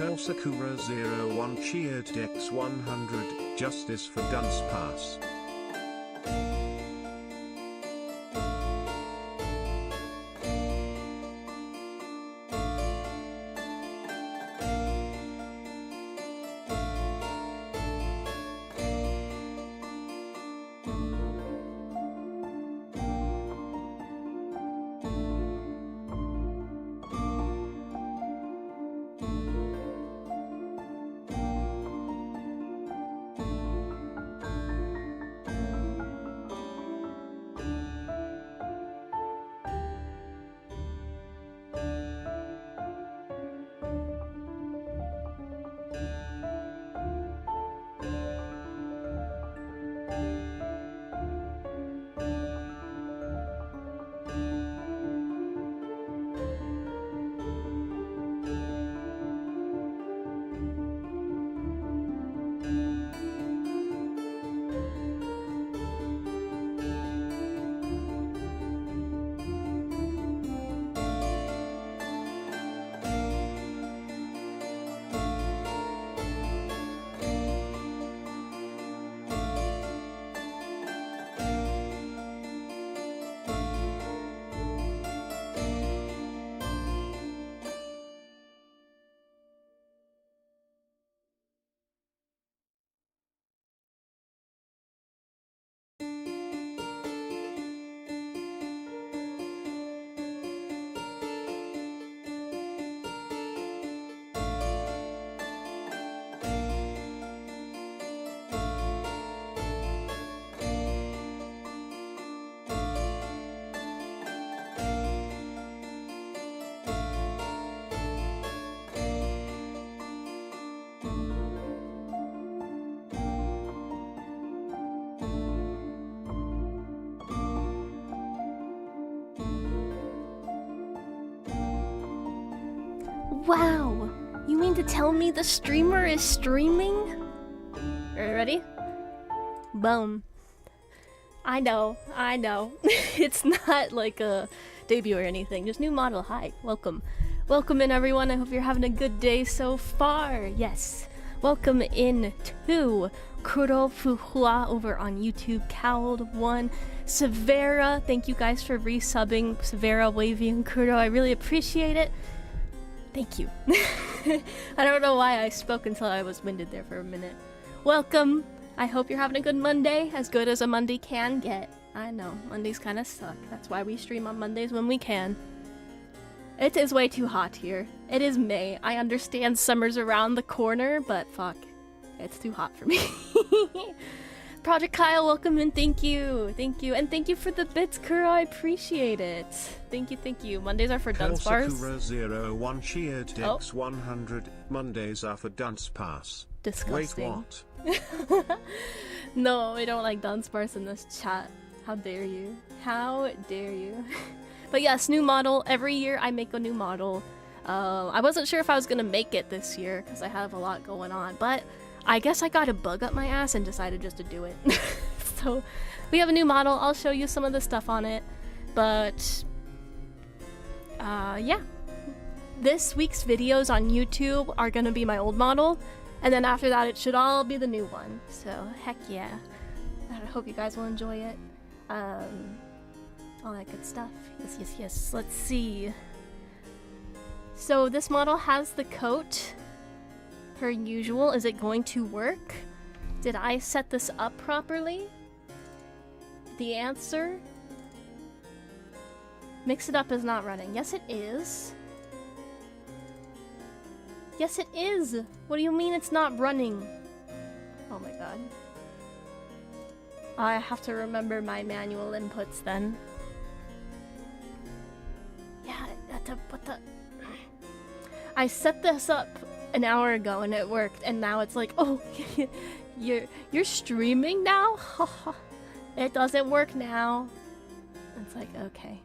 Sakura01 cheered X100, justice for dunce pass. Wow! You mean to tell me the streamer is streaming? Ready? Boom. I know. It's not like a debut or anything, just new model. Hi, welcome. Welcome in, everyone. I hope you're having a good day so far. Yes. Welcome in to Kuro Fuhua over on YouTube, Cowled1, Severa. Thank you guys for resubbing Severa, Wavy, and Kuro. I really appreciate it. Thank you. I don't know why I spoke until I was winded there for a minute. Welcome. I hope you're having a good Monday, as good as a Monday can get. I know, Mondays kind of suck. That's why we stream on Mondays when we can. It is way too hot here. It is May. I understand summer's around the corner, but fuck. It's too hot for me. Project Kyle, welcome in. Thank you. Thank you. And thank you for the bits, Kuro. I appreciate it. Thank you, thank you. Mondays are for dunce bars. Sakura01 cheered X100. Mondays are for dunce pass. Disgusting. Wait, what? No, we don't like dunce bars in this chat. How dare you? How dare you? But yes, new model. Every year I make a new model. I wasn't sure if I was gonna make it this year because I have a lot going on, but I guess I got a bug up my ass and decided just to do it. So we have a new model. I'll show you some of the stuff on it. But yeah. This week's videos on YouTube are gonna be my old model. And then after that, it should all be the new one. So heck yeah. I hope you guys will enjoy it. All that good stuff. Yes. Let's see. So this model has the coat. Per usual, is it going to work? Did I set this up properly? The answer? Mix it up is not running. Yes, it is. Yes, it is! What do you mean it's not running? Oh my god. I have to remember my manual inputs then. Yeah, what the... I set this up an hour ago and it worked, and now it's like, oh, you're streaming now? It doesn't work now. It's like, okay.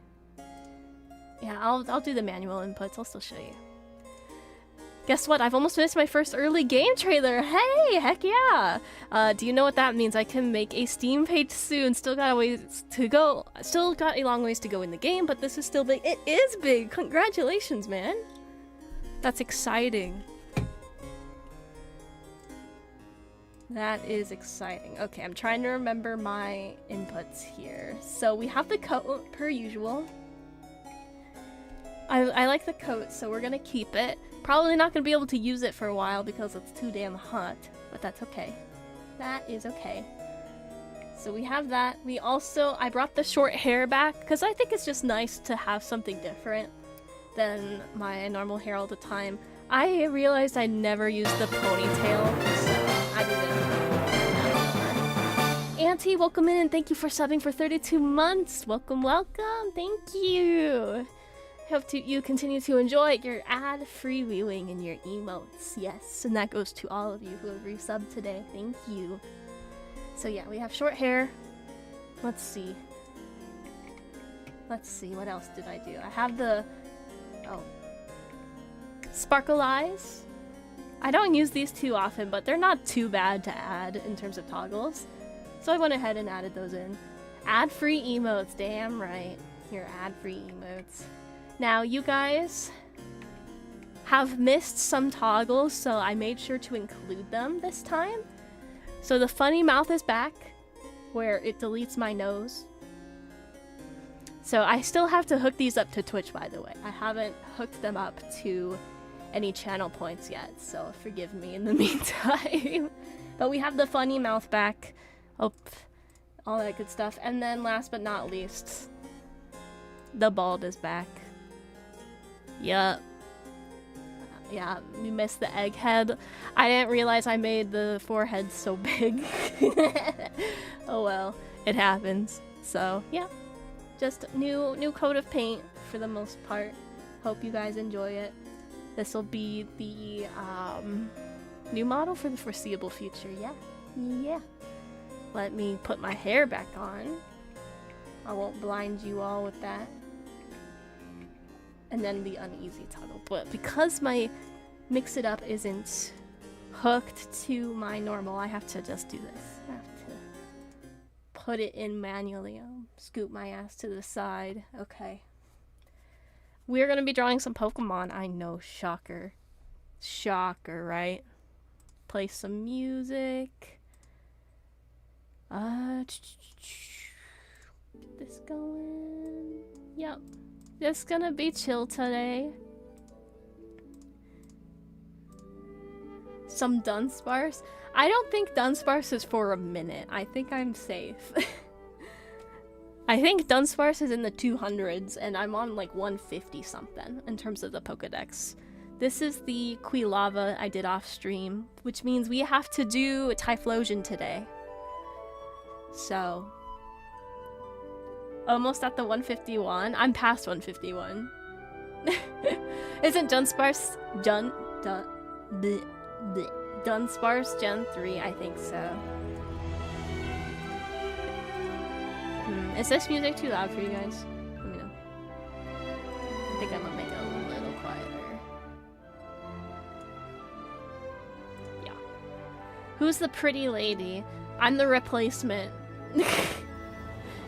Yeah, I'll do the manual inputs. I'll still show you. Guess what? I've almost finished my first early game trailer. Hey, heck yeah! Do you know what that means? I can make a Steam page soon. Still got a ways to go. Still got a long ways to go in the game, but this is still big. It is big. Congratulations, man. That's exciting. That is exciting. Okay, I'm trying to remember my inputs here. So we have the coat per usual. I like the coat, so we're gonna keep it. Probably not gonna be able to use it for a while because it's too damn hot, but that's okay. That is okay. So we have that. We also, I brought the short hair back because I think it's just nice to have something different than my normal hair all the time. I realized I never used the ponytail, so I didn't. Auntie, welcome in and thank you for subbing for 32 months. Welcome, welcome. Thank you. Hope you continue to enjoy your ad-free viewing and your emotes. Yes, and that goes to all of you who have resubbed today. Thank you. So yeah, we have short hair. Let's see. What else did I do? I have the... Oh. Sparkle eyes. I don't use these too often, but they're not too bad to add in terms of toggles. So I went ahead and added those in. Ad-free emotes, damn right. Your ad-free emotes. Now, you guys have missed some toggles, so I made sure to include them this time. So the funny mouth is back, where it deletes my nose. So I still have to hook these up to Twitch, by the way. I haven't hooked them up to any channel points yet, so forgive me in the meantime. But we have the funny mouth back. Oh, all that good stuff. And then last but not least, the bald is back. Yup. Yeah, we missed the egghead. I didn't realize I made the forehead so big. Oh well, it happens. So yeah, just new coat of paint for the most part. Hope you guys enjoy it. This will be the new model for the foreseeable future. Yeah. Let me put my hair back on. I won't blind you all with that. And then the uneasy toggle. But because my mix it up isn't hooked to my normal, I have to just do this. I have to put it in manually. I'll scoot my ass to the side. Okay. We're gonna be drawing some Pokemon. I know, shocker. Shocker, right? Play some music. Get this going. Yep. Just gonna be chill today. Some Dunsparce. I don't think Dunsparce is for a minute. I think I'm safe. I think Dunsparce is in the 200s, and I'm on like 150 something in terms of the Pokedex. This is the Quilava I did off stream, which means we have to do a Typhlosion today. So, almost at the 151. I'm past 151. Isn't Dunsparce Dunsparce Gen 3? I think so. Is this music too loud for you guys? Let me know. I think I'm gonna make it a little quieter. Yeah. Who's the pretty lady? I'm the replacement.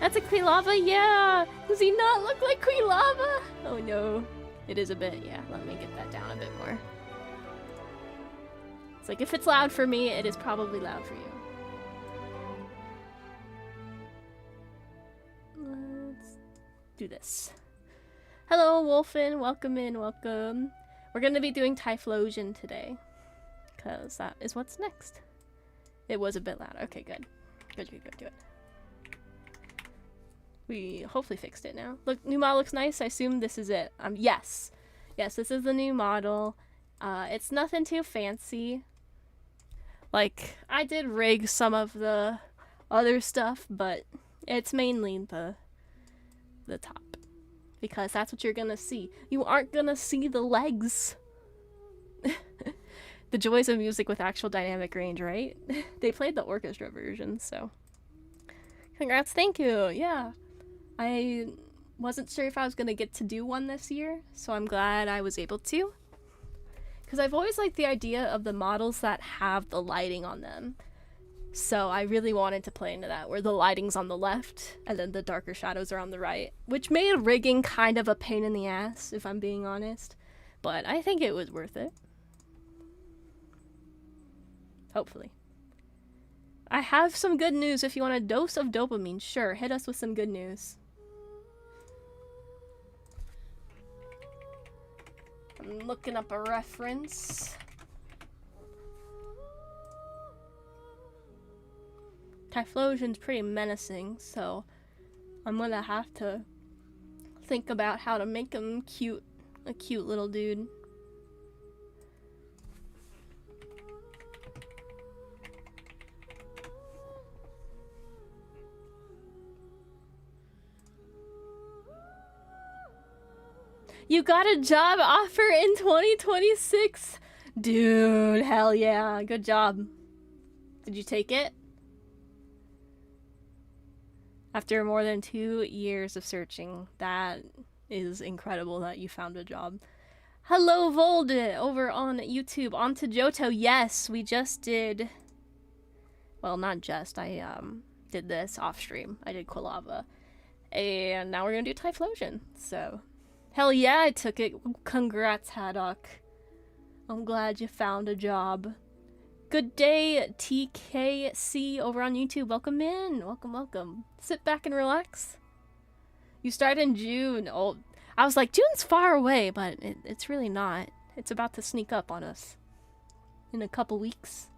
That's a Quilava? Yeah! Does he not look like Quilava? Oh no. It is a bit, yeah. Let me get that down a bit more. It's like, if it's loud for me, it is probably loud for you. Let's do this. Hello, Wolfen. Welcome in, welcome. We're gonna be doing Typhlosion today, because that is what's next. It was a bit loud. Okay, good. Good, do it. We hopefully fixed it now. Look, new model looks nice. I assume this is it. Yes. Yes, this is the new model. It's nothing too fancy. Like, I did rig some of the other stuff, but it's mainly the top. Because that's what you're gonna see. You aren't gonna see the legs. The joys of music with actual dynamic range, right? They played the orchestra version, so. Congrats, thank you, yeah. I wasn't sure if I was gonna get to do one this year, so I'm glad I was able to. Because I've always liked the idea of the models that have the lighting on them. So I really wanted to play into that, where the lighting's on the left, and then the darker shadows are on the right. Which made rigging kind of a pain in the ass, if I'm being honest. But I think it was worth it. Hopefully. I have some good news if you want a dose of dopamine. Sure, hit us with some good news. I'm looking up a reference. Typhlosion's pretty menacing, so I'm gonna have to think about how to make him cute. A cute little dude. You got a job offer in 2026? Dude, hell yeah. Good job. Did you take it? After more than 2 years of searching, that is incredible that you found a job. Hello, Vold, over on YouTube. On to Johto. Yes, we just did... Well, not just. I did this off stream. I did Quilava. And now we're going to do Typhlosion. So... Hell yeah, I took it. Congrats, Haddock. I'm glad you found a job. Good day, TKC over on YouTube. Welcome in. Welcome, welcome. Sit back and relax. You start in June. Oh, I was like, June's far away, but it's really not. It's about to sneak up on us in a couple weeks.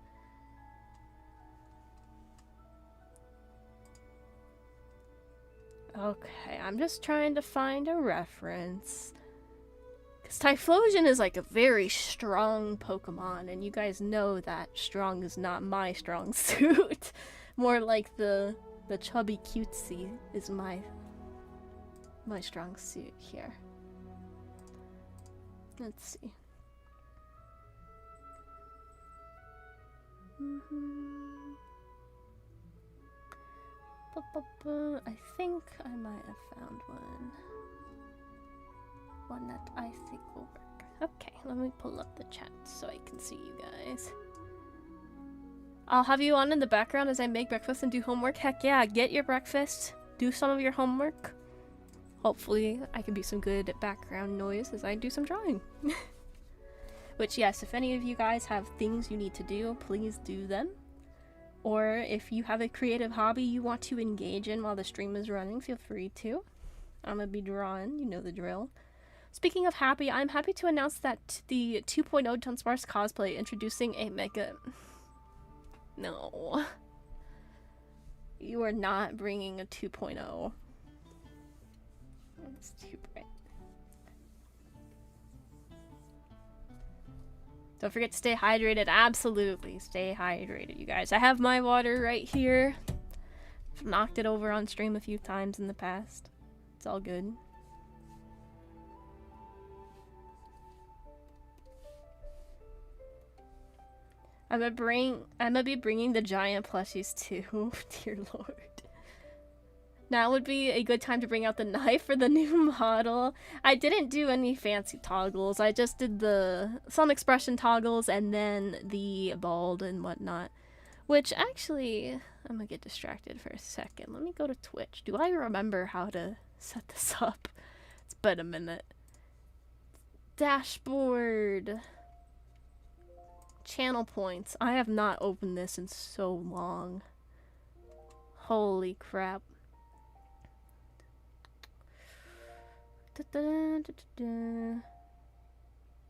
Okay, I'm just trying to find a reference. Because Typhlosion is like a very strong Pokemon, and you guys know that strong is not my strong suit. More like the chubby cutesy is my strong suit here. Let's see. I think I might have found one. One that I think will work. Okay, let me pull up the chat so I can see you guys. I'll have you on in the background as I make breakfast and do homework. Heck yeah, get your breakfast, do some of your homework. Hopefully I can do some good background noise as I do some drawing. Which yes, if any of you guys have things you need to do, please do them. Or if you have a creative hobby you want to engage in while the stream is running, feel free to. I'm gonna be drawing, you know the drill. Speaking of happy, I'm happy to announce that the 2.0 Dunsparce cosplay introducing a mega... No. You are not bringing a 2.0. That's too bright. Don't forget to stay hydrated. Absolutely, stay hydrated, you guys. I have my water right here. I've knocked it over on stream a few times in the past. It's all good. I'm gonna be bringing the giant plushies too. Dear Lord. Now would be a good time to bring out the knife for the new model. I didn't do any fancy toggles. I just did some expression toggles and then the bald and whatnot. Which actually, I'm gonna get distracted for a second. Let me go to Twitch. Do I remember how to set this up? It's been a minute. Dashboard. Channel points. I have not opened this in so long. Holy crap.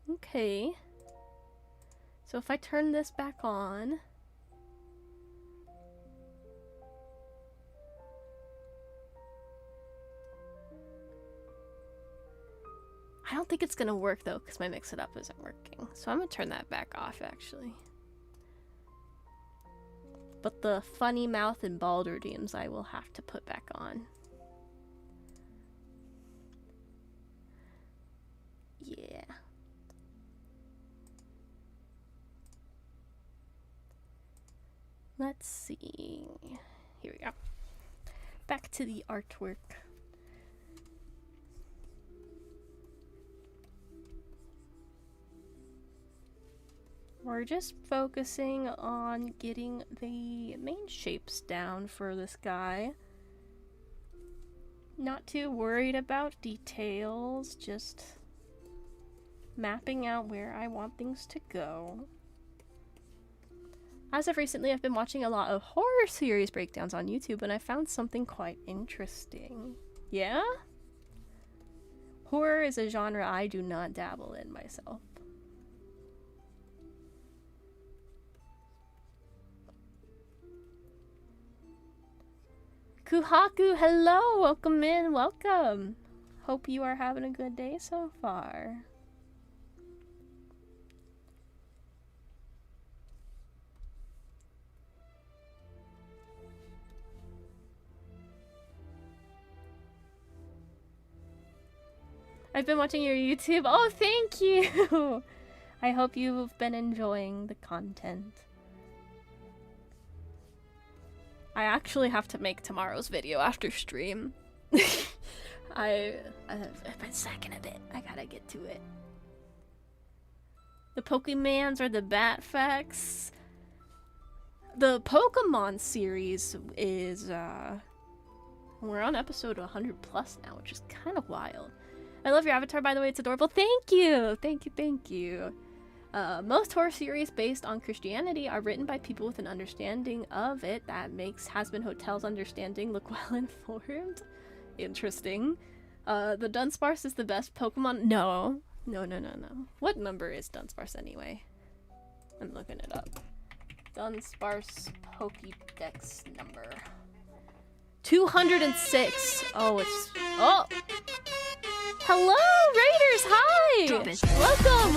Okay. So if I turn this back on... I don't think it's gonna work though, because my mix it up isn't working. So I'm gonna turn that back off actually. But the funny mouth and bald redeems I will have to put back on. Yeah. Let's see. Here we go. Back to the artwork. We're just focusing on getting the main shapes down for this guy. Not too worried about details, just mapping out where I want things to go. As of recently, I've been watching a lot of horror series breakdowns on YouTube, and I found something quite interesting. Yeah? Horror is a genre I do not dabble in myself. Kuhaku, hello! Welcome in, welcome! Hope you are having a good day so far. I've been watching your YouTube. Oh, thank you! I hope you've been enjoying the content. I actually have to make tomorrow's video after stream. I've been slacking a bit. I gotta get to it. The Pokemans or the Bat Facts? The Pokemon series is, we're on episode 100 plus now, which is kind of wild. I love your avatar, by the way. It's adorable. Thank you! Thank you, thank you. Most horror series based on Christianity are written by people with an understanding of it that makes Has-Been Hotel's understanding look well informed. Interesting. The Dunsparce is the best Pokemon. No. No. What number is Dunsparce anyway? I'm looking it up. Dunsparce Pokédex number. 206. Oh, it's... Oh! Hello, Raiders! Hi! Welcome!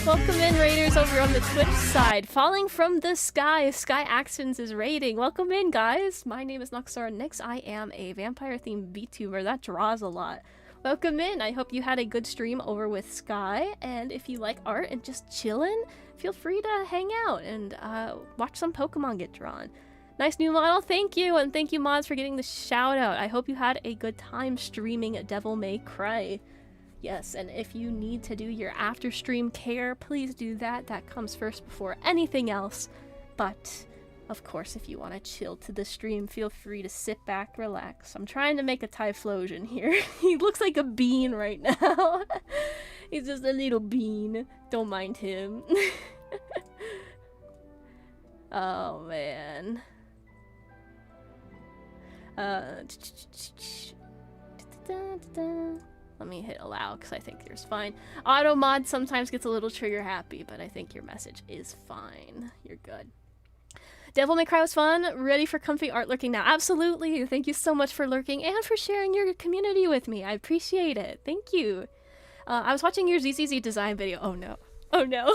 Welcome in, Raiders, over on the Twitch side. Falling from the Sky, Sky Actions is raiding. Welcome in, guys. My name is Noxaura Nix. I am a vampire-themed VTuber. That draws a lot. Welcome in. I hope you had a good stream over with Sky. And if you like art and just chillin', feel free to hang out and watch some Pokemon get drawn. Nice new model, thank you, and thank you mods for getting the shout out. I hope you had a good time streaming Devil May Cry. Yes, and if you need to do your after stream care, please do that. That comes first before anything else. But, of course, if you want to chill to the stream, feel free to sit back, relax. I'm trying to make a Typhlosion here. He looks like a bean right now. He's just a little bean. Don't mind him. Oh, man. Let me hit allow because I think yours fine. Auto mod sometimes gets a little trigger happy, but I think your message is fine. You're good. Devil May Cry was fun. Ready for comfy art lurking now? Absolutely. Thank you so much for lurking and for sharing your community with me. I appreciate it. Thank you. I was watching your ZZZ design video. Oh no. Oh no.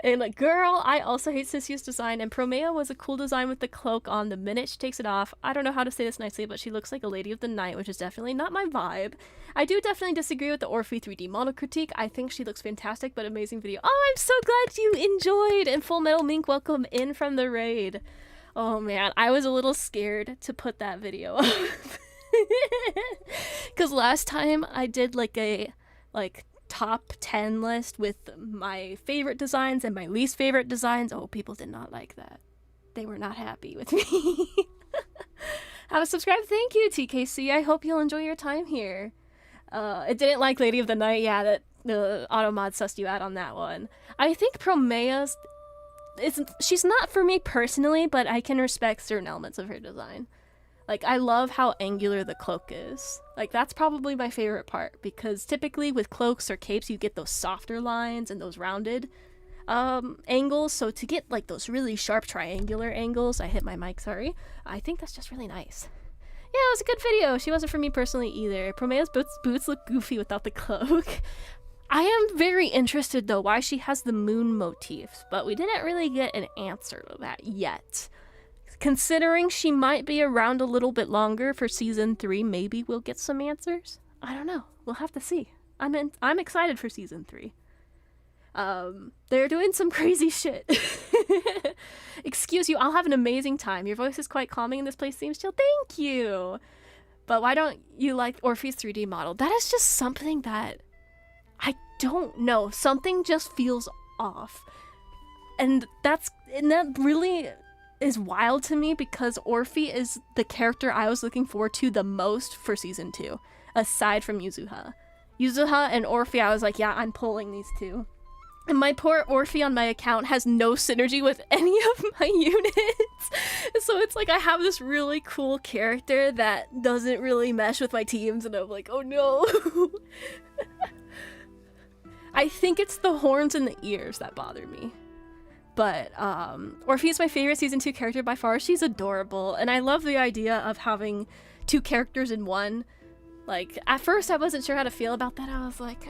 And like, girl, I also hate Sissy's design, and Promea was a cool design with the cloak on the minute she takes it off. I don't know how to say this nicely, but she looks like a lady of the night, which is definitely not my vibe. I do definitely disagree with the Orphe 3D model critique. I think she looks fantastic, but amazing video. Oh, I'm so glad you enjoyed! And Full Metal Mink, welcome in from the raid. Oh man, I was a little scared to put that video up. Because last time I did like a top 10 list with my favorite designs and my least favorite designs. Oh, people did not like that. They were not happy with me. Have a subscribe. Thank you, TKC. I hope you'll enjoy your time here. It didn't like Lady of the Night. Yeah, that the auto mod sussed you out on that one. I think Promea's... she's not for me personally, but I can respect certain elements of her design. Like, I love how angular the cloak is. Like, that's probably my favorite part, because typically with cloaks or capes, you get those softer lines and those rounded angles. So to get, like, those really sharp triangular angles, I hit my mic, sorry, I think that's just really nice. Yeah, it was a good video. She wasn't for me personally either. Promea's boots look goofy without the cloak. I am very interested, though, why she has the moon motifs, but we didn't really get an answer to that yet. Considering she might be around a little bit longer for season 3, maybe we'll get some answers. I don't know. We'll have to see. I'm excited for season 3. They're doing some crazy shit. Excuse you, I'll have an amazing time. Your voice is quite calming and this place seems chill. Thank you. But why don't you like Orphe's 3D model? That is just something that I don't know. Something just feels off. And that really is wild to me, because Orphe is the character I was looking forward to the most for season 2, aside from Yuzuha. Yuzuha and Orphe, I was like, yeah, I'm pulling these two. My poor Orphe on my account has no synergy with any of my units. So it's like I have this really cool character that doesn't really mesh with my teams, and I'm like, oh no. I think it's the horns and the ears that bother me. But Orphe is my favorite season 2 character by far. She's adorable, and I love the idea of having 2 characters in one. Like, at first I wasn't sure how to feel about that. I was like,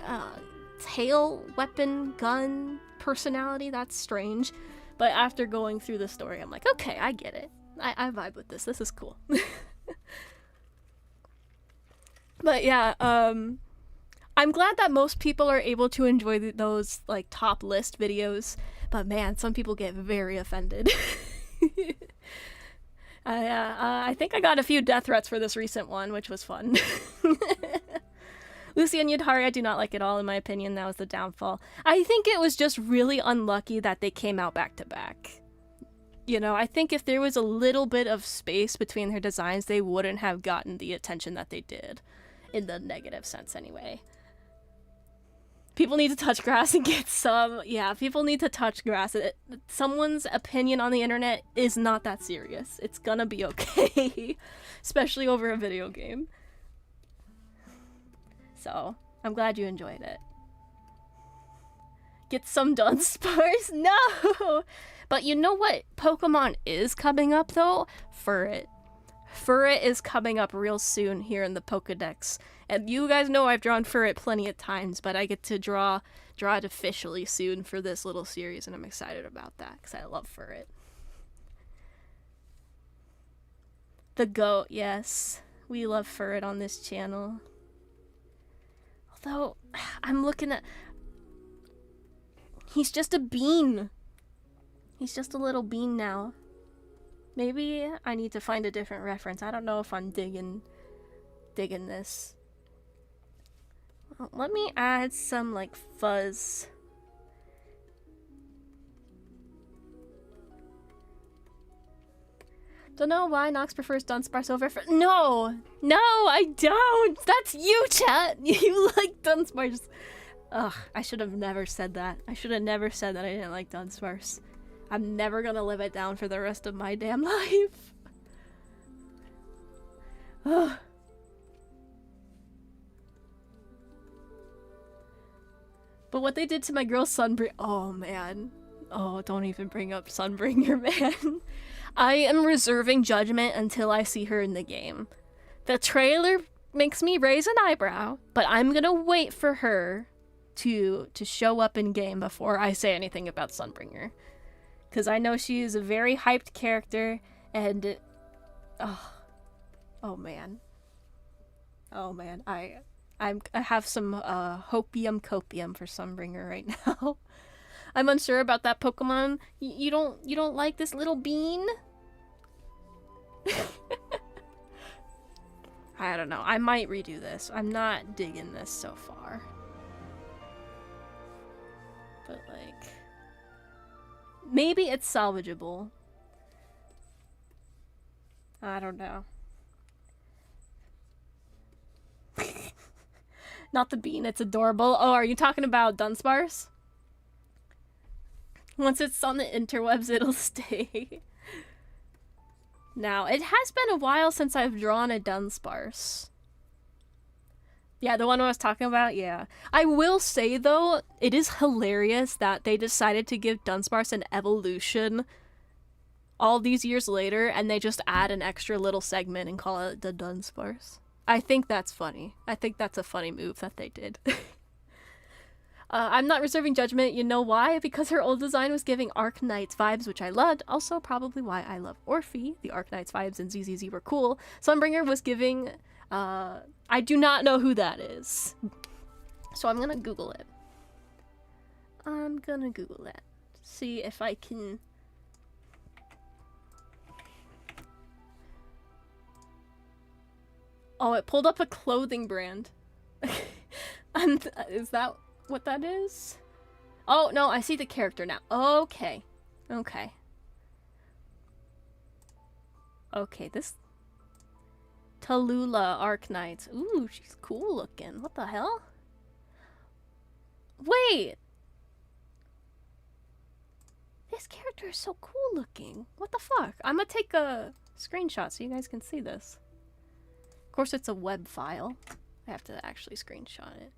tail, weapon, gun, personality, that's strange. But after going through the story, I'm like, okay, I get it. I vibe with this. This is cool. But yeah, I'm glad that most people are able to enjoy those like top list videos. But man, some people get very offended. I think I got a few death threats for this recent one, which was fun. Lucy and Yudhari, I do not like at all, in my opinion. That was the downfall. I think it was just really unlucky that they came out back to back. You know, I think if there was a little bit of space between their designs, they wouldn't have gotten the attention that they did. In the negative sense, anyway. People need to touch grass and get some... Yeah, people need to touch grass. Someone's opinion on the internet is not that serious. It's gonna be okay. Especially over a video game. So, I'm glad you enjoyed it. Get some Dunsparce? No! But you know what Pokemon is coming up, though? Furret. Furret is coming up real soon here in the Pokedex. And you guys know I've drawn Furret plenty of times, but I get to draw it officially soon for this little series, and I'm excited about that, because I love Furret. The goat, yes. We love Furret on this channel. Although, I'm looking at... He's just a bean. He's just a little bean now. Maybe I need to find a different reference. I don't know if I'm digging this. Well, let me add some, like, fuzz. Don't know why Nox prefers Dunsparce over No! No, I don't! That's you, chat! You like Dunsparce. Ugh, I should have never said that. I should have never said that I didn't like Dunsparce. I'm never gonna live it down for the rest of my damn life. Ugh. But what they did to my girl Sunbringer... Oh, man. Oh, don't even bring up Sunbringer, man. I am reserving judgment until I see her in the game. The trailer makes me raise an eyebrow, but I'm gonna wait for her to show up in game before I say anything about Sunbringer. Because I know she is a very hyped character, and... Oh, man. Oh, man. I have some hopium copium for Sunbringer right now. I'm unsure about that Pokemon. You don't like this little bean? I don't know. I might redo this. I'm not digging this so far. But like, maybe it's salvageable. I don't know. Not the bean, it's adorable. Oh, are you talking about Dunsparce? Once it's on the interwebs, it'll stay. Now, it has been a while since I've drawn a Dunsparce. Yeah, the one I was talking about, yeah. I will say, though, it is hilarious that they decided to give Dunsparce an evolution all these years later, and they just add an extra little segment and call it the Dunsparce. I think that's funny. I think that's a funny move that they did. I'm not reserving judgment. You know why? Because her old design was giving Arknights vibes, which I loved. Also, probably why I love Orphe. The Arknights vibes in ZZZ were cool. Sunbringer was giving... I do not know who that is. So I'm gonna Google it. I'm gonna Google that. See if I can... Oh, it pulled up a clothing brand. Is that what that is? Oh, no, I see the character now. Okay. Okay. Okay, this... Tallulah Arknights. Ooh, she's cool looking. What the hell? Wait! This character is so cool looking. What the fuck? I'm gonna take a screenshot so you guys can see this. Of course, it's a web file. I have to actually screenshot it.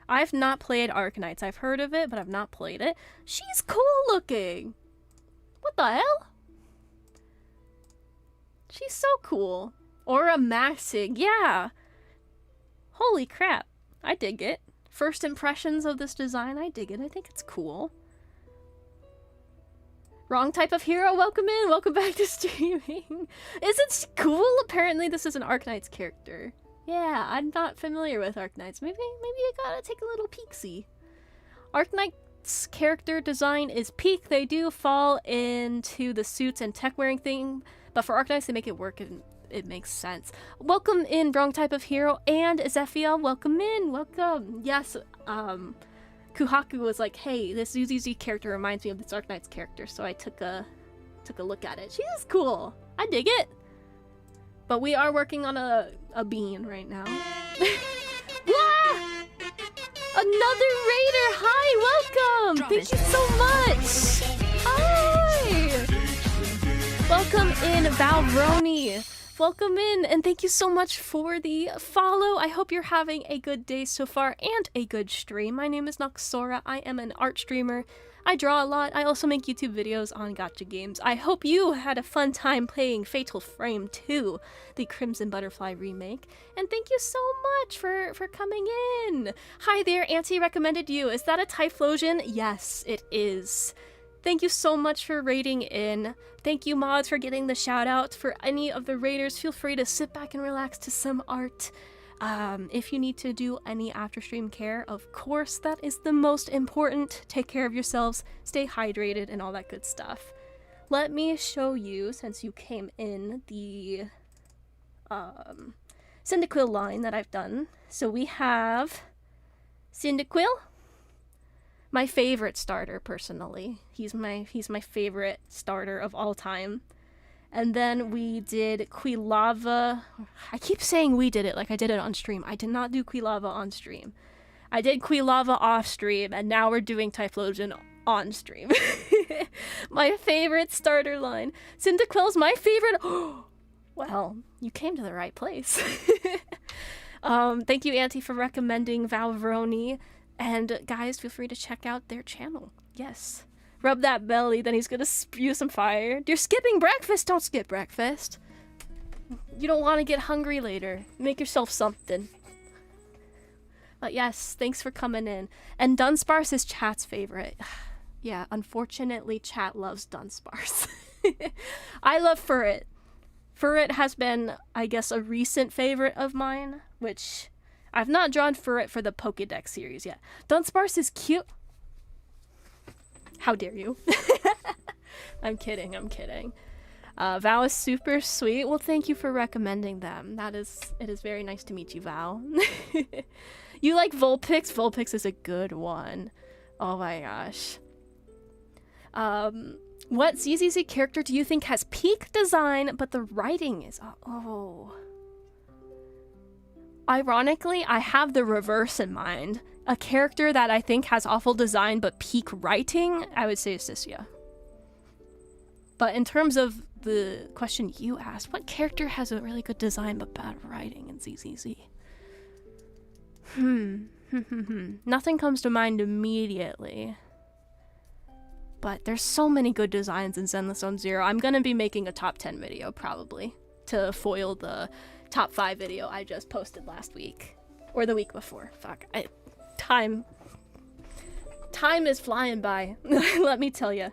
I've not played Arknights. I've heard of it, but I've not played it. She's cool looking. What the hell? She's so cool. Aura Maxig, yeah. Holy crap. I dig it. First impressions of this design, I dig it. I think it's cool. Wrong type of hero, welcome in. Welcome back to streaming. Isn't she cool? Apparently this is an Arknights character. Yeah, I'm not familiar with Arknights. Maybe I gotta take a little peek-see. Arknights character design is peak. They do fall into the suits and tech wearing thing, but for Arknights they make it work and it makes sense. Welcome in, Wrong Type of Hero, and Zephiel, welcome in, welcome. Yes, Kuhaku was like, hey, this ZZZ character reminds me of this Arknights character, so I took a look at it. She's cool. I dig it. But we are working on a bean right now. Ah! Another raider! Hi, welcome! Thank you so much! Hi! Welcome in, Valroni! Welcome in, and thank you so much for the follow. I hope you're having a good day so far and a good stream. My name is Noxaura. I am an art streamer. I draw a lot. I also make YouTube videos on gacha games. I hope you had a fun time playing Fatal Frame 2, the Crimson Butterfly remake. And thank you so much for coming in. Hi there, Auntie recommended you. Is that a Typhlosion? Yes, it is. Thank you so much for raiding in. Thank you, mods, for getting the shout out. For any of the raiders, feel free to sit back and relax to some art. If you need to do any after stream care, of course, that is the most important. Take care of yourselves, stay hydrated, and all that good stuff. Let me show you, since you came in, the Cyndaquil line that I've done. So we have Cyndaquil, my favorite starter, personally. He's my favorite starter of all time. And then we did Quilava. I keep saying we did it like I did it on stream. I did not do Quilava on stream. I did Quilava off stream, and now we're doing Typhlosion on stream. My favorite starter line. Cyndaquil's my favorite. Well, you came to the right place. Thank you, Auntie, for recommending Valvroni. And guys, feel free to check out their channel. Yes. Rub that belly, then he's gonna spew some fire. You're skipping breakfast! Don't skip breakfast. You don't want to get hungry later. Make yourself something. But yes, thanks for coming in. And Dunsparce is chat's favorite. Yeah, unfortunately, chat loves Dunsparce. I love Furret. Furret has been, I guess, a recent favorite of mine, which I've not drawn Furret for the Pokédex series yet. Dunsparce is cute. How dare you? I'm kidding, I'm kidding. Val is super sweet. Well, thank you for recommending them. It is very nice to meet you, Val. You like Vulpix? Vulpix is a good one. Oh my gosh. What ZZZ character do you think has peak design, but the writing is... Oh. Ironically, I have the reverse in mind. A character that I think has awful design but peak writing, I would say Cyssia. But in terms of the question you asked, what character has a really good design but bad writing in ZZZ? Nothing comes to mind immediately. But there's so many good designs in Zenless Zone Zero. I'm gonna be making a top 10 video, probably, to foil the top 5 video I just posted last week. Or the week before. Fuck. Time is flying by. Let me tell you.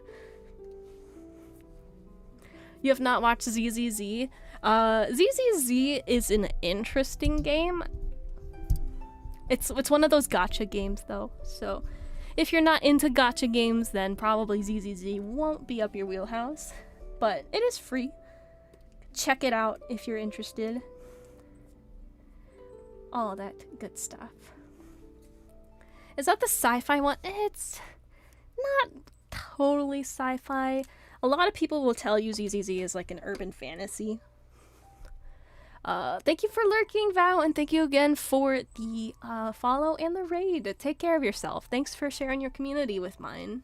You have not watched ZZZ? ZZZ is an interesting game. It's one of those gacha games, though. So, if you're not into gacha games, then probably ZZZ won't be up your wheelhouse. But it is free. Check it out if you're interested. All that good stuff. Is that the sci-fi one? It's not totally sci-fi. A lot of people will tell you ZZZ is like an urban fantasy. Thank you for lurking, Val, and thank you again for the follow and the raid. Take care of yourself. Thanks for sharing your community with mine.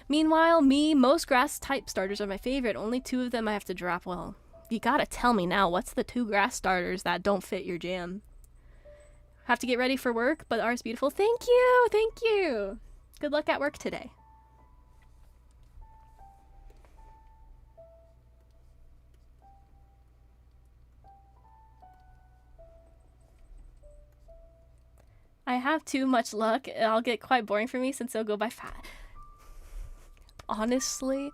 Meanwhile, most grass type starters are my favorite. Only 2 of them I have to drop. Well, you gotta tell me now, what's the 2 grass starters that don't fit your jam? Have to get ready for work, but ours beautiful. Thank you, thank you. Good luck at work today. I have too much luck. It'll get quite boring for me since it'll go by fast. Honestly,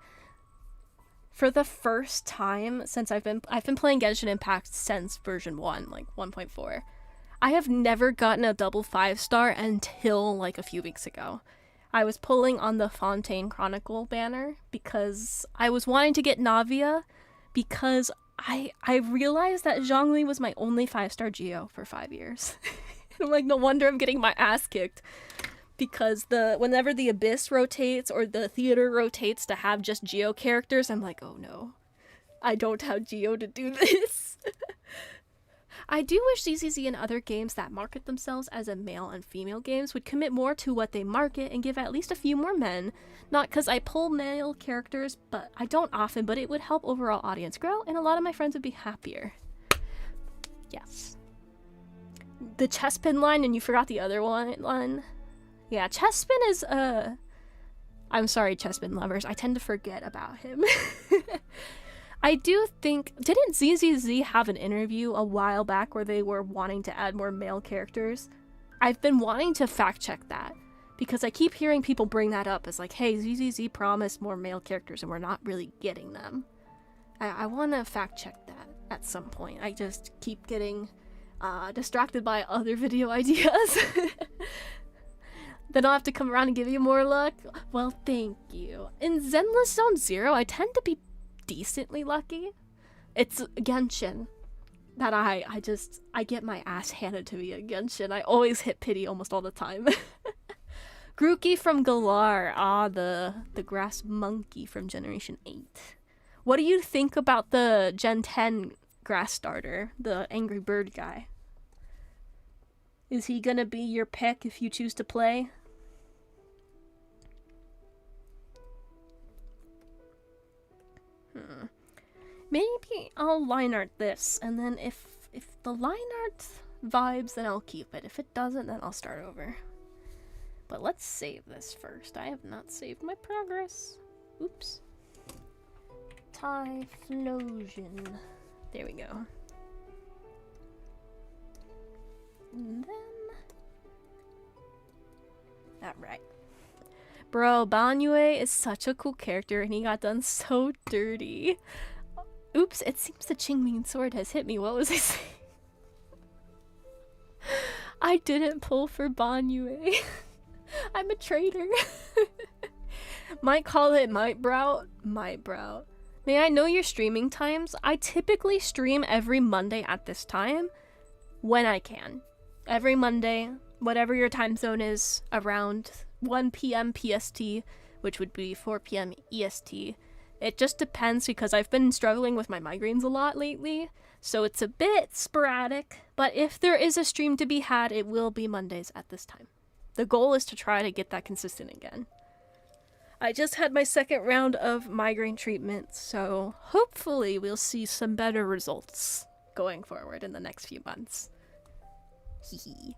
for the first time since I've been playing Genshin Impact since version 1, like 1.4. I have never gotten a double 5-star until like a few weeks ago. I was pulling on the Fontaine Chronicle banner because I was wanting to get Navia because I realized that Zhongli was my only 5-star Geo for 5 years. I'm like, no wonder I'm getting my ass kicked. Because whenever the Abyss rotates or the theater rotates to have just Geo characters, I'm like, oh no. I don't have Geo to do this. I do wish ZZZ and other games that market themselves as a male and female games would commit more to what they market and give at least a few more men. Not because I pull male characters, but I don't often, but it would help overall audience grow and a lot of my friends would be happier. Yes. The Chespin line, and you forgot the other one. Yeah, Chespin is, I'm sorry, Chespin lovers. I tend to forget about him. I do think, didn't ZZZ have an interview a while back where they were wanting to add more male characters? I've been wanting to fact check that, because I keep hearing people bring that up as like, hey, ZZZ promised more male characters and we're not really getting them. I want to fact check that at some point. I just keep getting distracted by other video ideas. Then I'll have to come around and give you more luck. Well, thank you. In Zenless Zone Zero, I tend to be decently lucky. It's Genshin that I get my ass handed to me at Genshin. I always hit pity almost all the time. Grookey from Galar. The grass monkey from Generation 8. What do you think about the Gen 10 grass starter, the Angry Bird guy? Is he gonna be your pick if you choose to play? Maybe I'll line art this, and then if the line art vibes, then I'll keep it. If it doesn't, then I'll start over. But let's save this first. I have not saved my progress. Oops. Typhlosion. There we go. And then... Alright. Bro, Banyue is such a cool character and he got done so dirty. Oops, it seems the Qingming sword has hit me. What was I saying? I didn't pull for Banyue. I'm a traitor. Might call it Might Brow. May I know your streaming times? I typically stream every Monday at this time when I can. Every Monday, whatever your time zone is, around 1 p.m. PST, which would be 4 p.m. EST. It just depends because I've been struggling with my migraines a lot lately, so it's a bit sporadic, but if there is a stream to be had, it will be Mondays at this time. The goal is to try to get that consistent again. I just had my second round of migraine treatment, so hopefully we'll see some better results going forward in the next few months. Hehe.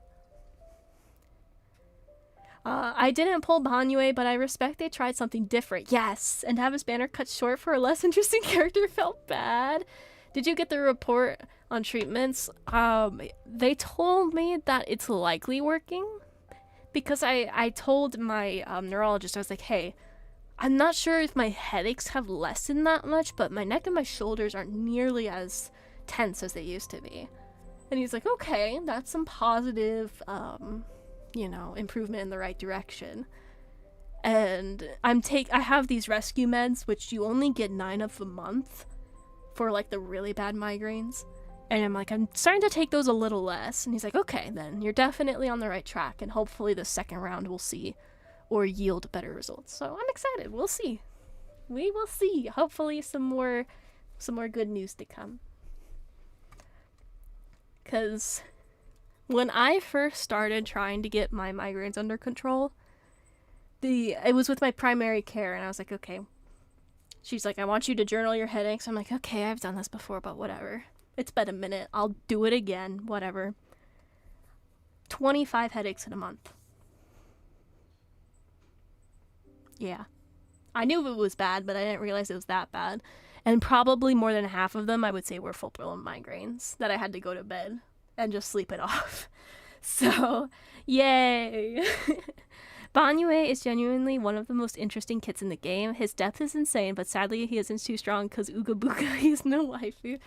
I didn't pull Banyue, but I respect they tried something different. Yes, and have his banner cut short for a less interesting character felt bad. Did you get the report on treatments? They told me that it's likely working. Because I told my neurologist, I was like, hey, I'm not sure if my headaches have lessened that much, but my neck and my shoulders aren't nearly as tense as they used to be. And he's like, okay, that's some positive, improvement in the right direction. And I have these rescue meds, which you only get 9 of a month for like the really bad migraines. And I'm like, I'm starting to take those a little less. And he's like, okay, then you're definitely on the right track. And hopefully the second round will see or yield better results. So I'm excited. We'll see. We will see. Hopefully some more good news to come. because when I first started trying to get my migraines under control, it was with my primary care, and I was like, okay. She's like, I want you to journal your headaches. I'm like, okay, I've done this before, but whatever. It's been a minute. I'll do it again. Whatever. 25 headaches in a month. Yeah. I knew it was bad, but I didn't realize it was that bad. And probably more than half of them, I would say, were full-blown migraines that I had to go to bed and just sleep it off. So, yay! Banyue is genuinely one of the most interesting kits in the game. His depth is insane, but sadly he isn't too strong because Ooga Booga, he's no waifu.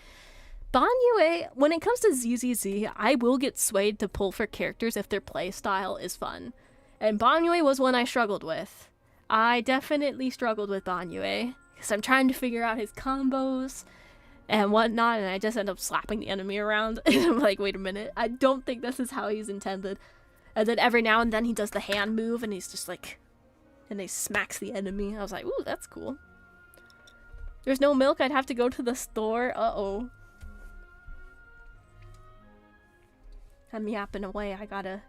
Banyue, when it comes to ZZZ, I will get swayed to pull for characters if their playstyle is fun. And Banyue was one I struggled with. I definitely struggled with Banyue, because I'm trying to figure out his combos and whatnot, and I just end up slapping the enemy around. And I'm like, wait a minute, I don't think this is how he's intended. And then every now and then he does the hand move, and he's just like, and he smacks the enemy. I was like, ooh, that's cool. There's no milk, I'd have to go to the store. Uh-oh. I'm yapping away. I gotta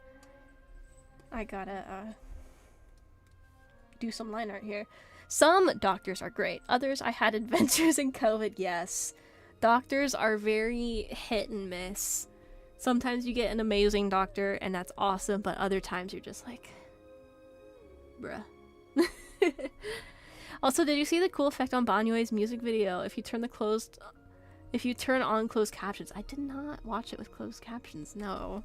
do some line art here. Some doctors are great. Others, I had adventures in COVID. Yes. Doctors are very hit and miss. Sometimes you get an amazing doctor, and that's awesome, but other times you're just like, bruh. Also, did you see the cool effect on Banyue's music video? If you turn on closed captions. I did not watch it with closed captions, no.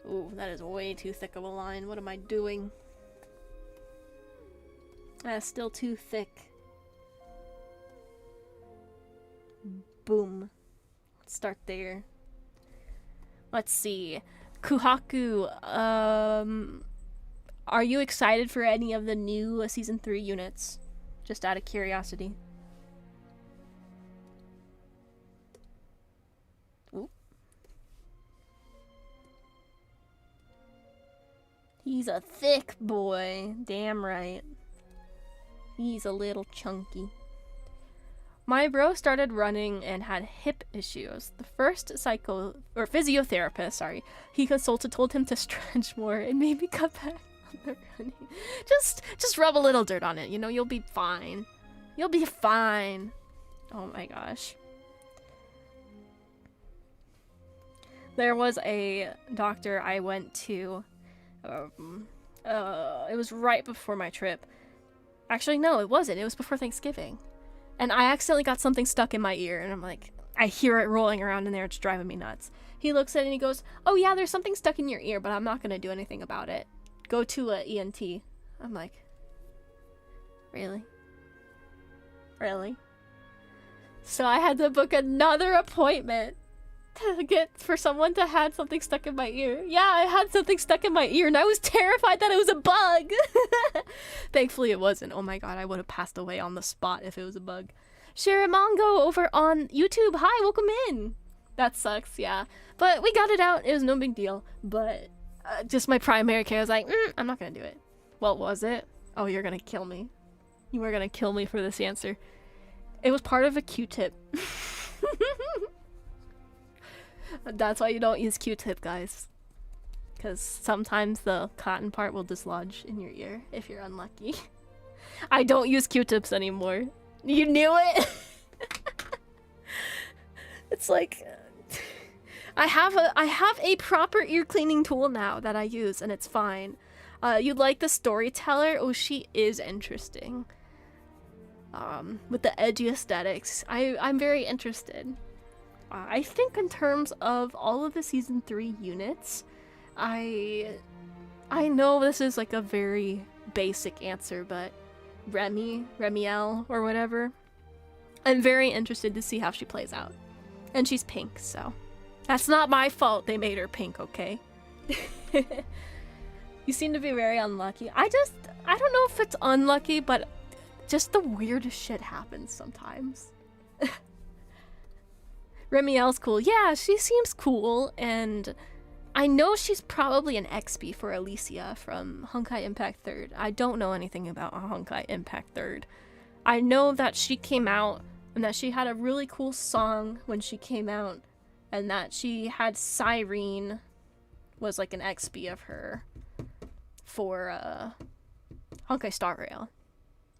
Ooh, that is way too thick of a line. What am I doing? That's still too thick. Boom. Let's start there. Let's see. Kuhaku, are you excited for any of the new Season 3 units? Just out of curiosity. Ooh. He's a thick boy. Damn right. He's a little chunky. My bro started running and had hip issues. The first physiotherapist, he consulted told him to stretch more and maybe cut back on the running. Just rub a little dirt on it, you know, you'll be fine. You'll be fine. Oh my gosh. There was a doctor I went to, it was right before my trip. Actually, no, it wasn't. It was before Thanksgiving. And I accidentally got something stuck in my ear, and I'm like, I hear it rolling around in there, it's driving me nuts. He looks at it and he goes, oh yeah, there's something stuck in your ear, but I'm not going to do anything about it. Go to a ENT. I'm like, really? Really? So I had to book another appointment to get for someone to have something stuck in my ear. Yeah, I had something stuck in my ear, and I was terrified that it was a bug. Thankfully it wasn't. Oh my god, I would have passed away on the spot if it was a bug. Shiramongo over on YouTube. Hi, welcome in. That sucks, yeah. But we got it out. It was no big deal. But just my primary care was like, I'm not gonna do it. What was it? Oh, you're gonna kill me. You were gonna kill me for this answer. It was part of a Q-tip. That's why you don't use Q-tip, guys. Because sometimes the cotton part will dislodge in your ear if you're unlucky. I don't use Q-tips anymore. You knew it? It's like... I have a proper ear cleaning tool now that I use, and it's fine. You like the storyteller? Oh, she is interesting. With the edgy aesthetics. I'm very interested. I think in terms of all of the Season 3 units, I know this is like a very basic answer, but Remiel, or whatever, I'm very interested to see how she plays out. And she's pink, so that's not my fault they made her pink, okay? You seem to be very unlucky. I don't know if it's unlucky, but just the weirdest shit happens sometimes. Remiel's cool. Yeah, she seems cool, and I know she's probably an XP for Alicia from Honkai Impact 3rd. I don't know anything about Honkai Impact 3rd. I know that she came out, and that she had a really cool song when she came out, and that she had Cyrene was like an XP of her for Honkai Star Rail.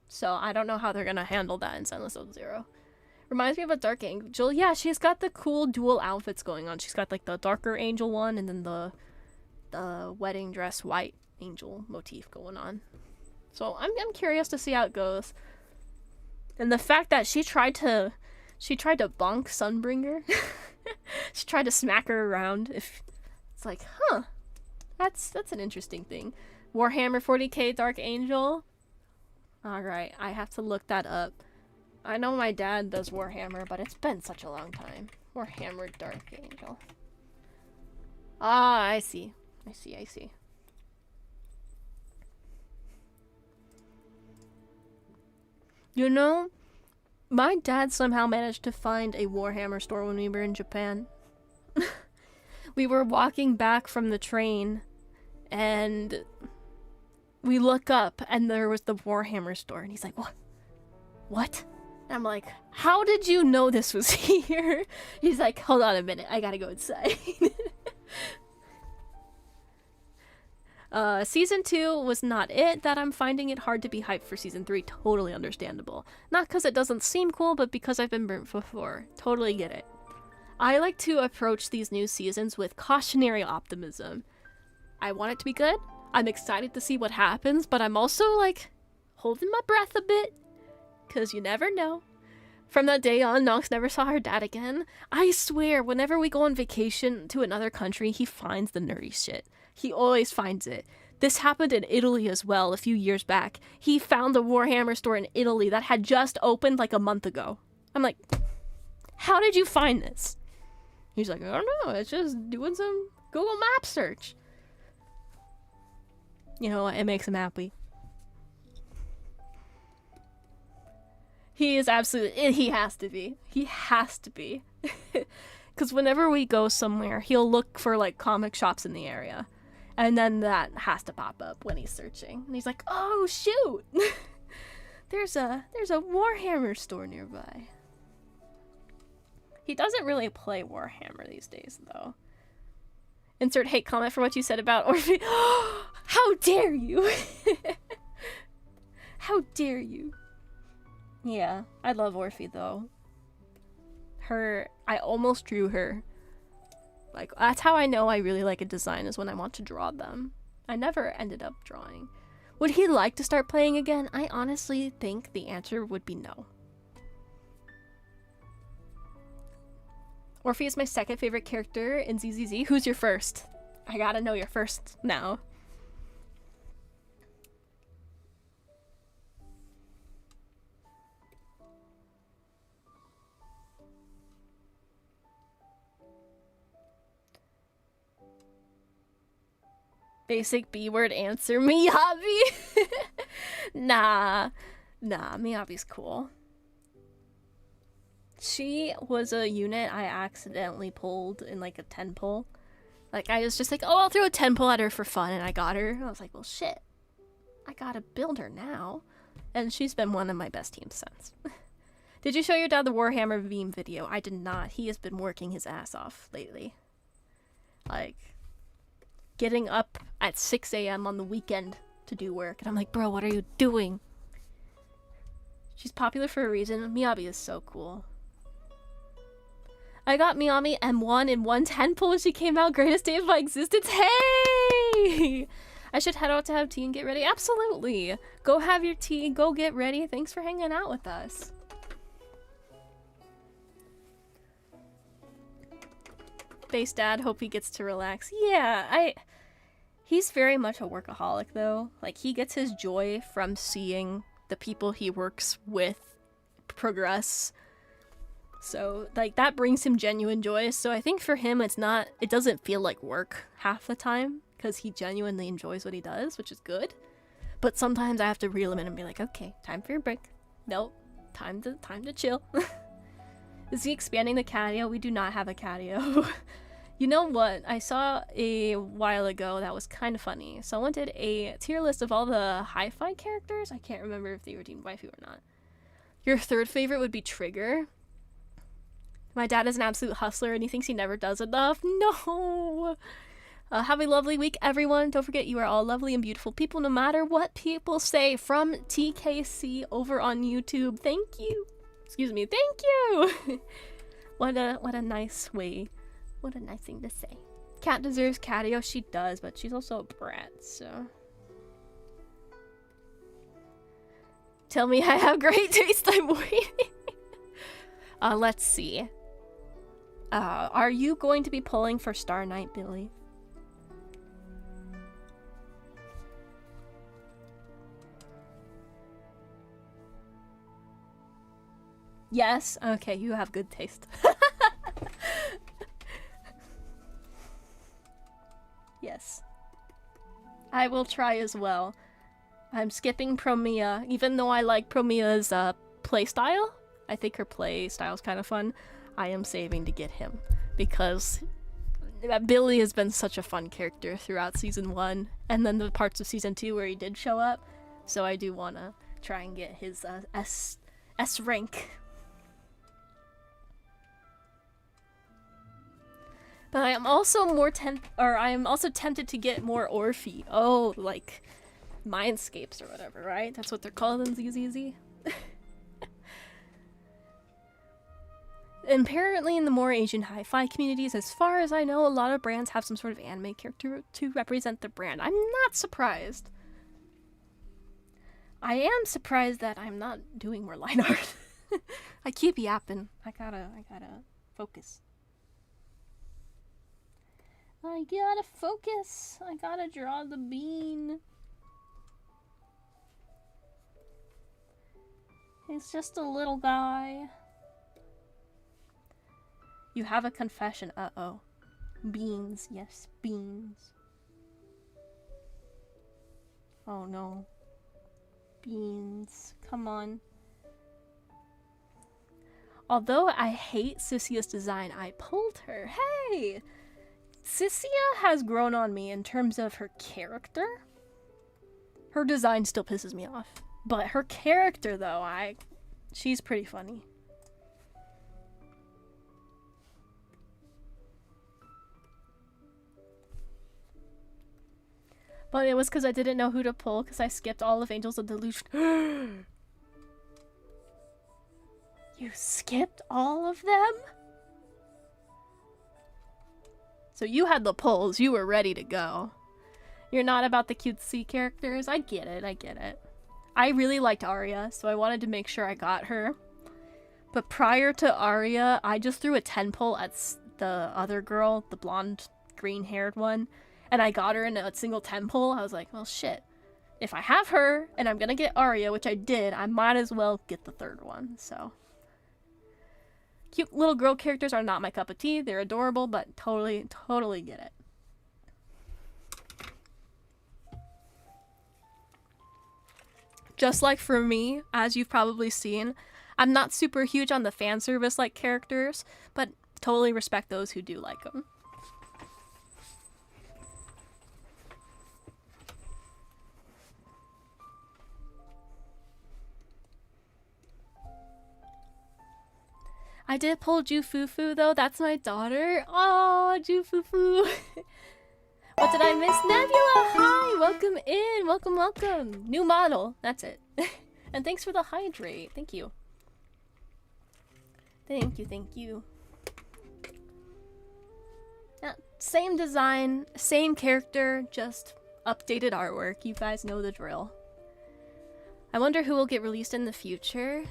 So I don't know how they're gonna handle that in Zenless Zero. Reminds me of a Dark Angel. Yeah, she's got the cool dual outfits going on. She's got like the darker angel one and then the wedding dress white angel motif going on. So I'm curious to see how it goes. And the fact that she tried to bonk Sunbringer. She tried to smack her around. If it's like, huh, that's an interesting thing. Warhammer 40k Dark Angel. All right, I have to look that up. I know my dad does Warhammer, but it's been such a long time. Warhammer Dark Angel. Ah, I see. I see. You know, my dad somehow managed to find a Warhammer store when we were in Japan. We were walking back from the train, and we look up, and there was the Warhammer store, and he's like, "What? What?" And I'm like, "How did you know this was here?" He's like, "Hold on a minute, I gotta go inside." Season 2 was not it. That I'm finding it hard to be hyped for Season 3. Totally understandable. Not because it doesn't seem cool, but because I've been burnt before. Totally get it. I like to approach these new seasons with cautionary optimism. I want it to be good. I'm excited to see what happens, but I'm also, like, holding my breath a bit. Because you never know. From that day on, Nox never saw her dad again. I swear, whenever we go on vacation to another country, he finds the nerdy shit. He always finds it. This happened in Italy as well a few years back. He found a Warhammer store in Italy that had just opened like a month ago. I'm like, how did you find this? He's like, I don't know. It's just doing some Google Map search. You know what? It makes him happy. He is absolutely... He has to be. He has to be. Because whenever we go somewhere, he'll look for like comic shops in the area. And then that has to pop up when he's searching. And he's like, oh, shoot! There's a Warhammer store nearby. He doesn't really play Warhammer these days, though. Insert hate comment for what you said about Orphe. How dare you! How dare you! Yeah, I love Orphe, though. I almost drew her. Like, that's how I know I really like a design, is when I want to draw them. I never ended up drawing. Would he like to start playing again? I honestly think the answer would be no. Orphe is my second favorite character in ZZZ. Who's your first? I gotta know your first now. Basic B-word answer, Miyabi. Nah, Miyabi's cool. She was a unit I accidentally pulled in like a 10 pull. Like, I was just like, oh, I'll throw a 10 pull at her for fun, and I got her. I was like, well, shit. I gotta build her now. And she's been one of my best teams since. Did you show your dad the Warhammer Veeam video? I did not. He has been working his ass off lately. Like, getting up at 6 a.m. on the weekend to do work. And I'm like, bro, what are you doing? She's popular for a reason. Miyabi is so cool. I got Miyabi M1 in 110 pull when she came out. Greatest day of my existence. Hey! I should head out to have tea and get ready. Absolutely. Go have your tea. Go get ready. Thanks for hanging out with us. Base dad, hope he gets to relax. Yeah, he's very much a workaholic, though. Like, he gets his joy from seeing the people he works with progress. So, like, that brings him genuine joy. So I think for him, it doesn't feel like work half the time, because he genuinely enjoys what he does, which is good. But sometimes I have to reel him in and be like, okay, time for your break. Nope, time to chill. Is he expanding the catio? We do not have a catio. You know what? I saw a while ago that was kind of funny. Someone did a tier list of all the hi-fi characters. I can't remember if they were deemed waifu or not. Your third favorite would be Trigger. My dad is an absolute hustler and he thinks he never does enough. No! Have a lovely week, everyone. Don't forget you are all lovely and beautiful people no matter what people say. From TKC over on YouTube. Thank you. Excuse me. Thank you. What a nice way. What a nice thing to say. Cat deserves catio. She does, but she's also a brat, so. Tell me I have great taste. I'm waiting. Let's see. Are you going to be pulling for Star Knight, Billy? Yes? Okay, you have good taste. Yes. I will try as well. I'm skipping Promia, even though I like Promia's playstyle. I think her play style is kind of fun. I am saving to get him because Billy has been such a fun character throughout season 1 and then the parts of season 2 where he did show up. So I do want to try and get his S rank. But I am also tempted to get more Orphe. Oh, like Mindscapes or whatever, right? That's what they're calling them, ZZZ. Apparently in the more Asian hi-fi communities, as far as I know, a lot of brands have some sort of anime character to represent the brand. I'm not surprised. I am surprised that I'm not doing more line art. I keep yapping. I gotta focus. I gotta focus. I gotta draw the bean. He's just a little guy. You have a confession. Uh-oh. Beans. Yes, beans. Oh no. Beans. Come on. Although I hate Sissia's design, I pulled her. Hey! Sissia has grown on me in terms of her character. Her design still pisses me off. But her character, though, she's pretty funny. But it was because I didn't know who to pull because I skipped all of Angels of Delusion. You skipped all of them? So you had the pulls. You were ready to go. You're not about the cutesy characters. I get it. I get it. I really liked Arya, so I wanted to make sure I got her. But prior to Arya, I just threw a 10 pull at the other girl, the blonde, green-haired one. And I got her in a single 10 pull. I was like, well, shit. If I have her, and I'm gonna get Arya, which I did, I might as well get the third one, so. Cute little girl characters are not my cup of tea. They're adorable, but totally get it. Just like for me, as you've probably seen, I'm not super huge on the fan service like characters, but totally respect those who do like them. I did pull Jufufu though, that's my daughter. Oh, Jufufu. What did I miss? Nebula, hi, welcome in, welcome. New model, that's it. And thanks for the hydrate, thank you. Thank you. Yeah, same design, same character, just updated artwork. You guys know the drill. I wonder who will get released in the future.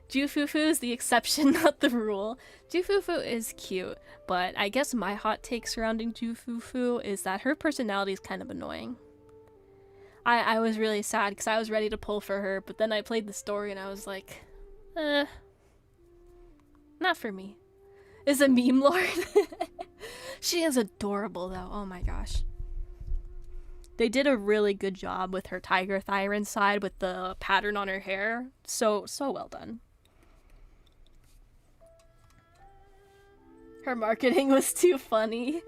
Jufufu is the exception, not the rule. Jufufu is cute, but I guess my hot take surrounding Jufufu is that her personality is kind of annoying. I was really sad because I was ready to pull for her, but then I played the story and I was like, not for me. Is a meme lord? She is adorable though, oh my gosh. They did a really good job with her tiger thigh inside with the pattern on her hair. So well done. Her marketing was too funny.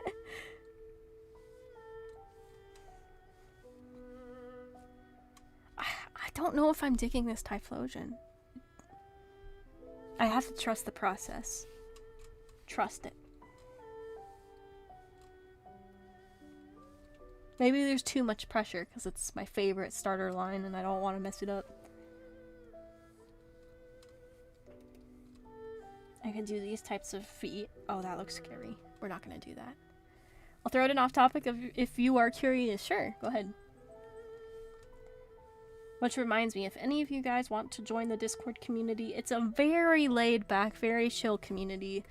I don't know if I'm digging this Typhlosion. I have to trust the process. Trust it. Maybe there's too much pressure because it's my favorite starter line and I don't want to mess it up. I can do these types of feet. Oh, that looks scary. We're not going to do that. I'll throw it in off topic if you are curious. Sure, go ahead. Which reminds me, if any of you guys want to join the Discord community, it's a very laid back, very chill community.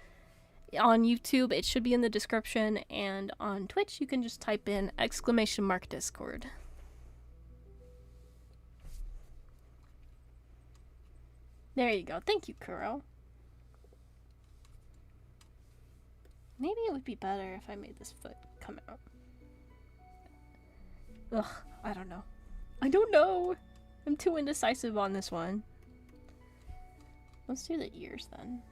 On YouTube, it should be in the description, and on Twitch, you can just type in !Discord. There you go. Thank you, Kuro. Maybe it would be better if I made this foot come out. Ugh, I don't know. I don't know! I'm too indecisive on this one. Let's do the ears then.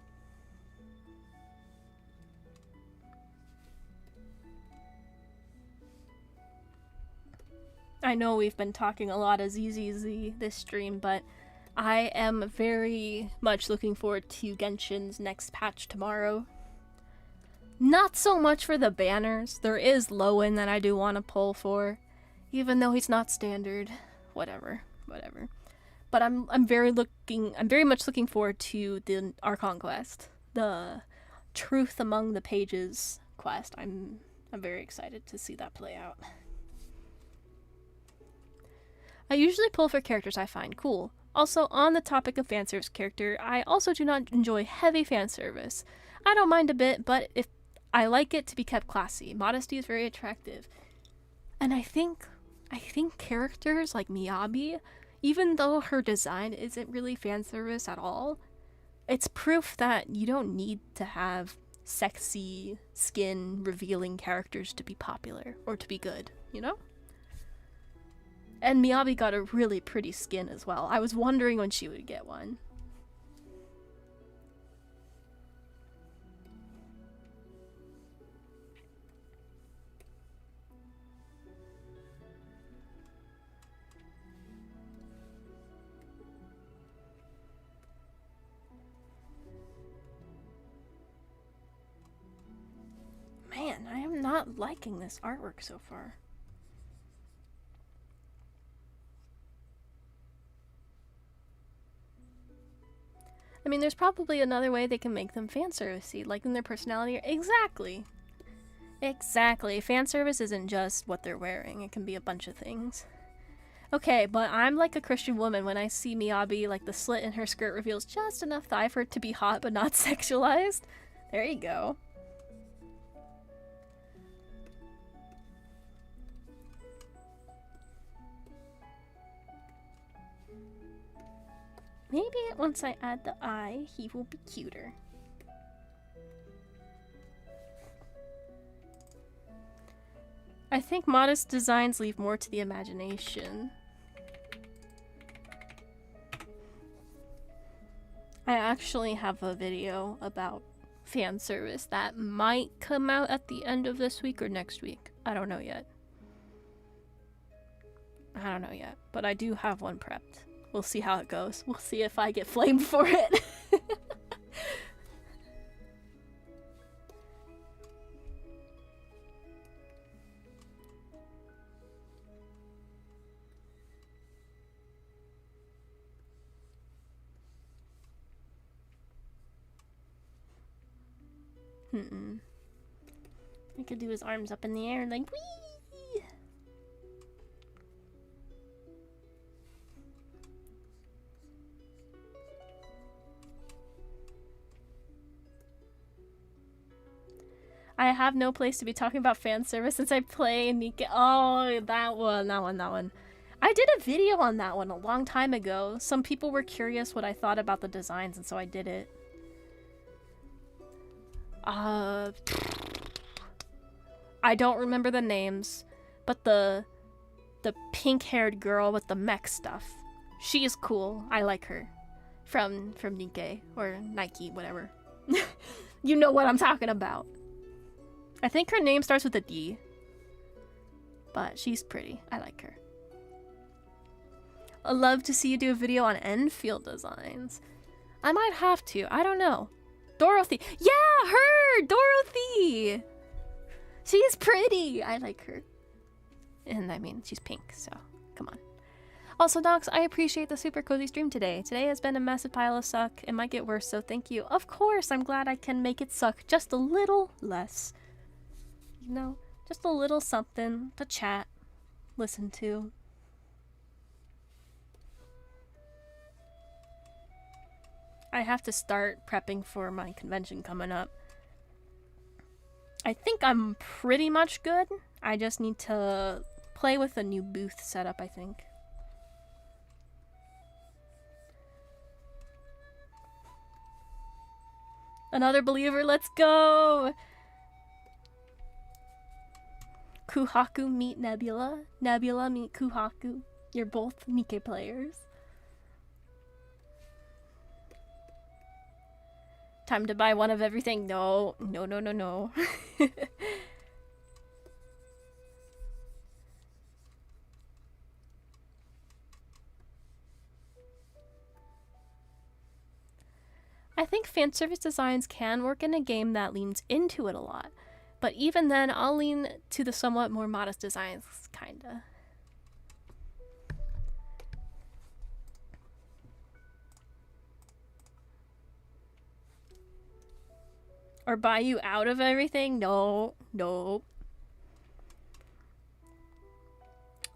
I know we've been talking a lot of ZZZ this stream, but I am very much looking forward to Genshin's next patch tomorrow. Not so much for the banners. There is Lowen that I do want to pull for, even though he's not standard. Whatever. But I'm very much looking forward to the Archon quest, the Truth Among the Pages quest. I'm very excited to see that play out. I usually pull for characters I find cool. Also, on the topic of fanservice character, I also do not enjoy heavy fanservice. I don't mind a bit, but if I like it to be kept classy. Modesty is very attractive. And I think characters like Miyabi, even though her design isn't really fanservice at all, it's proof that you don't need to have sexy, skin-revealing characters to be popular or to be good, you know? And Miyabi got a really pretty skin as well. I was wondering when she would get one. Man, I am not liking this artwork so far. I mean, there's probably another way they can make them fanservice-y, like in their personality. Exactly! Exactly. Fanservice isn't just what they're wearing. It can be a bunch of things. Okay, but I'm like a Christian woman when I see Miyabi, like the slit in her skirt reveals just enough thigh for it to be hot but not sexualized. There you go. Maybe once I add the eye, he will be cuter. I think modest designs leave more to the imagination. I actually have a video about fan service that might come out at the end of this week or next week. I don't know yet. But I do have one prepped. We'll see how it goes. We'll see if I get flamed for it. I could do his arms up in the air like whee! I have no place to be talking about fan service since I play Nika. Oh, that one. I did a video on that one a long time ago. Some people were curious what I thought about the designs, and so I did it. I don't remember the names, but the pink-haired girl with the mech stuff. She is cool. I like her. From Nikkei or Nike, whatever. You know what I'm talking about. I think her name starts with a D. But she's pretty. I like her. I'd love to see you do a video on Enfield designs. I might have to. I don't know. Dorothy. Yeah, her! Dorothy! She's pretty! I like her. And I mean, she's pink, so come on. Also, Nox, I appreciate the super cozy stream today. Today has been a massive pile of suck. It might get worse, so thank you. Of course, I'm glad I can make it suck just a little less. You know, just a little something to chat, listen to. I have to start prepping for my convention coming up. I think I'm pretty much good. I just need to play with a new booth setup, I think. Another believer, let's go! Kuhaku meet Nebula. Nebula meet Kuhaku. You're both Nikke players. Time to buy one of everything. No, no, no, no, no. I think fan service designs can work in a game that leans into it a lot, but even then I'll lean to the somewhat more modest designs, kinda. Or buy you out of everything? No, no.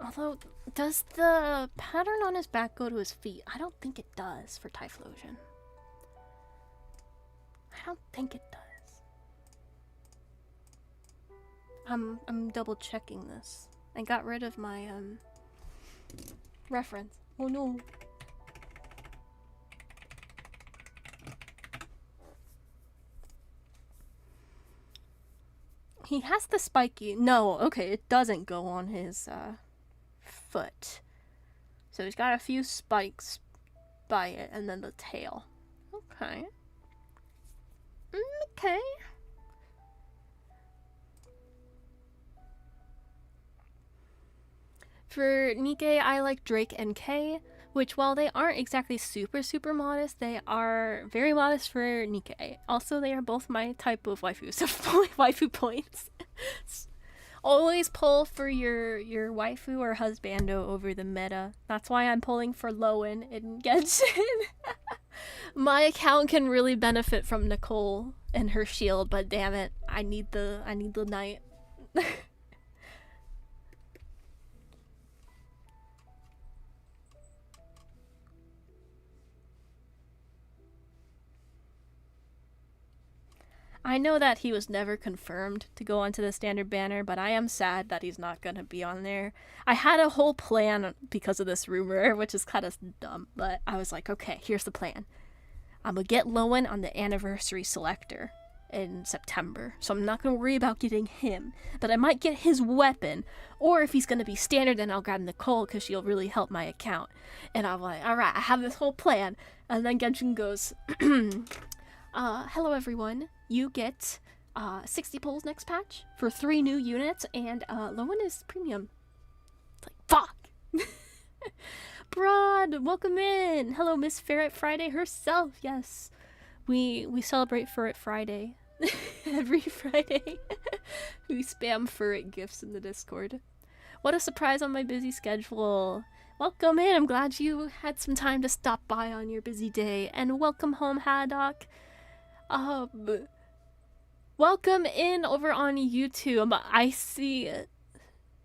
Although, does the pattern on his back go to his feet? I don't think it does for Typhlosion. I don't think it does. I'm double checking this. I got rid of my reference. Oh no. He has the spiky. No, okay, it doesn't go on his foot. So he's got a few spikes by it, and then the tail. Okay. Okay. For Nikke, I like Drake and Kay, which while they aren't exactly super modest, they are very modest for Nikke. Also, they are both my type of waifu, so waifu points. Always pull for your waifu or husbando over the meta. That's why I'm pulling for Lowen in Genshin. My account can really benefit from Nicole and her shield, but damn it, I need the knight. I know that he was never confirmed to go onto the standard banner, but I am sad that he's not gonna be on there. I had a whole plan because of this rumor, which is kind of dumb, but I was like, okay, here's the plan. I'm gonna get Lowen on the anniversary selector in September, so I'm not gonna worry about getting him, but I might get his weapon, or if he's gonna be standard, then I'll grab Nicole because she'll really help my account. And I'm like, alright, I have this whole plan, and then Genshin goes, hello everyone. You get 60 pulls next patch for 3 new units, and Lowen is premium. It's like, fuck! Broad, welcome in! Hello, Miss Ferret Friday herself, yes. We celebrate Ferret Friday. Every Friday. We spam Ferret gifts in the Discord. What a surprise on my busy schedule. Welcome in, I'm glad you had some time to stop by on your busy day. And welcome home, Haddock. Welcome in over on YouTube. I see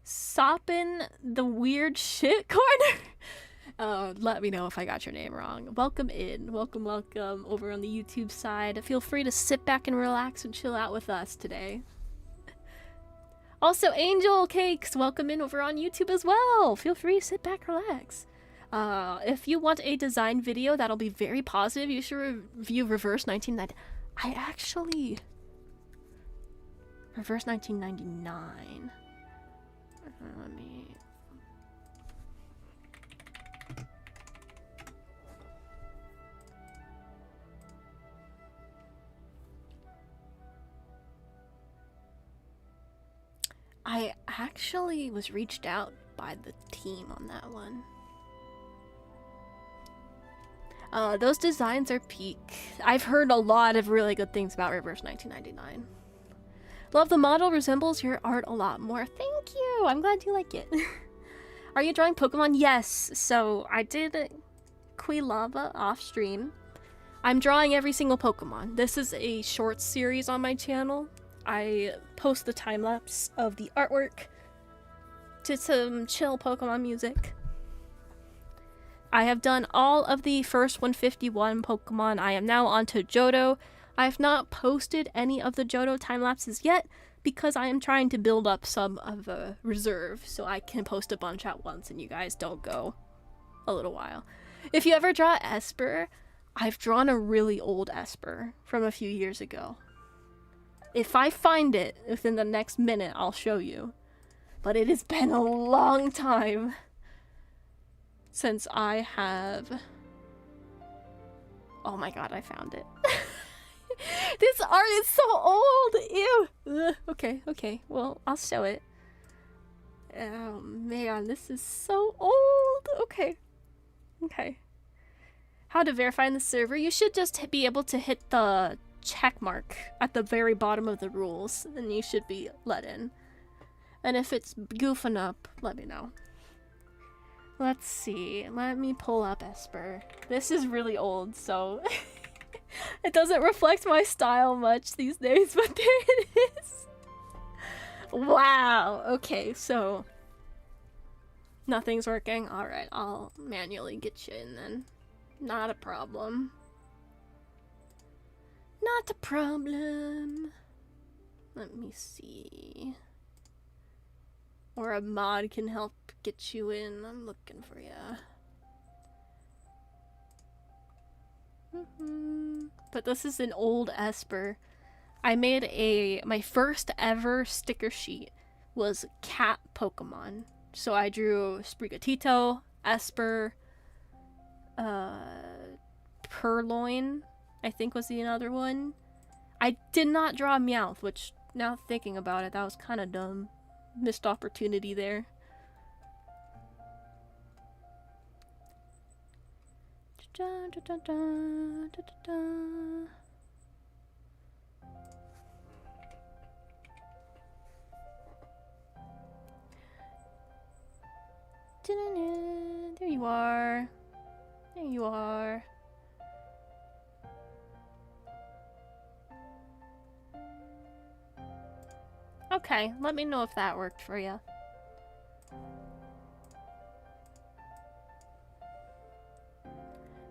Soppin the Weird Shit Corner. Let me know if I got your name wrong. Welcome in. Welcome over on the YouTube side. Feel free to sit back and relax and chill out with us today. Also, Angel Cakes, welcome in over on YouTube as well. Feel free to sit back, relax. If you want a design video that'll be very positive, you should review Reverse 1990. I actually... Reverse 1999. Let me... I actually was reached out by the team on that one. Those designs are peak. I've heard a lot of really good things about Reverse 1999. Love the model, resembles your art a lot more. Thank you! I'm glad you like it. Are you drawing Pokemon? Yes! So, I did Quilava off stream. I'm drawing every single Pokemon. This is a short series on my channel. I post the time-lapse of the artwork to some chill Pokemon music. I have done all of the first 151 Pokemon. I am now on to Johto. I have not posted any of the Johto time-lapses yet because I am trying to build up some of a reserve so I can post a bunch at once and you guys don't go a little while. If you ever draw Esper, I've drawn a really old Esper from a few years ago. If I find it within the next minute, I'll show you. But it has been a long time since I have... Oh my god, I found it. This art is so old! Ew! Ugh. Okay, well, I'll show it. Oh man, this is so old! Okay. How to verify in the server? You should just be able to hit the check mark at the very bottom of the rules, and you should be let in. And if it's goofing up, let me know. Let's see. Let me pull up Esper. This is really old, so it doesn't reflect my style much these days, but there it is. Wow. Okay, so nothing's working. Alright, I'll manually get you in then. Not a problem. Not a problem. Let me see. Or a mod can help get you in. I'm looking for ya. But this is an old Esper. I made my first ever sticker sheet was cat Pokemon. So I drew Sprigatito, Esper, Purloin, I think was the other one. I did not draw Meowth, which now thinking about it, that was kind of dumb. Missed opportunity there. There you are. There you are. Okay, let me know if that worked for you.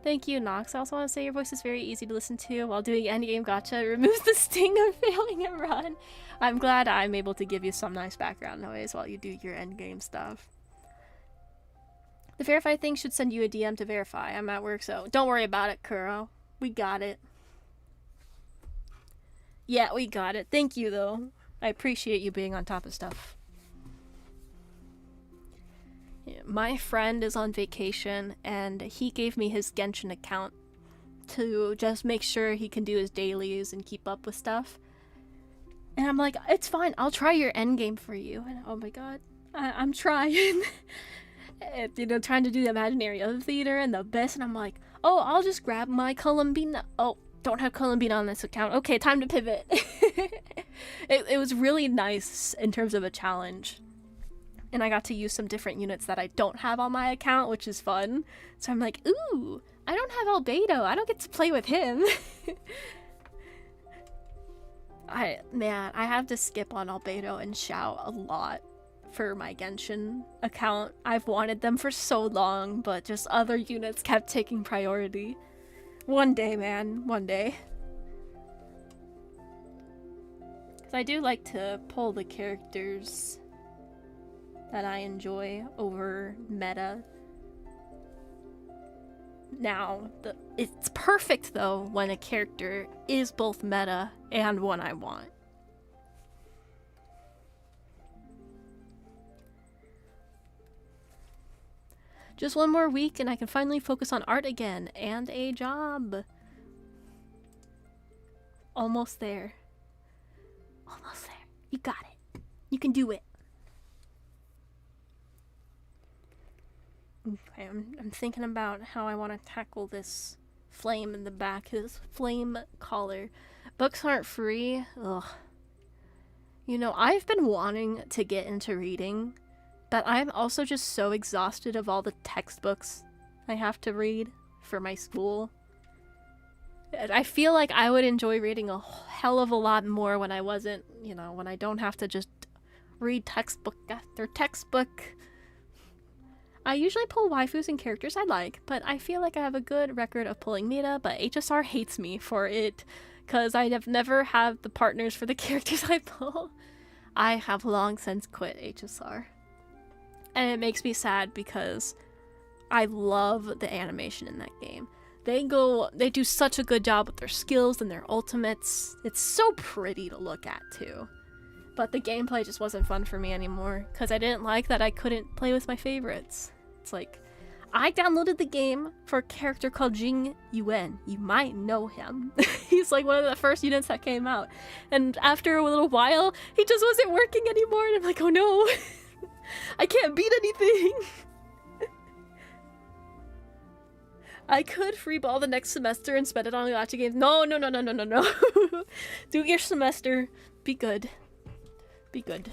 Thank you, Nox. I also want to say your voice is very easy to listen to while doing endgame gacha. It removes the sting of failing a run. I'm glad I'm able to give you some nice background noise while you do your endgame stuff. The verify thing should send you a DM to verify. I'm at work, so don't worry about it, Kuro. We got it. Yeah, we got it. Thank you, though. I appreciate you being on top of stuff. Yeah, my friend is on vacation, and he gave me his Genshin account to just make sure he can do his dailies and keep up with stuff. And I'm like, it's fine, I'll try your endgame for you. And oh my god, I'm trying. And, you know, trying to do the imaginary other theater and the abyss, and I'm like, oh, I'll just grab my Columbina. Oh, don't have Columbina on this account. Okay, time to pivot. It was really nice in terms of a challenge. And I got to use some different units that I don't have on my account, which is fun. So I'm like, ooh, I don't have Albedo. I don't get to play with him. I have to skip on Albedo and Xiao a lot for my Genshin account. I've wanted them for so long, but just other units kept taking priority. One day, man. One day. Because I do like to pull the characters that I enjoy over meta. Now, it's perfect though when a character is both meta and one I want. Just one more week and I can finally focus on art again and a job. Almost there. Almost there. You got it. You can do it. Okay, I'm thinking about how I want to tackle this flame in the back, his flame collar. Books aren't free. Ugh. You know, I've been wanting to get into reading, but I'm also just so exhausted of all the textbooks I have to read for my school. I feel like I would enjoy reading a hell of a lot more when I wasn't, you know, when I don't have to just read textbook after textbook. I usually pull waifus and characters I like, but I feel like I have a good record of pulling meta, but HSR hates me for it, because I have never had the partners for the characters I pull. I have long since quit HSR. And it makes me sad because I love the animation in that game. They do such a good job with their skills and their ultimates. It's so pretty to look at too. But the gameplay just wasn't fun for me anymore because I didn't like that I couldn't play with my favorites. It's like, I downloaded the game for a character called Jing Yuan. You might know him. He's like one of the first units that came out. And after a little while, he just wasn't working anymore. And I'm like, oh no, I can't beat anything. I could freeball the next semester and spend it on gacha games. No. Do your semester. Be good. Be good.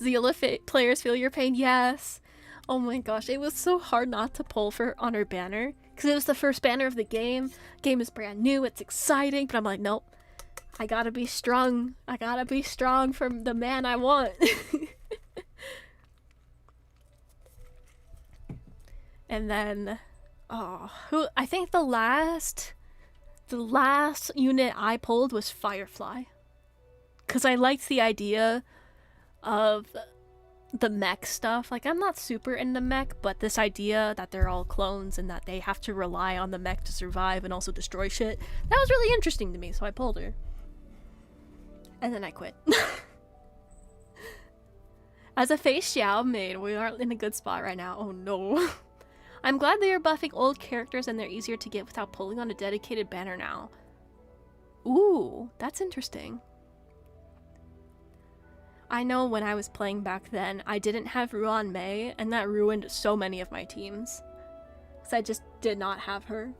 Zeolith players feel your pain. Yes. Oh my gosh, it was so hard not to pull for Honor Banner because it was the first banner of the game. Game is brand new. It's exciting, but I'm like, nope. I gotta be strong. I gotta be strong for the man I want. And then, I think the last unit I pulled was Firefly. Because I liked the idea of the mech stuff. Like, I'm not super into mech, but this idea that they're all clones and that they have to rely on the mech to survive and also destroy shit, that was really interesting to me, so I pulled her. And then I quit. As a Fei Xiao main, we aren't in a good spot right now. Oh no. I'm glad they are buffing old characters and they're easier to get without pulling on a dedicated banner now. Ooh, that's interesting. I know when I was playing back then, I didn't have Ruan Mei, and that ruined so many of my teams. Because I just did not have her.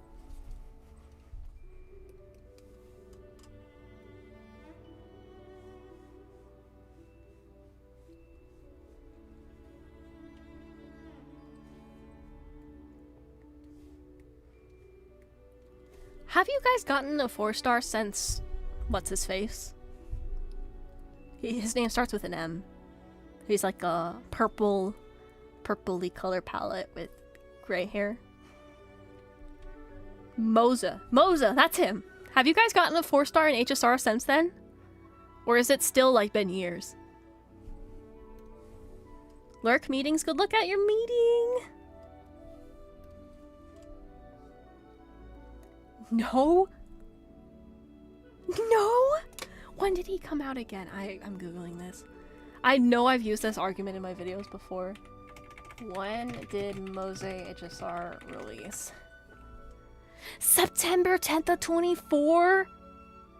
Have you guys gotten a 4-star since... what's his face? His name starts with an M. He's like a purpley color palette with gray hair. Moza, that's him! Have you guys gotten a 4-star in HSR since then? Or is it still like been years? Lurk meetings, good luck at your meeting! No? No? When did he come out again? I'm googling this. I know I've used this argument in my videos before. When did Mose HSR release? September 10th of 24?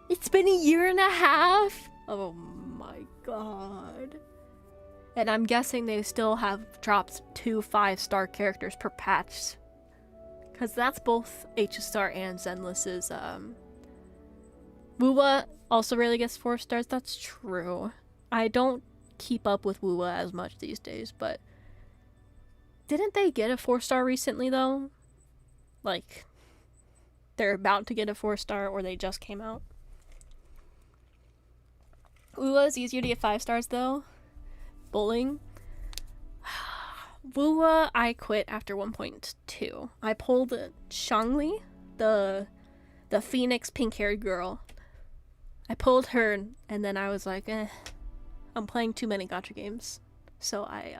It's been a year and a half? Oh my god. And I'm guessing they still have dropped 2 5-star characters per patch. Because that's both HSR and Zenless's, Wuwa also rarely gets 4 stars, that's true. I don't keep up with Wuwa as much these days, but... Didn't they get a 4-star recently, though? Like, they're about to get a 4-star, or they just came out? Wuwa is easier to get 5 stars, though. Bowling. Wuwa, I quit after 1.2. I pulled Shangli, the Phoenix pink-haired girl. I pulled her, and then I was like, I'm playing too many gacha games. So I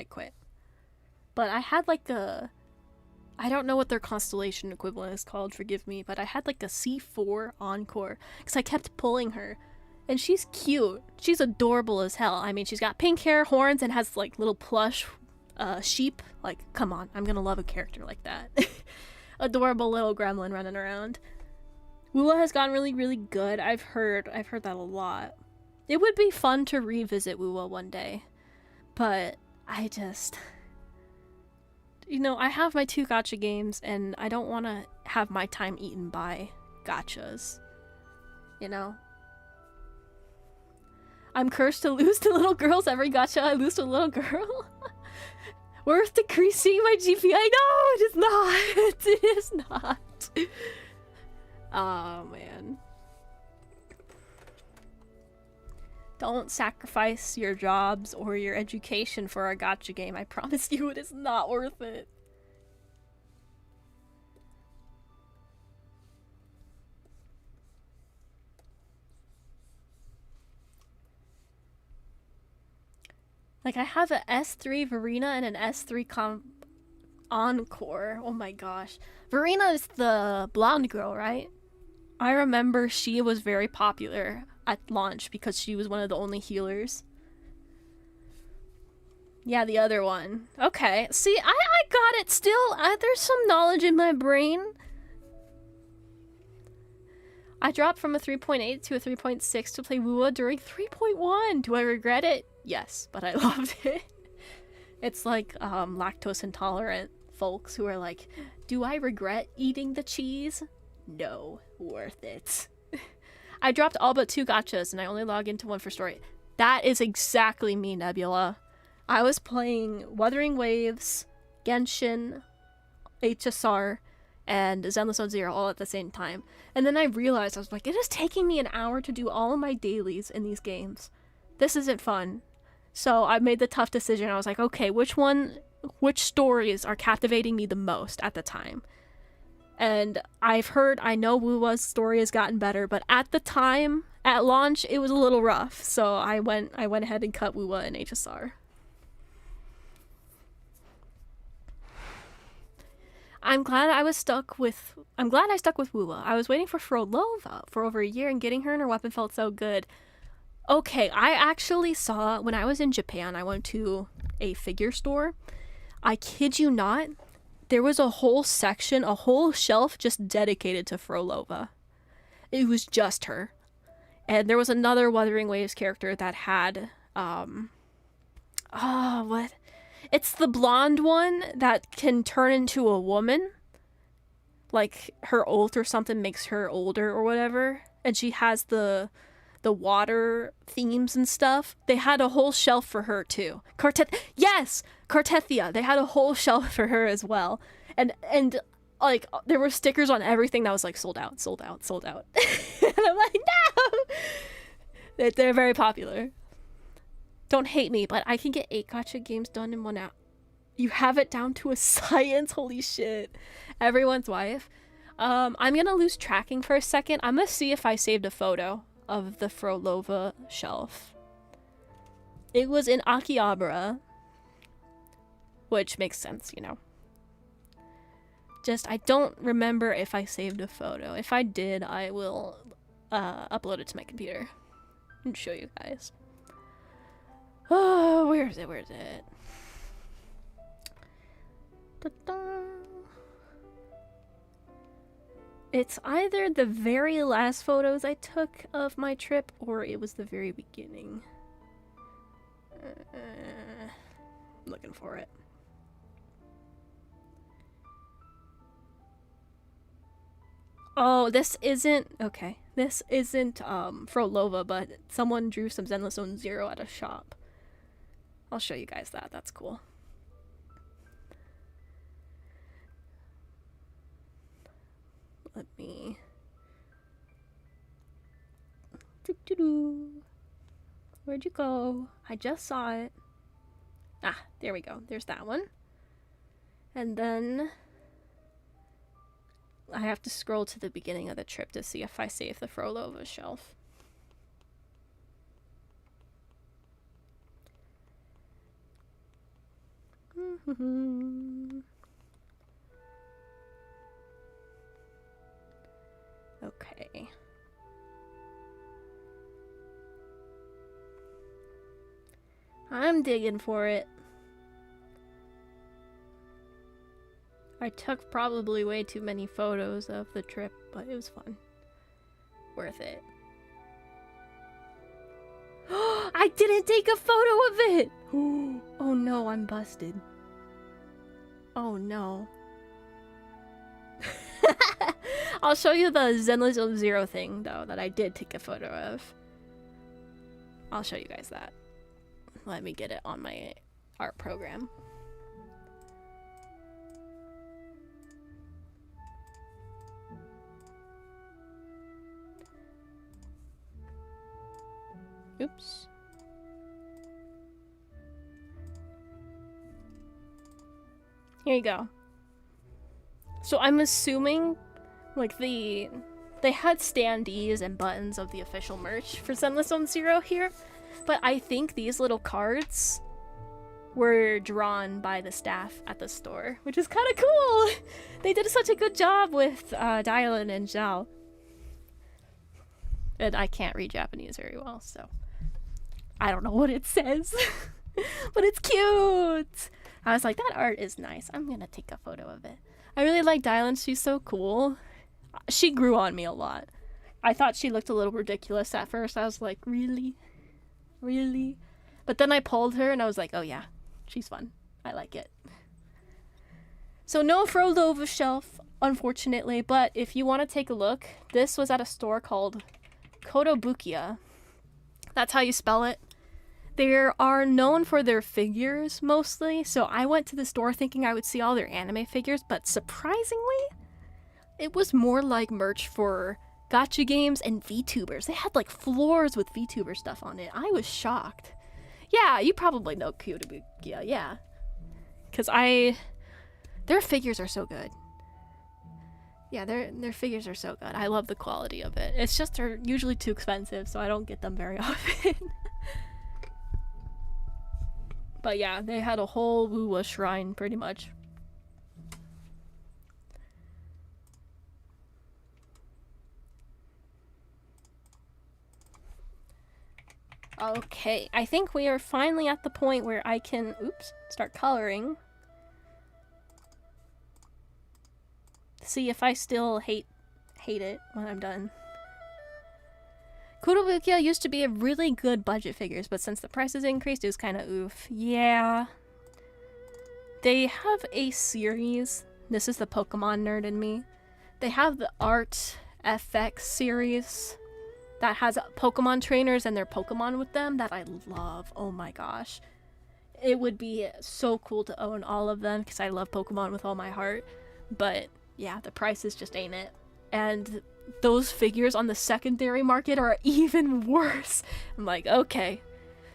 quit. But I had like I don't know what their constellation equivalent is called, forgive me, but I had like a C4 encore, because I kept pulling her. And she's cute. She's adorable as hell. I mean, she's got pink hair, horns, and has like little plush sheep. Like, come on, I'm gonna love a character like that. Adorable little gremlin running around. Wuwa has gotten really, really good. I've heard that a lot. It would be fun to revisit Wuwa one day, but you know, I have my 2 gacha games, and I don't want to have my time eaten by gachas. You know? I'm cursed to lose to little girls every gacha I lose to a little girl. Worth decreasing my GPI? No, it is not. It is not. Oh, man. Don't sacrifice your jobs or your education for a gacha game. I promise you it is not worth it. Like, I have an S3 Verena and an S3 Encore. Oh my gosh. Verena is the blonde girl, right? I remember she was very popular at launch because she was one of the only healers. Yeah, the other one. Okay. See, I got it still. There's some knowledge in my brain. I dropped from a 3.8 to a 3.6 to play Wua during 3.1. Do I regret it? Yes, but I loved it. It's like lactose intolerant folks who are like, do I regret eating the cheese? No, worth it. I dropped all but 2 gachas and I only log into one for story. That is exactly me, Nebula. I was playing Wuthering Waves, Genshin, HSR, and Zenless Zone Zero all at the same time. And then I realized, I was like, it is taking me an hour to do all of my dailies in these games. This isn't fun. So I made the tough decision. I was like, okay, which stories are captivating me the most at the time? And I know Wuwa's story has gotten better, but at the time, at launch, it was a little rough. So I went ahead and cut Wuwa and HSR. I'm glad I stuck with Wuwa. I was waiting for Frolova for over a year, and getting her and her weapon felt so good. Okay, I actually saw, when I was in Japan, I went to a figure store. I kid you not, there was a whole section, a whole shelf just dedicated to Frolova. It was just her. And there was another Wuthering Waves character that had, what? It's the blonde one that can turn into a woman. Like, her ult or something makes her older or whatever. And she has the water themes and stuff. They had a whole shelf for her too. Yes! Cartethia. They had a whole shelf for her as well. And like, there were stickers on everything that was like, sold out, sold out, sold out. And I'm like, no! They're very popular. Don't hate me, but I can get 8 gacha games done in 1 hour. You have it down to a science. Holy shit. Everyone's wife. I'm gonna lose tracking for a second. I'm gonna see if I saved a photo of the Frolova shelf. It was in Akihabara, which makes sense, you know. Just, I don't remember if I saved a photo. If I did, I will upload it to my computer and show you guys. Oh, where is it? Where is it? Da-da. It's either the very last photos I took of my trip, or it was the very beginning. I'm looking for it. Oh, this isn't... Okay. This isn't Frolova, but someone drew some Zenless Zone Zero at a shop. I'll show you guys that. That's cool. Let me... Where'd you go? I just saw it. Ah, there we go. There's that one. And then... I have to scroll to the beginning of the trip to see if I save the Frolova shelf. Okay. I'm digging for it. I took probably way too many photos of the trip, but it was fun. Worth it. I didn't take a photo of it! Oh no, I'm busted. Oh no. I'll show you the Zenless Zero thing, though, that I did take a photo of. I'll show you guys that. Let me get it on my art program. Oops. Here you go. So I'm assuming, like, they had standees and buttons of the official merch for Zenless Zero here, but I think these little cards were drawn by the staff at the store, which is kind of cool. They did such a good job with Dylan and Zhao. And I can't read Japanese very well, so I don't know what it says, but it's cute. I was like, that art is nice. I'm gonna take a photo of it. I really like Dylan. She's so cool. She grew on me a lot. I thought she looked a little ridiculous at first. I was like, really? Really? But then I pulled her and I was like, oh yeah, she's fun. I like it. So no Frodo over shelf, unfortunately, but if you want to take a look, this was at a store called Kotobukiya. That's how you spell it. They are known for their figures mostly, so I went to the store thinking I would see all their anime figures, but surprisingly, it was more like merch for gacha games and VTubers. They had like floors with VTuber stuff on it. I was shocked. Yeah, you probably know Kotobukiya, yeah. Because their figures are so good. Yeah, their figures are so good. I love the quality of it. It's just they're usually too expensive, so I don't get them very often. But yeah, they had a whole Wuwa shrine, pretty much. Okay, I think we are finally at the point where I can, start coloring. See if I still hate it when I'm done. Kotobukiya used to be a really good budget figures, but since the prices increased, it was kind of oof. Yeah. They have a series. This is the Pokemon nerd in me. They have the Art FX series that has Pokemon trainers and their Pokemon with them that I love. Oh my gosh. It would be so cool to own all of them because I love Pokemon with all my heart. But yeah, the prices just ain't it. And those figures on the secondary market are even worse. I'm like, okay.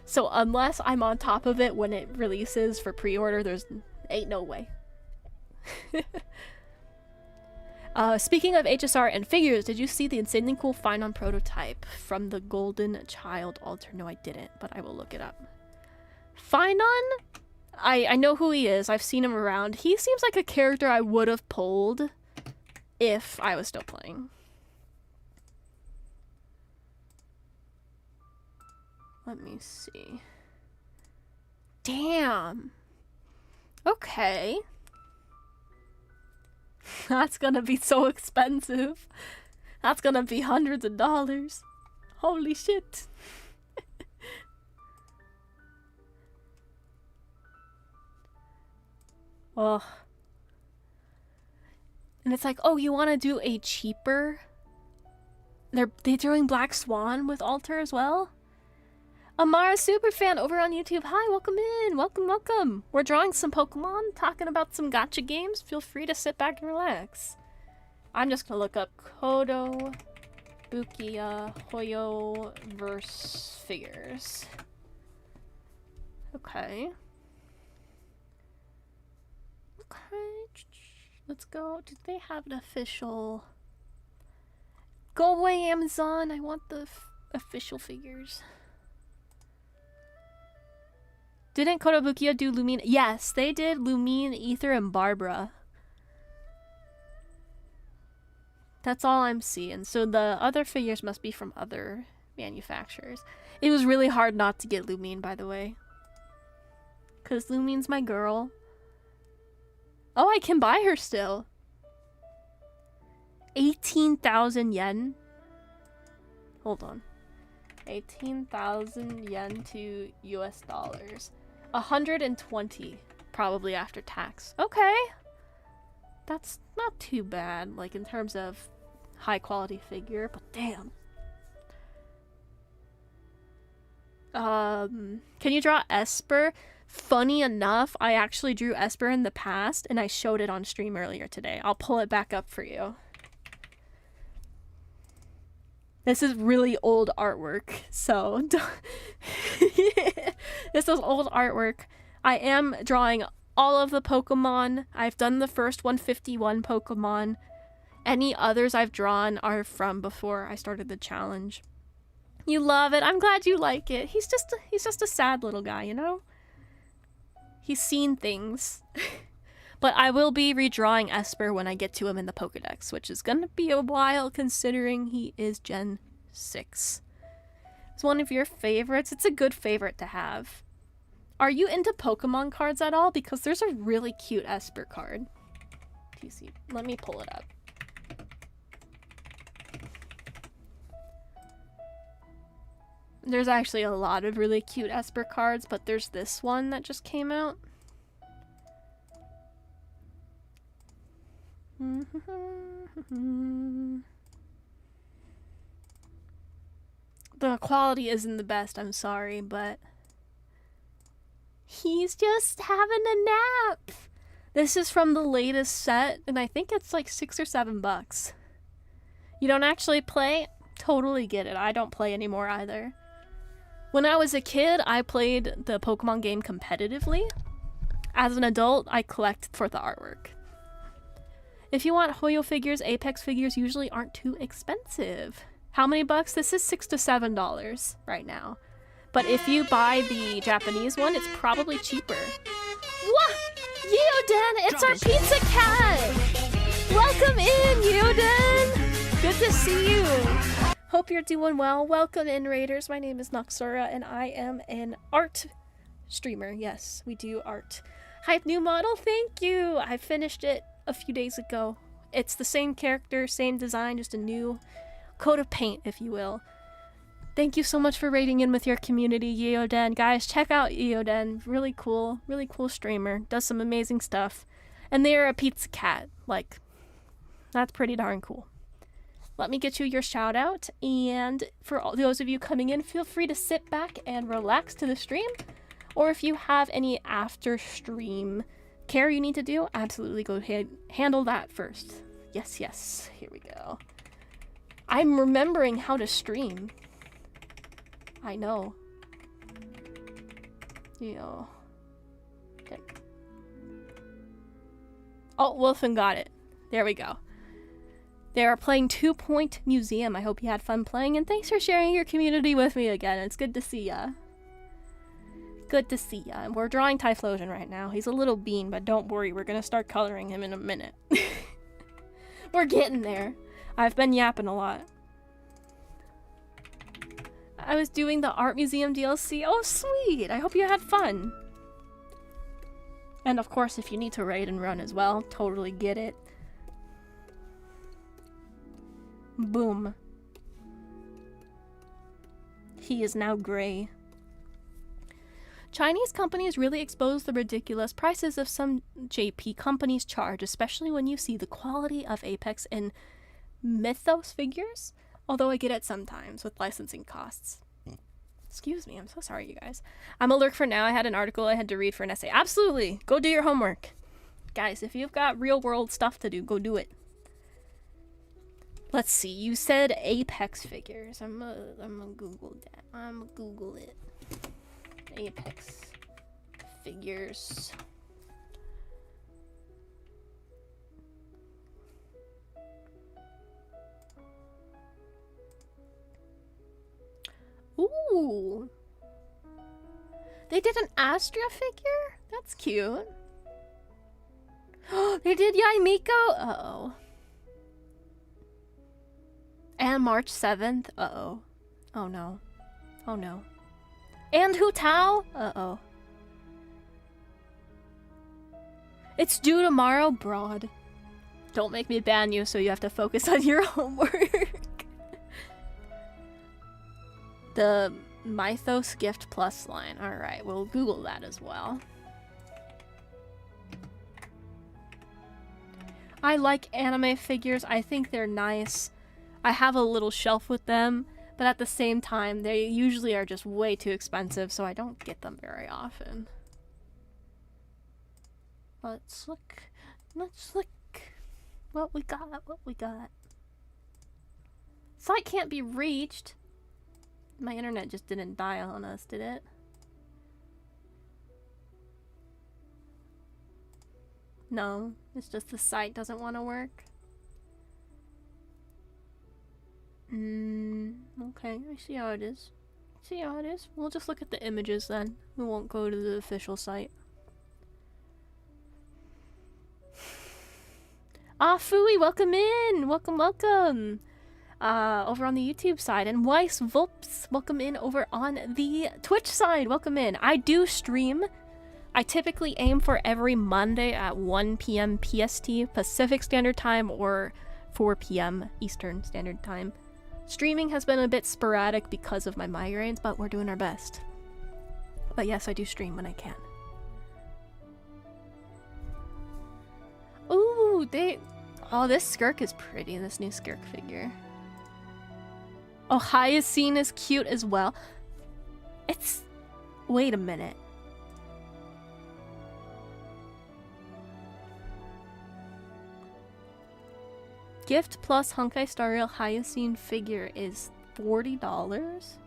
So unless I'm on top of it when it releases for pre-order, there's ain't no way. Speaking of HSR and figures, did you see the insanely cool find on prototype from the Golden Child altar? No, I didn't, but I will look it up. Find on? I know who he is. I've seen him around. He seems like a character I would have pulled if I was still playing. Let me see. Damn. Okay. That's gonna be so expensive. That's gonna be hundreds of dollars. Holy shit. Oh. And it's like, oh, you want to do a cheaper? They're doing Black Swan with Alter as well? Amara Superfan over on YouTube. Hi, welcome in. Welcome, welcome. We're drawing some Pokemon, talking about some gacha games. Feel free to sit back and relax. I'm just gonna look up Kotobukiya Hoyo verse figures. Okay. Okay. Let's go. Do they have an official? Go away, Amazon. I want the official figures. Didn't Kotobukiya do Lumine? Yes, they did Lumine, Ether, and Barbara. That's all I'm seeing. So the other figures must be from other manufacturers. It was really hard not to get Lumine, by the way. Because Lumine's my girl. Oh, I can buy her still. 18,000 yen. Hold on. 18,000 yen to US dollars. 120 probably after tax. Okay. That's not too bad, like in terms of high quality figure, but damn. Can you draw Esper? Funny enough, I actually drew Esper in the past and I showed it on stream earlier today. I'll pull it back up for you. This is really old artwork, so this is old artwork. I am drawing all of the Pokemon. I've done the first 151 Pokemon. Any others I've drawn are from before I started the challenge. You love it. I'm glad you like it. He's just a sad little guy, you know? He's seen things. But I will be redrawing Esper when I get to him in the Pokedex, which is gonna be a while considering he is Gen 6. It's one of your favorites. It's a good favorite to have. Are you into Pokemon cards at all? Because there's a really cute Esper card. TC, let me pull it up. There's actually a lot of really cute Esper cards, but there's this one that just came out. The quality isn't the best, I'm sorry, but he's just having a nap. This is from the latest set, and I think it's like $6 or $7. You don't actually play? Totally get it. I don't play anymore either. When I was a kid, I played the Pokemon game competitively. As an adult, I collect for the artwork. If you want Hoyo figures, Apex figures usually aren't too expensive. How many bucks? This is $6 to $7 right now. But if you buy the Japanese one, it's probably cheaper. What? Yoden, it's our pizza cat! Welcome in, Yoden! Good to see you! Hope you're doing well. Welcome in, Raiders. My name is Noxaura, and I am an art streamer. Yes, we do art. Hype new model, thank you! I finished it a few days ago. It's the same character, same design, just a new coat of paint, if you will. Thank you so much for raiding in with your community, Yoden. Guys, check out Yoden. Really cool streamer. Does some amazing stuff. And they're a pizza cat. Like, that's pretty darn cool. Let me get you your shout out. And for all those of you coming in, feel free to sit back and relax to the stream. Or if you have any after stream care you need to do, absolutely go ahead, handle that first. Yes, yes. Here we go. I'm remembering how to stream. I know. Yo. Okay. Oh, Wolfen got it. There we go. They are playing 2 Point Museum. I hope you had fun playing, and thanks for sharing your community with me again. It's good to see ya. Good to see ya. And we're drawing Typhlosion right now. He's a little bean, but don't worry, we're gonna start coloring him in a minute. We're getting there. I've been yapping a lot. I was doing the Art Museum DLC. Oh, sweet! I hope you had fun. And of course, if you need to raid and run as well, totally get it. Boom. He is now gray. Chinese companies really expose the ridiculous prices of some JP companies charge, especially when you see the quality of Apex and Mythos figures. Although I get it sometimes with licensing costs. Excuse me, I'm so sorry, you guys. I'm a lurk for now. I had an article I had to read for an essay. Absolutely! Go do your homework. Guys, if you've got real world stuff to do, go do it. Let's see, you said Apex figures. I'm gonna Google that. I'm gonna Google it. Apex figures. Ooh. They did an Astra figure? That's cute. They did Yaimiko? Uh-oh. And March 7th? Uh-oh. Oh no. Oh no. And Hu Tao? Uh-oh. It's due tomorrow, broad. Don't make me ban you so you have to focus on your homework. The Mythos Gift Plus line. Alright, we'll Google that as well. I like anime figures. I think they're nice. I have a little shelf with them, but at the same time, they usually are just way too expensive, so I don't get them very often. Let's look. Let's look. What we got, what we got. Site can't be reached. My internet just didn't die on us, did it? No, it's just the site doesn't want to work. Okay, I see how it is. See how it is. We'll just look at the images then. We won't go to the official site. Ah, Fooey, welcome in! Welcome, welcome! Over on the YouTube side. And Weiss Volps, welcome in over on the Twitch side. Welcome in. I do stream. I typically aim for every Monday at 1 p.m. PST, Pacific Standard Time, or 4 p.m. Eastern Standard Time. Streaming has been a bit sporadic because of my migraines, but we're doing our best. But yes, I do stream when I can. Ooh, oh, this Skirk is pretty, this new Skirk figure. Oh, Hyacine is cute as well. Wait a minute. Gift plus Honkai Star Rail Hyacine figure is $40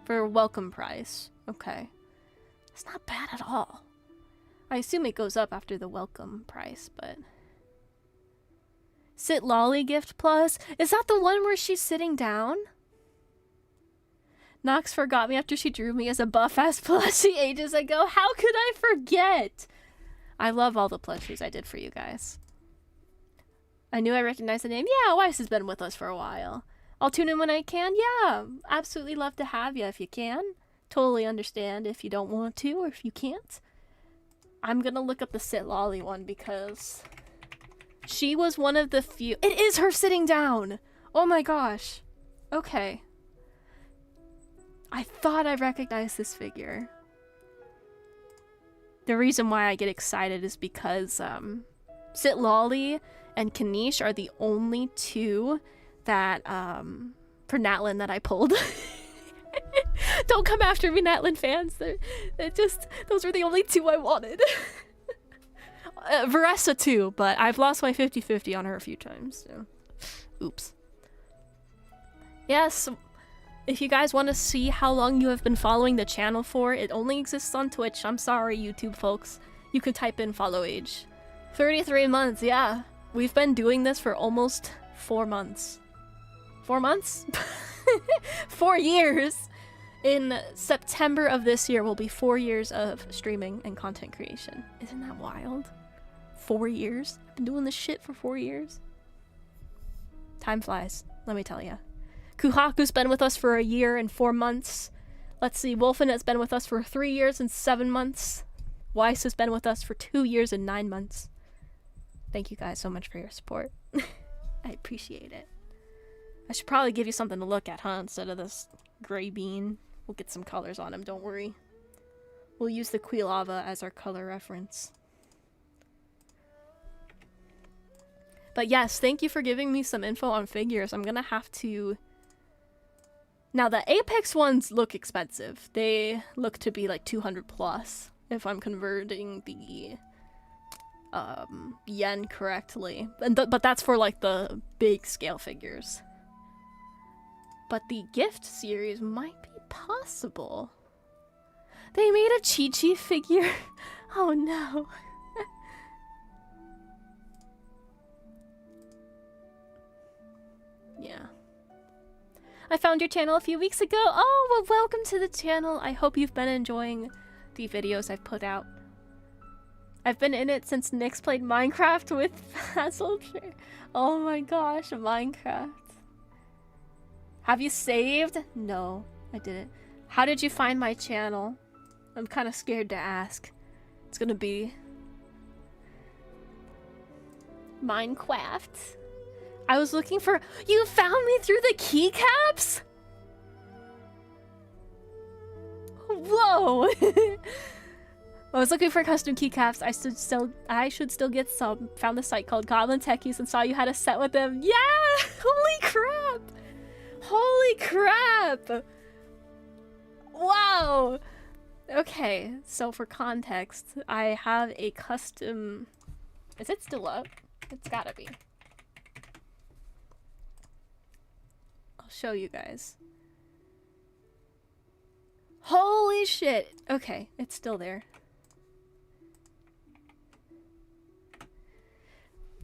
for a welcome price. Okay. It's not bad at all. I assume it goes up after the welcome price, but... Sit Lolly gift plus? Is that the one where she's sitting down? Nox forgot me after she drew me as a buff-ass plushie ages ago. How could I forget? I love all the plushies I did for you guys. I knew I recognized the name. Yeah, Weiss has been with us for a while. I'll tune in when I can. Yeah, absolutely love to have you if you can. Totally understand if you don't want to or if you can't. I'm gonna look up the Sit Lolly one because she was one of the few. It is her sitting down! Oh my gosh. Okay. I thought I recognized this figure. The reason why I get excited is because Sit Lolly and Kanish are the only two that, for Natlin that I pulled. Don't come after me, Natlin fans. Those were the only two I wanted. Veressa too, but I've lost my 50-50 on her a few times, so. Oops. Yes, if you guys want to see how long you have been following the channel for, it only exists on Twitch. I'm sorry, YouTube folks. You can type in follow age. 33 months, yeah. We've been doing this for almost 4 months. 4 months? 4 years! In September of this year will be 4 years of streaming and content creation. Isn't that wild? 4 years? I've been doing this shit for 4 years. Time flies, let me tell ya. Kuhaku's been with us for 1 year and 4 months. Let's see, Wolfen has been with us for 3 years and 7 months. Weiss has been with us for 2 years and 9 months. Thank you guys so much for your support. I appreciate it. I should probably give you something to look at, huh? Instead of this gray bean. We'll get some colors on him, don't worry. We'll use the Quilava as our color reference. But yes, thank you for giving me some info on figures. I'm gonna have to... Now, the Apex ones look expensive. They look to be like 200 plus, if I'm converting the yen correctly. But that's for like the big scale figures. But the gift series might be possible. They made a Chi-Chi figure. Oh no. Yeah. I found your channel a few weeks ago. Oh, well, welcome to the channel. I hope you've been enjoying the videos I've put out. I've been in it since Nyx played Minecraft with Hasseltr. Oh my gosh, Minecraft. Have you saved? No, I didn't. How did you find my channel? I'm kind of scared to ask. It's gonna be Minecraft. I was looking for... You found me through the keycaps? Whoa! I was looking for custom keycaps. I should still get some. Found a site called Goblin Techies and saw you had a set with them. Yeah! Holy crap! Holy crap! Wow! Okay, so for context, I have a custom... Is it still up? It's gotta be. I'll show you guys. Holy shit! Okay, it's still there.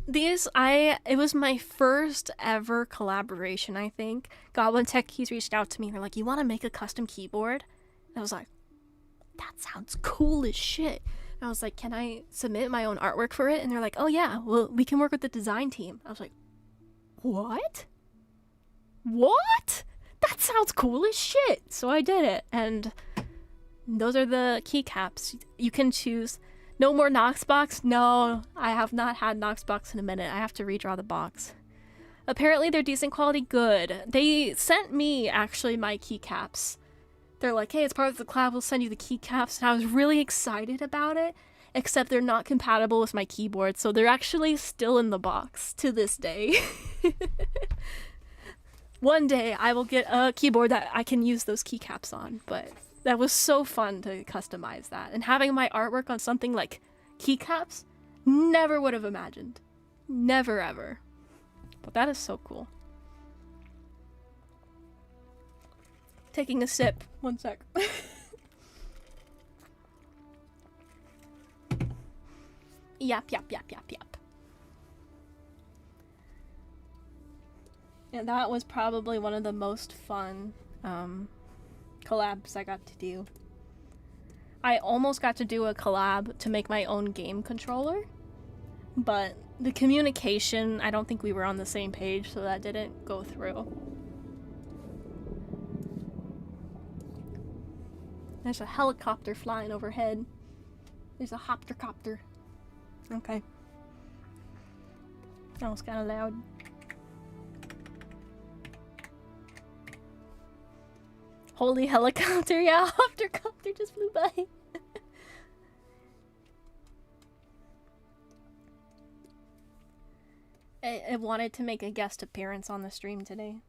It was my first ever collaboration, I think. Goblin Techies reached out to me. They're like, you want to make a custom keyboard? And I was like, that sounds cool as shit. And I was like, can I submit my own artwork for it? And they're like, oh yeah, well, we can work with the design team. I was like, what? What? That sounds cool as shit. So I did it. And those are the keycaps. You can choose... No more Nox box? No, I have not had Nox box in a minute. I have to redraw the box. Apparently they're decent quality. Good. They sent me, actually, my keycaps. They're like, hey, it's part of the collab, we'll send you the keycaps. And I was really excited about it, except they're not compatible with my keyboard, so they're actually still in the box to this day. One day I will get a keyboard that I can use those keycaps on, but... That was so fun to customize that. And having my artwork on something like keycaps, never would have imagined. Never ever. But that is so cool. Taking a sip. One sec. Yap, yap, yap, yap, yap. And that was probably one of the most fun, collabs I got to do. I almost got to do a collab to make my own game controller, but the communication, I don't think we were on the same page, so that didn't go through. There's a helicopter flying overhead. There's a hoptercopter. Okay. That was kind of loud. Holy helicopter, yeah, hoptercopter just flew by. I wanted to make a guest appearance on the stream today.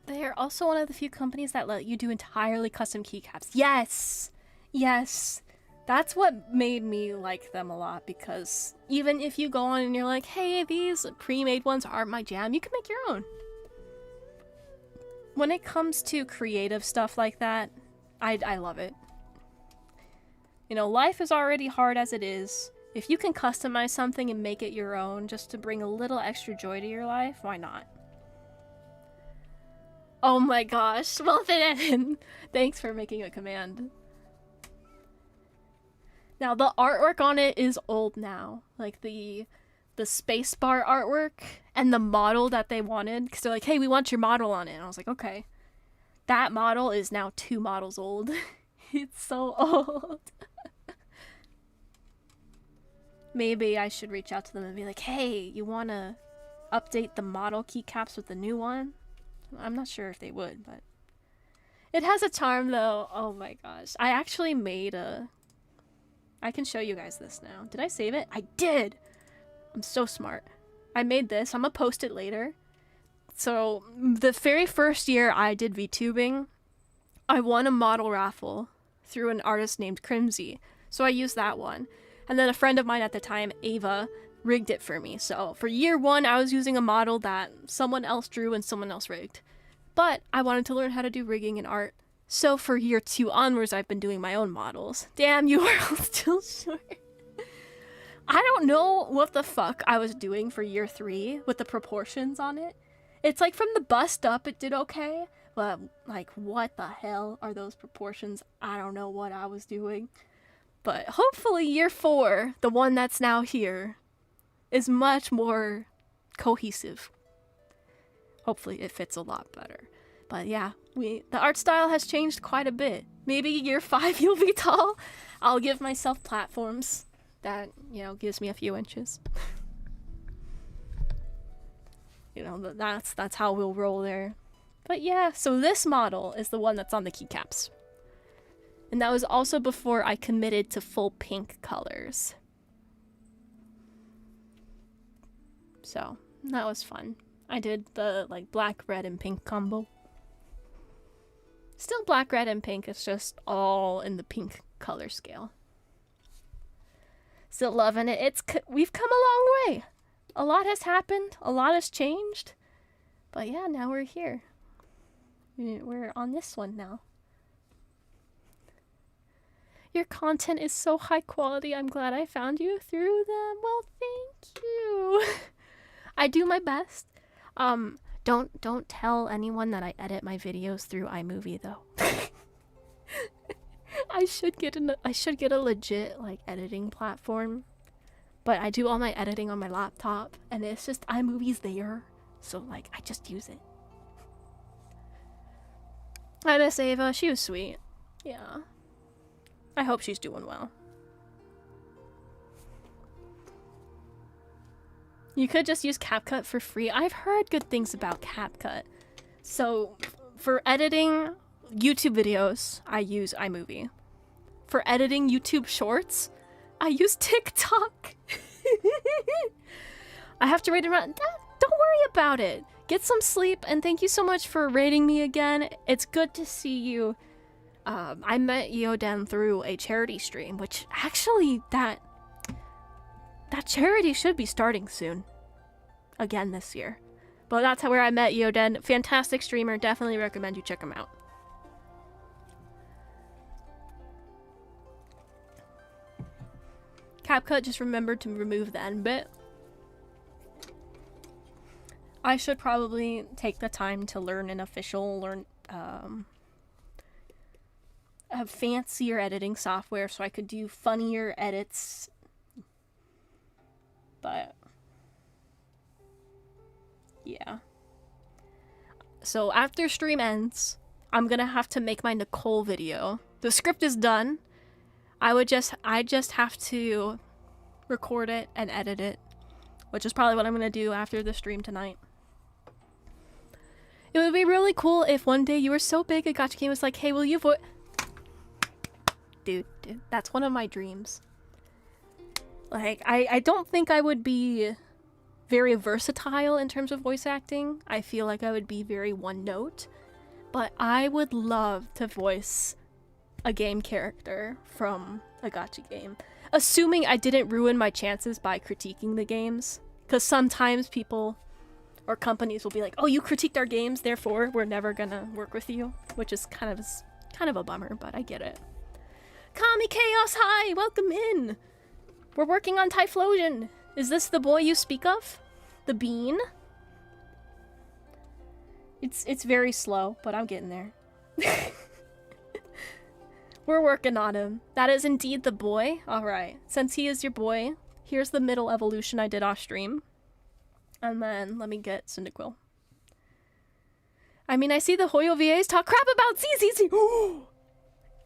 They are also one of the few companies that let you do entirely custom keycaps. Yes! Yes! That's what made me like them a lot, because even if you go on and you're like, hey, these pre-made ones aren't my jam, you can make your own. When it comes to creative stuff like that, I love it. You know, life is already hard as it is. If you can customize something and make it your own just to bring a little extra joy to your life, why not? Oh my gosh, well then, thanks for making a command. Now the artwork on it is old now, like the spacebar artwork and the model that they wanted, because they're like, hey, we want your model on it, and I was like, okay. That model is now 2 models old. It's so old. Maybe I should reach out to them and be like, hey, you want to update the model keycaps with the new one? I'm not sure if they would, but... It has a charm, though. Oh my gosh. I actually made a... I can show you guys this now. Did I save it? I did! I'm so smart. I made this. I'm gonna post it later. So, the very first year I did VTubing, I won a model raffle through an artist named Crimsy. So I used that one. And then a friend of mine at the time, Ava, rigged it for me. So for year 1, I was using a model that someone else drew and someone else rigged. But I wanted to learn how to do rigging and art. So for year 2 onwards, I've been doing my own models. Damn, you are still short. I don't know what the fuck I was doing for year 3 with the proportions on it. It's like from the bust up, it did okay. But like, what the hell are those proportions? I don't know what I was doing. But hopefully year 4, the one that's now here, is much more cohesive. Hopefully it fits a lot better. But yeah, the art style has changed quite a bit. Maybe year 5 you'll be tall. I'll give myself platforms that, you know, gives me a few inches. You know, that's how we'll roll there. But yeah, so this model is the one that's on the keycaps. And that was also before I committed to full pink colors. So, that was fun. I did the, like, black, red, and pink combo. Still black, red, and pink. It's just all in the pink color scale. Still loving it. We've come a long way. A lot has happened. A lot has changed. But yeah, now we're here. We're on this one now. Your content is so high quality. I'm glad I found you through them. Well, thank you. I do my best. Don't tell anyone that I edit my videos through iMovie though. I should get a legit like editing platform, but I do all my editing on my laptop, and it's just iMovie's there, so like I just use it. I miss Ava. She was sweet. Yeah. I hope she's doing well. You could just use CapCut for free. I've heard good things about CapCut. So, for editing YouTube videos, I use iMovie. For editing YouTube shorts, I use TikTok. I have to rate around. Don't worry about it. Get some sleep, and thank you so much for rating me again. It's good to see you. I met Yoden through a charity stream, which actually that charity should be starting soon. Again this year. But that's where I met Yoden. Fantastic streamer. Definitely recommend you check him out. CapCut just remembered to remove the end bit. I should probably take the time to learn an official a fancier editing software so I could do funnier edits. But yeah. So after stream ends, I'm gonna have to make my Nicole video. The script is done. I just have to record it and edit it, which is probably what I'm gonna do after the stream tonight. It would be really cool if one day you were so big a gacha game was like, hey, will you Dude, that's one of my dreams. Like, I don't think I would be very versatile in terms of voice acting. I feel like I would be very one note. But I would love to voice a game character from a gacha game. Assuming I didn't ruin my chances by critiquing the games. Because sometimes people or companies will be like, oh, you critiqued our games, therefore we're never gonna work with you. Which is kind of a bummer, but I get it. Kami Chaos, hi! Welcome in! We're working on Typhlosion. Is this the boy you speak of? The bean? It's very slow, but I'm getting there. We're working on him. That is indeed the boy. Alright. Since he is your boy, here's the middle evolution I did off stream. And then let me get Cyndaquil. I mean, I see the Hoyo VAs talk crap about ZZZ.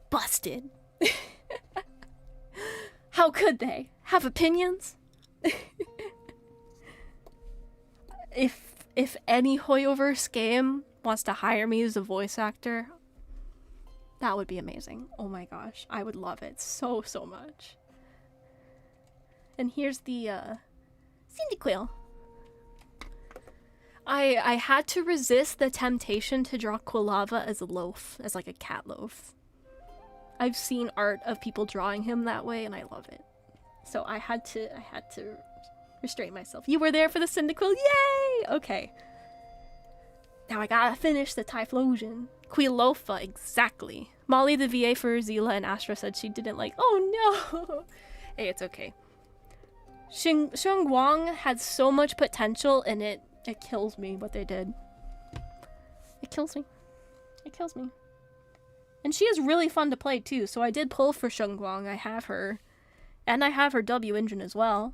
Busted. How could they? Have opinions? If any Hoyoverse game wants to hire me as a voice actor, that would be amazing. Oh my gosh, I would love it so much. And here's the Cyndaquil. I had to resist the temptation to draw Quilava as a loaf, as like a cat loaf. I've seen art of people drawing him that way, and I love it. So I had to restrain myself. You were there for the Cyndaquil, yay! Okay. Now I gotta finish the Typhlosion. Quilofa, exactly. Molly the VA for Zila and Astra said she didn't like. Oh no! Hey, it's okay. Shengguang had so much potential, and it kills me what they did. It kills me. It kills me. And she is really fun to play too, so I did pull for Shengguang. I have her. And I have her W engine as well.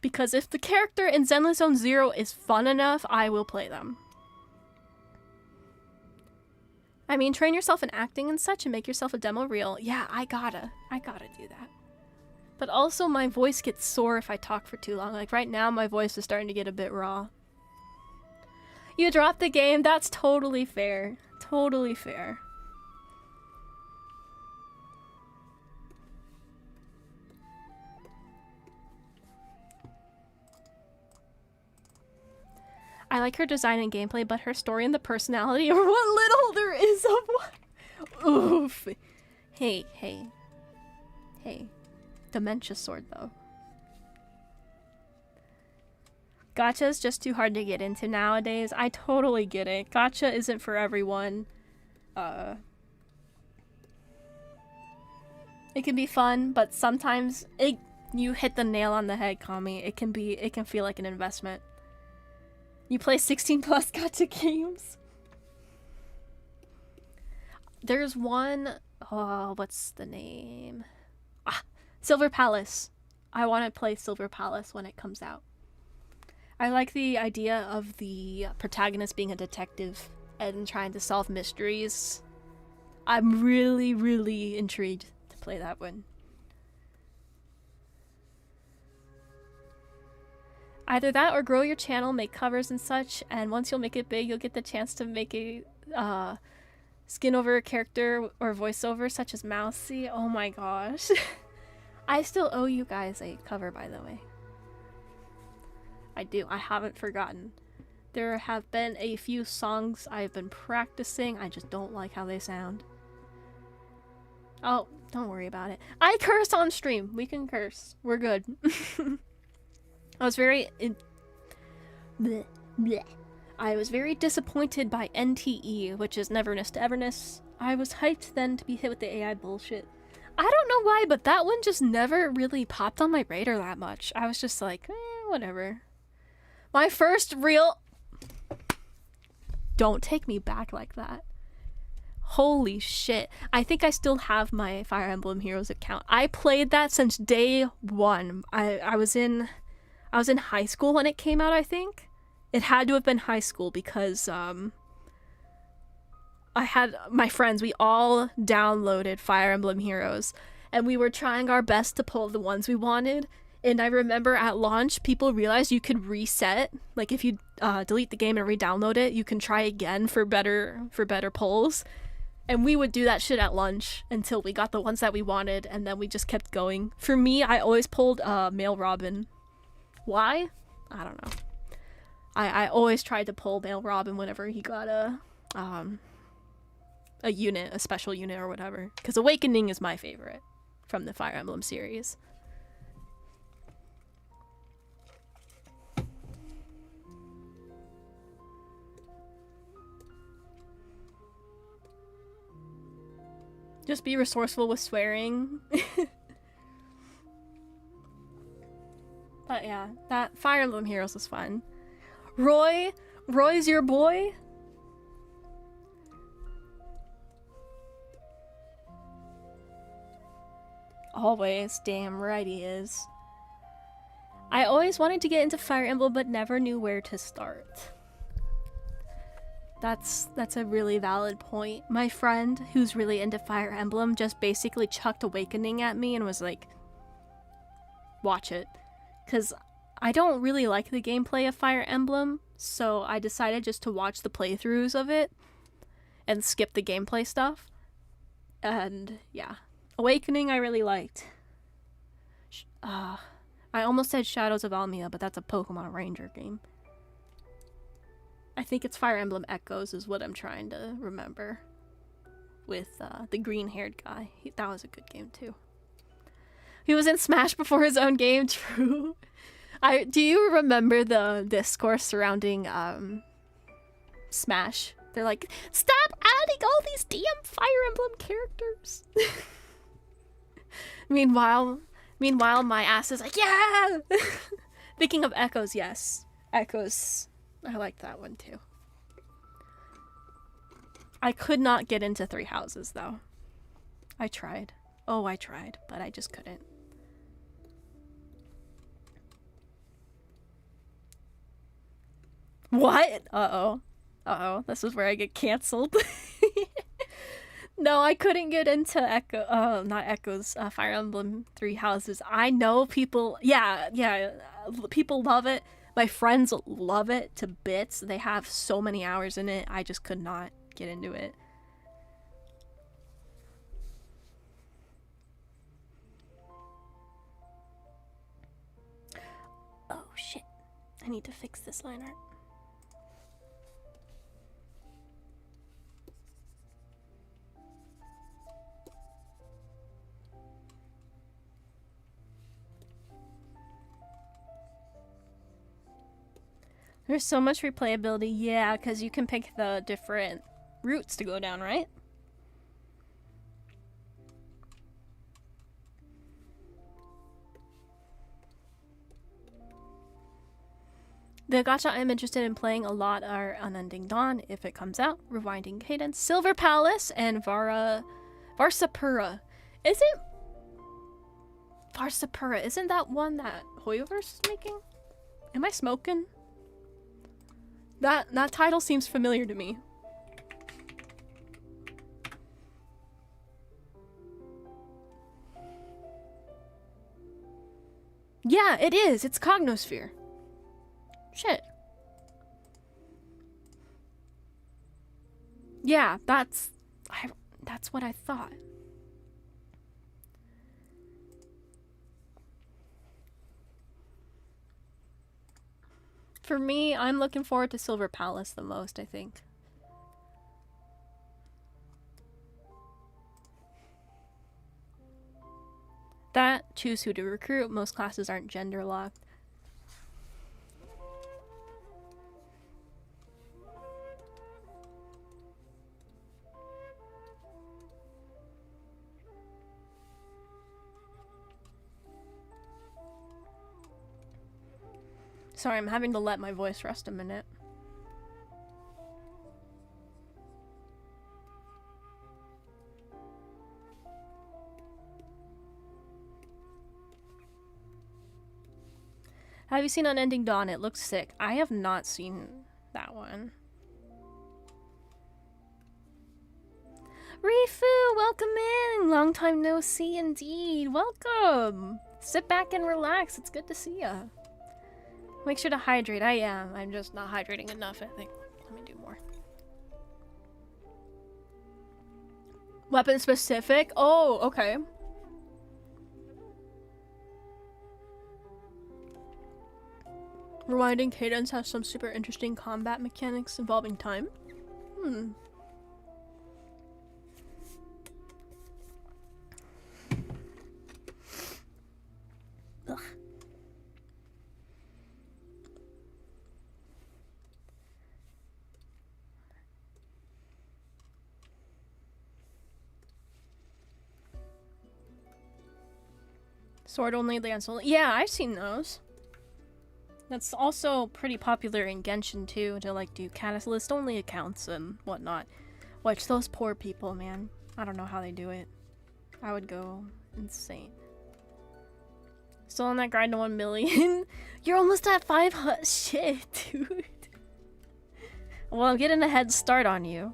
Because if the character in Zenless Zone Zero is fun enough, I will play them. I mean, train yourself in acting and such and make yourself a demo reel. Yeah, I gotta do that. But also my voice gets sore if I talk for too long. Like right now, my voice is starting to get a bit raw. You dropped the game? That's totally fair. Totally fair. I like her design and gameplay, but her story and the personality are what little there is of one. Oof. Hey. Dementia sword, though. Gacha is just too hard to get into nowadays. I totally get it. Gacha isn't for everyone. It can be fun, but sometimes you hit the nail on the head, Kami. It can feel like an investment. You play 16 plus gacha games? There's one, what's the name? Silver Palace. I want to play Silver Palace when it comes out. I like the idea of the protagonist being a detective and trying to solve mysteries. I'm really, really intrigued to play that one. Either that or grow your channel, make covers and such, and once you'll make it big, you'll get the chance to make a skin over a character or voiceover such as Mousy. Oh my gosh. I still owe you guys a cover, by the way. I do. I haven't forgotten. There have been a few songs I've been practicing. I just don't like how they sound. Oh, don't worry about it. I curse on stream. We can curse. We're good. I was very I was very disappointed by NTE, which is Neverness to Everness. I was hyped then to be hit with the AI bullshit. I don't know why, but that one just never really popped on my radar that much. I was just like, whatever. My first real... Don't take me back like that. Holy shit. I think I still have my Fire Emblem Heroes account. I played that since day one. I was in high school when it came out, I think. It had to have been high school because I had my friends, we all downloaded Fire Emblem Heroes, and we were trying our best to pull the ones we wanted. And I remember at launch, people realized you could reset. Like if you delete the game and re-download it, you can try again for better pulls. And we would do that shit at lunch until we got the ones that we wanted, and then we just kept going. For me, I always pulled Male Robin. Why? I don't know. I always tried to pull Male Robin whenever he got a unit, a special unit or whatever. Because Awakening is my favorite from the Fire Emblem series. Just be resourceful with swearing. But yeah, that Fire Emblem Heroes was fun. Roy's your boy? Always, damn right he is. I always wanted to get into Fire Emblem but never knew where to start. That's a really valid point. My friend who's really into Fire Emblem just basically chucked Awakening at me and was like, watch it. Because I don't really like the gameplay of Fire Emblem, so I decided just to watch the playthroughs of it and skip the gameplay stuff. And yeah, Awakening I really liked. I almost said Shadows of Almia, but that's a Pokemon Ranger game. I think it's Fire Emblem Echoes is what I'm trying to remember. With the green-haired guy. That was a good game too. He was in Smash before his own game, true. Do you remember the discourse surrounding Smash? They're like, stop adding all these damn Fire Emblem characters. Meanwhile, my ass is like, yeah! Thinking of Echoes, yes. Echoes. I like that one too. I could not get into Three Houses though. I tried. Oh, I tried, but I just couldn't. What? Uh-oh. Uh-oh. This is where I get canceled. No, I couldn't get into not Echoes, Fire Emblem Three Houses. I know people, yeah, people love it. My friends love it to bits. They have so many hours in it. I just could not get into it. Oh shit. I need to fix this line art. There's so much replayability, yeah, because you can pick the different routes to go down, right? The gacha I'm interested in playing a lot are Unending Dawn, if it comes out, Rewinding Cadence, Silver Palace, and Varsapura. Isn't Varsapura, isn't that one that Hoyoverse is making? Am I smoking? That title seems familiar to me. Yeah, it is. It's Cognosphere. Shit. Yeah, that's what I thought. For me, I'm looking forward to Silver Palace the most, I think. That, choose who to recruit. Most classes aren't gender locked. Sorry, I'm having to let my voice rest a minute. Have you seen Unending Dawn? It looks sick. I have not seen that one. Rifu, welcome in! Long time no see indeed. Welcome! Sit back and relax. It's good to see ya. Make sure to hydrate. I am. I'm just not hydrating enough, I think. Let me do more. Weapon specific? Oh, okay. Rewinding Cadence has some super interesting combat mechanics involving time. Ugh. Sword only, lance only. Yeah, I've seen those. That's also pretty popular in Genshin too, to like do catalyst only accounts and whatnot. Which, those poor people, man. I don't know how they do it. I would go insane. Still on that grind to 1 million? You're almost at 500. Shit, dude. Well, I'm getting a head start on you.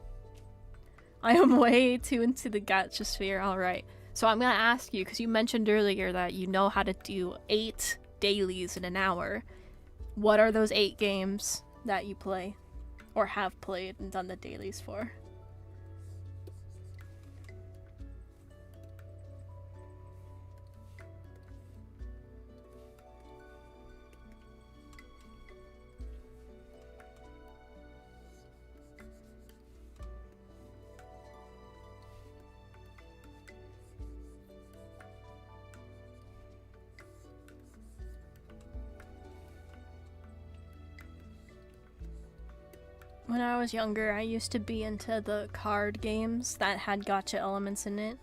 I am way too into the gacha sphere. Alright. So I'm gonna ask you, because you mentioned earlier that you know how to do 8 dailies in an hour. What are those 8 games that you play? Or have played and done the dailies for? When I was younger, I used to be into the card games that had gacha elements in it.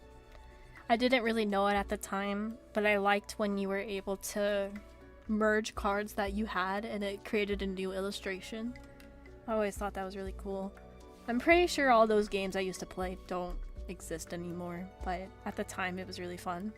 I didn't really know it at the time, but I liked when you were able to merge cards that you had and it created a new illustration. I always thought that was really cool. I'm pretty sure all those games I used to play don't exist anymore, but at the time it was really fun.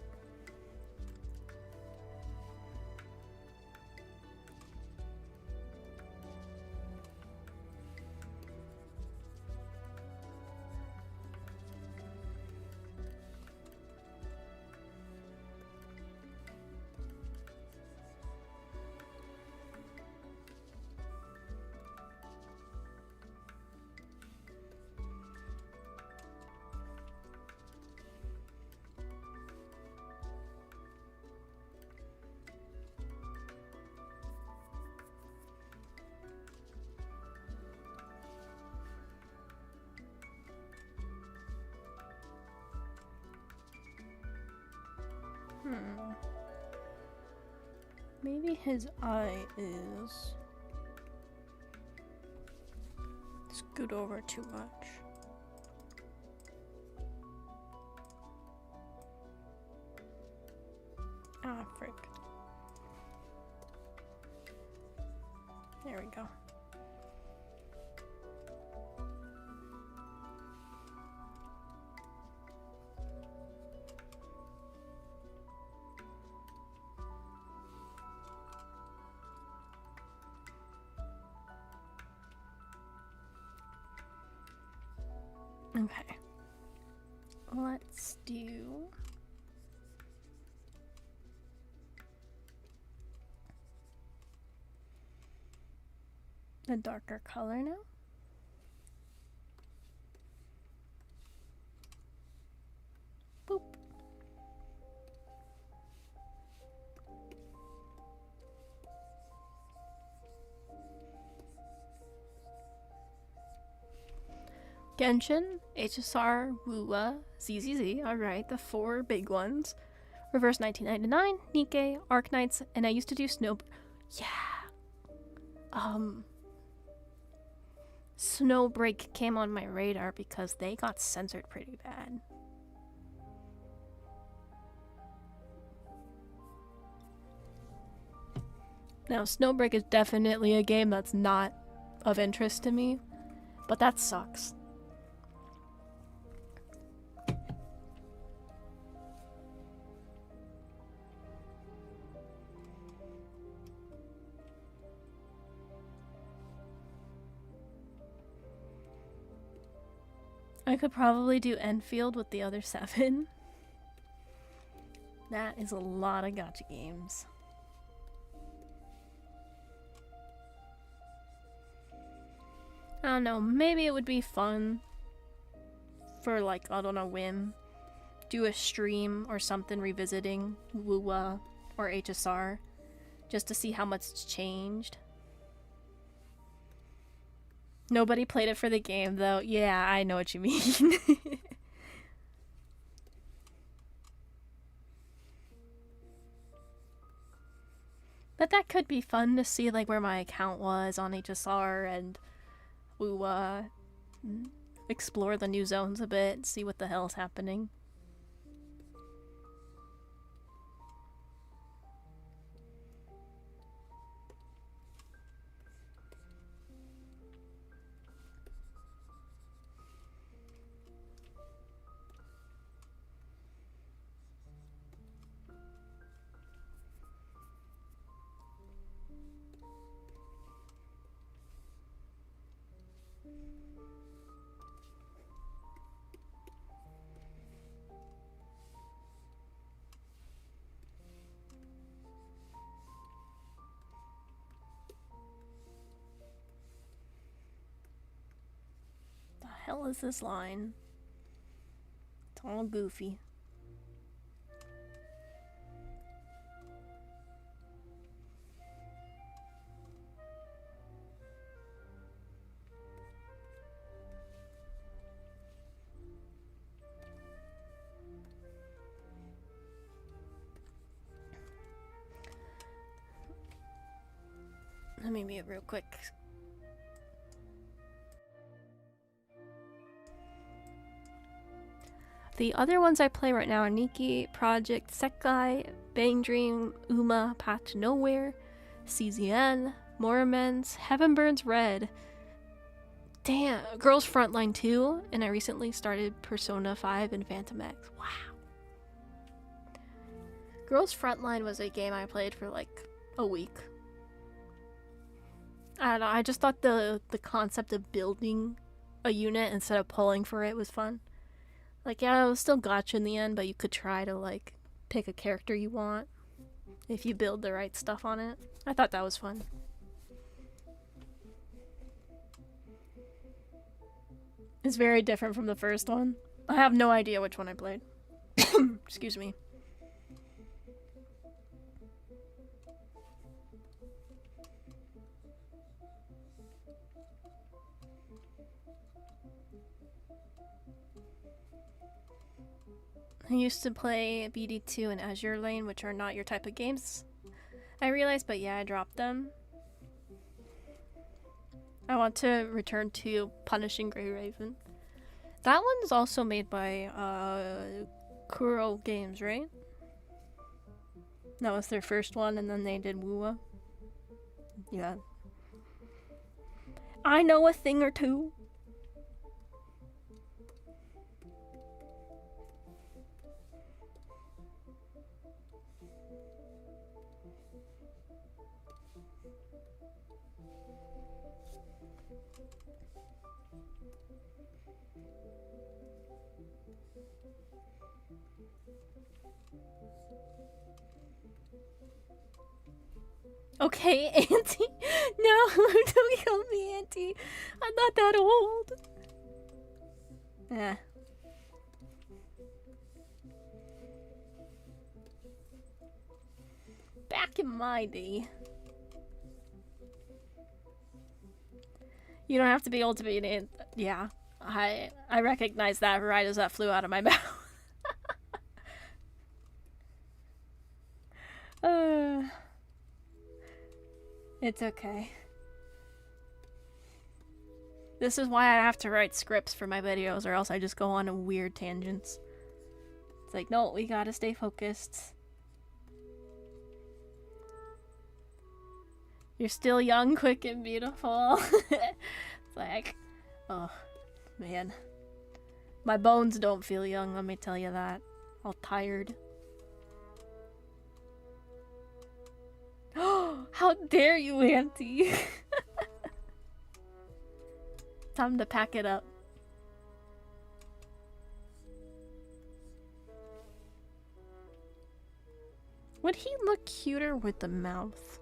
Maybe his eye is... scoot over too much. Ah, frick. There we go. Okay. Let's do... a darker color now. Boop. Genshin, HSR, Wuwa, ZZZ, alright, the 4 big ones. Reverse 1999, Nikkei, Arknights, and I used to do Yeah! Snowbreak came on my radar because they got censored pretty bad. Now, Snowbreak is definitely a game that's not of interest to me, but that sucks. I could probably do Enfield with the other 7. That is a lot of gacha games. I don't know, maybe it would be fun for, like, I don't know, whim. Do a stream or something revisiting Wuwa or HSR just to see how much it's changed. Nobody played it for the game, though. Yeah, I know what you mean. But that could be fun to see, like, where my account was on HSR and explore the new zones a bit, see what the hell's happening. Hell is this line? It's all goofy. Let me mute real quick. The other ones I play right now are Nikki, Project, Sekai, Bang Dream, Uma, Path to Nowhere, CZN, Moramens, Heaven Burns Red. Damn, Girls Frontline 2, and I recently started Persona 5 and Phantom X. Wow. Girls Frontline was a game I played for like a week. I don't know, I just thought the concept of building a unit instead of pulling for it was fun. Like, yeah, it was still gacha in the end, but you could try to, like, pick a character you want if you build the right stuff on it. I thought that was fun. It's very different from the first one. I have no idea which one I played. Excuse me. I used to play BD2 and Azure Lane, which are not your type of games, I realized, but yeah, I dropped them. I want to return to Punishing Grey Raven. That one's also made by Kuro Games, right? That was their first one, and then they did Wuwa. Yeah. I know a thing or two. Okay, Auntie. No, don't call me Auntie. I'm not that old. Back in my day. You don't have to be old to be an aunt. Yeah, I recognize that right as that flew out of my mouth. It's okay. This is why I have to write scripts for my videos, or else I just go on weird tangents. It's like, no, we gotta stay focused. You're still young, quick, and beautiful. It's like, oh, man. My bones don't feel young, let me tell you that. All tired. How dare you, Auntie! Time to pack it up. Would he look cuter with the mouth?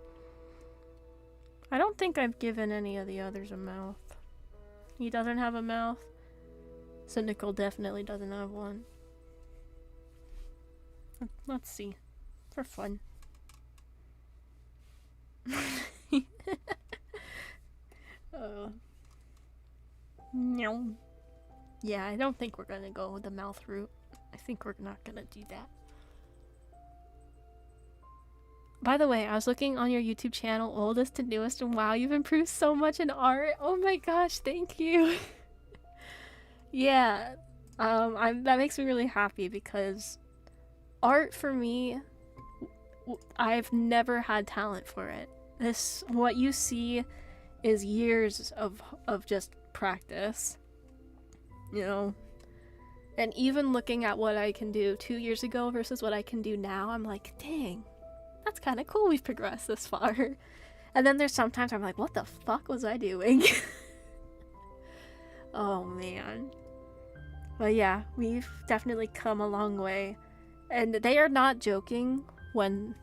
I don't think I've given any of the others a mouth. He doesn't have a mouth. Cynical definitely doesn't have one. Let's see. For fun. No. Yeah, I don't think we're gonna go with the mouth route. I think we're not gonna do that. By the way, I was looking on your YouTube channel, oldest to newest, and wow, you've improved so much in art. Oh my gosh, thank you. Yeah, that makes me really happy because art for me, I've never had talent for it. What you see is years of just practice, you know? And even looking at what I can do 2 years ago versus what I can do now, I'm like, dang, that's kind of cool we've progressed this far. And then there's sometimes I'm like, what the fuck was I doing? Oh man. But yeah, we've definitely come a long way. And they are not joking when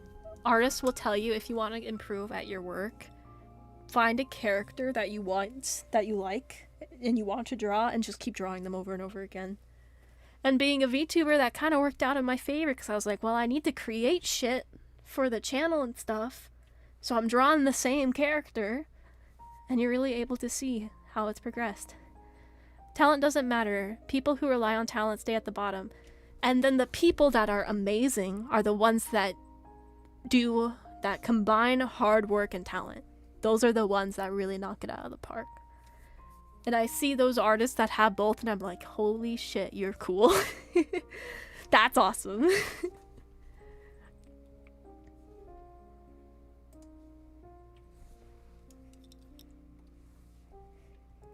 artists will tell you if you want to improve at your work, find a character that you want, that you like, and you want to draw, and just keep drawing them over and over again. And being a VTuber, that kind of worked out in my favor, because I was like, well, I need to create shit for the channel and stuff, so I'm drawing the same character, and you're really able to see how it's progressed. Talent doesn't matter. People who rely on talent stay at the bottom. And then the people that are amazing are the ones that combine hard work and talent. Those are the ones that really knock it out of the park. And I see those artists that have both and I'm like, holy shit, you're cool. That's awesome.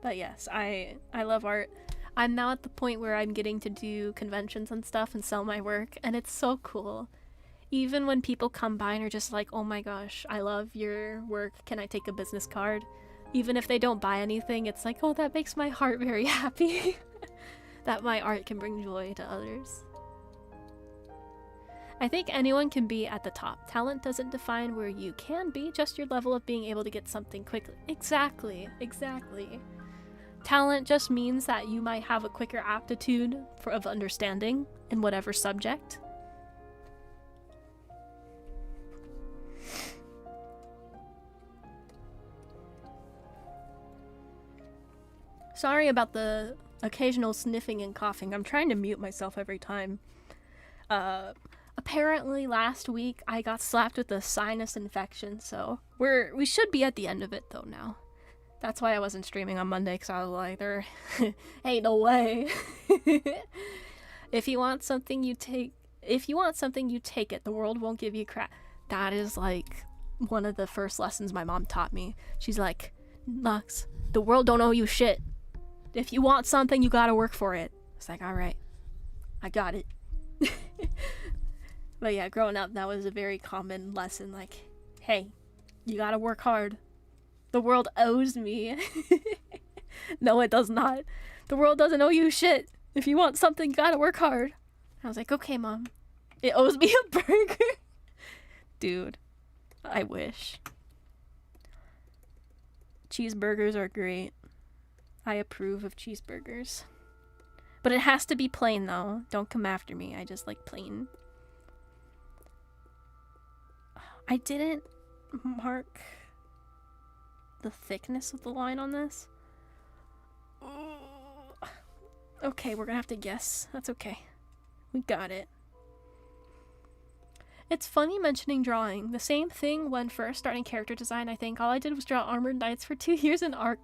But yes, I love art. I'm now at the point where I'm getting to do conventions and stuff and sell my work, and it's so cool. Even when people come by and are just like, oh my gosh, I love your work, can I take a business card? Even if they don't buy anything, it's like, oh, that makes my heart very happy. That my art can bring joy to others. I think anyone can be at the top. Talent doesn't define where you can be, just your level of being able to get something quickly. Exactly, exactly. Talent just means that you might have a quicker aptitude of understanding in whatever subject. Sorry about the occasional sniffing and coughing. I'm trying to mute myself every time. Apparently last week I got slapped with a sinus infection, so we should be at the end of it though now. That's why I wasn't streaming on Monday, because I was like, there ain't no way. If you want something, you take it. The world won't give you crap. That is like one of the first lessons my mom taught me. She's like, Nox, the world don't owe you shit. If you want something, you gotta work for it. It's like, all right, I got it. But yeah, growing up, that was a very common lesson. Like, hey, you gotta work hard. The world owes me. No, it does not. The world doesn't owe you shit. If you want something, you gotta work hard. I was like, okay, Mom. It owes me a burger. Dude, I wish. Cheeseburgers are great. I approve of cheeseburgers. But it has to be plain, though. Don't come after me. I just like plain. I didn't mark the thickness of the line on this. Okay, we're gonna have to guess. That's okay. We got it. It's funny mentioning drawing. The same thing when first starting character design, I think. All I did was draw armored knights for 2 years in art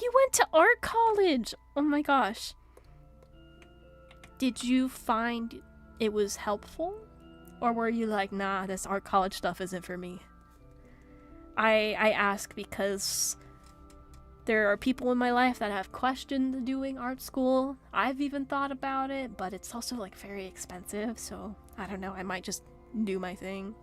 You went to art college! Oh my gosh. Did you find it was helpful? Or were you like, nah, this art college stuff isn't for me? I ask because there are people in my life that have questioned doing art school. I've even thought about it, but it's also like very expensive, so I don't know, I might just do my thing.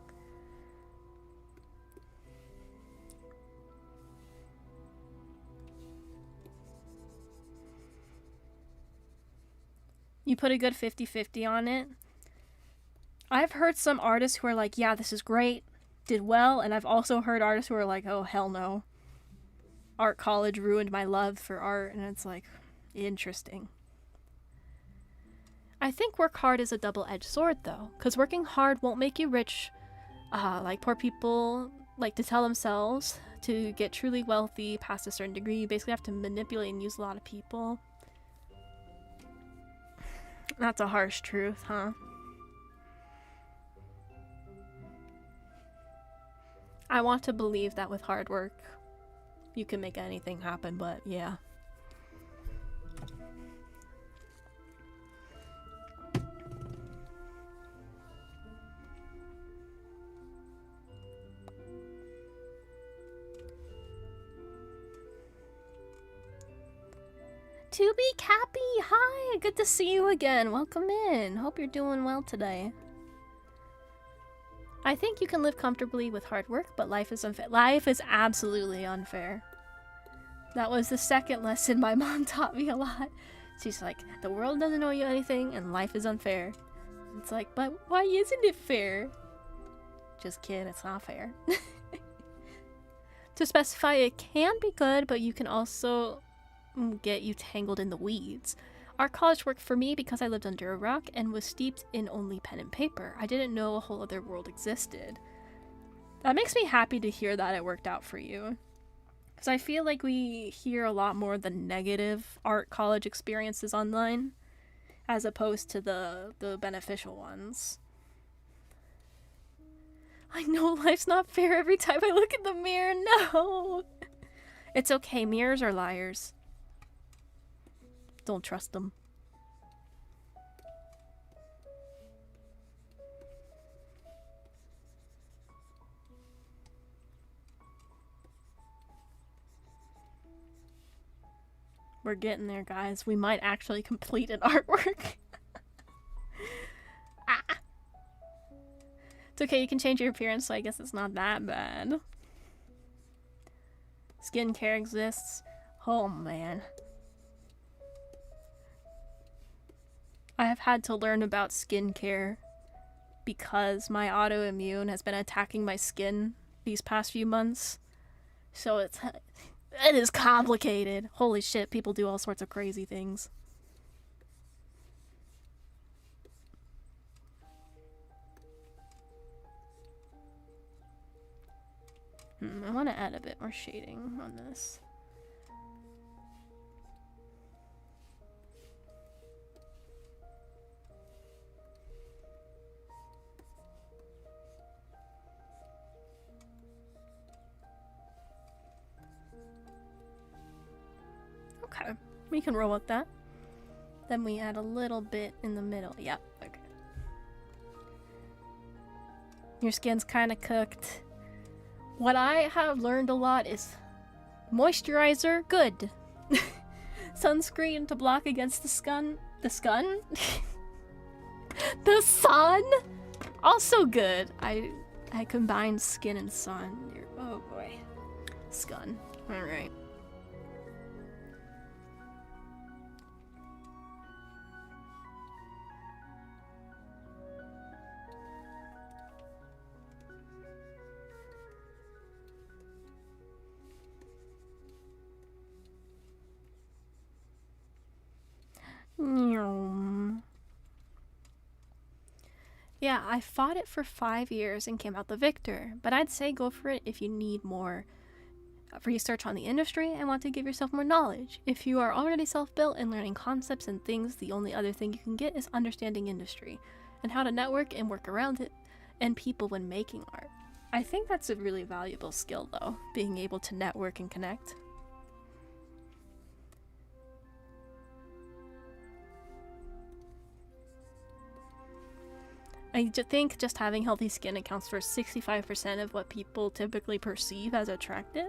You put a good 50-50 on it. I've heard some artists who are like, yeah, this is great, did well, and I've also heard artists who are like, oh, hell no. Art college ruined my love for art, and it's like, interesting. I think work hard is a double-edged sword, though, because working hard won't make you rich. Like poor people like to tell themselves to get truly wealthy past a certain degree. You basically have to manipulate and use a lot of people. That's a harsh truth, huh? I want to believe that with hard work, you can make anything happen, but yeah. To be Cappy, hi! Good to see you again. Welcome in. Hope you're doing well today. I think you can live comfortably with hard work, but life is unfair. Life is absolutely unfair. That was the second lesson my mom taught me a lot. She's like, the world doesn't owe you anything, and life is unfair. It's like, but why isn't it fair? Just kidding, it's not fair. To specify, it can be good, but you can also get you tangled in the weeds. Art college worked for me because I lived under a rock and was steeped in only pen and paper. I didn't know a whole other world existed. That makes me happy to hear that it worked out for you. Because I feel like we hear a lot more of the negative art college experiences online, as opposed to the beneficial ones. I know life's not fair every time I look in the mirror, no! It's okay, mirrors are liars. Don't trust them. We're getting there, guys. We might actually complete an artwork. Ah. It's okay, you can change your appearance, so I guess it's not that bad. Skincare exists. Oh, man. I have had to learn about skincare because my autoimmune has been attacking my skin these past few months. So it is complicated. Holy shit, people do all sorts of crazy things. I want to add a bit more shading on this. We can roll with that. Then we add a little bit in the middle. Yep, okay. Your skin's kind of cooked. What I have learned a lot is moisturizer, good. Sunscreen to block against the sun. The sun? The sun? Also good. I combined skin and sun. Oh boy. Scun. Alright. Yeah, I fought it for 5 years and came out the victor, but I'd say go for it if you need more research on the industry and want to give yourself more knowledge. If you are already self-built and learning concepts and things, the only other thing you can get is understanding industry and how to network and work around it and people when making art. I think that's a really valuable skill though, being able to network and connect. I think just having healthy skin accounts for 65% of what people typically perceive as attractive.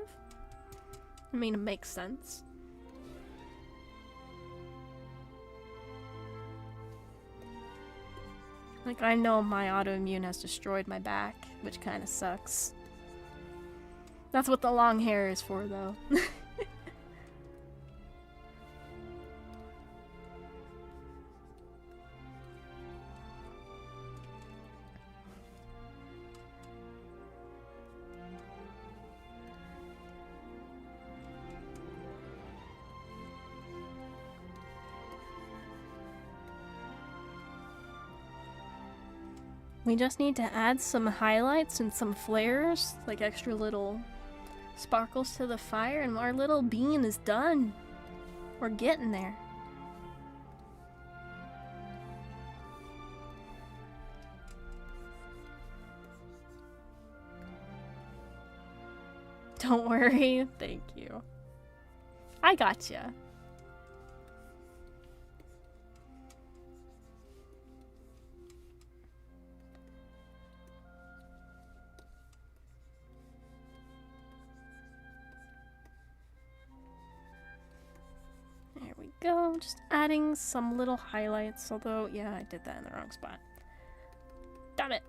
I mean, it makes sense. Like, I know my autoimmune has destroyed my back, which kind of sucks. That's what the long hair is for, though. We just need to add some highlights and some flares, like extra little sparkles to the fire, and our little bean is done. We're getting there. Don't worry. Thank you. I gotcha. There we go, just adding some little highlights, although, yeah, I did that in the wrong spot. Damn it!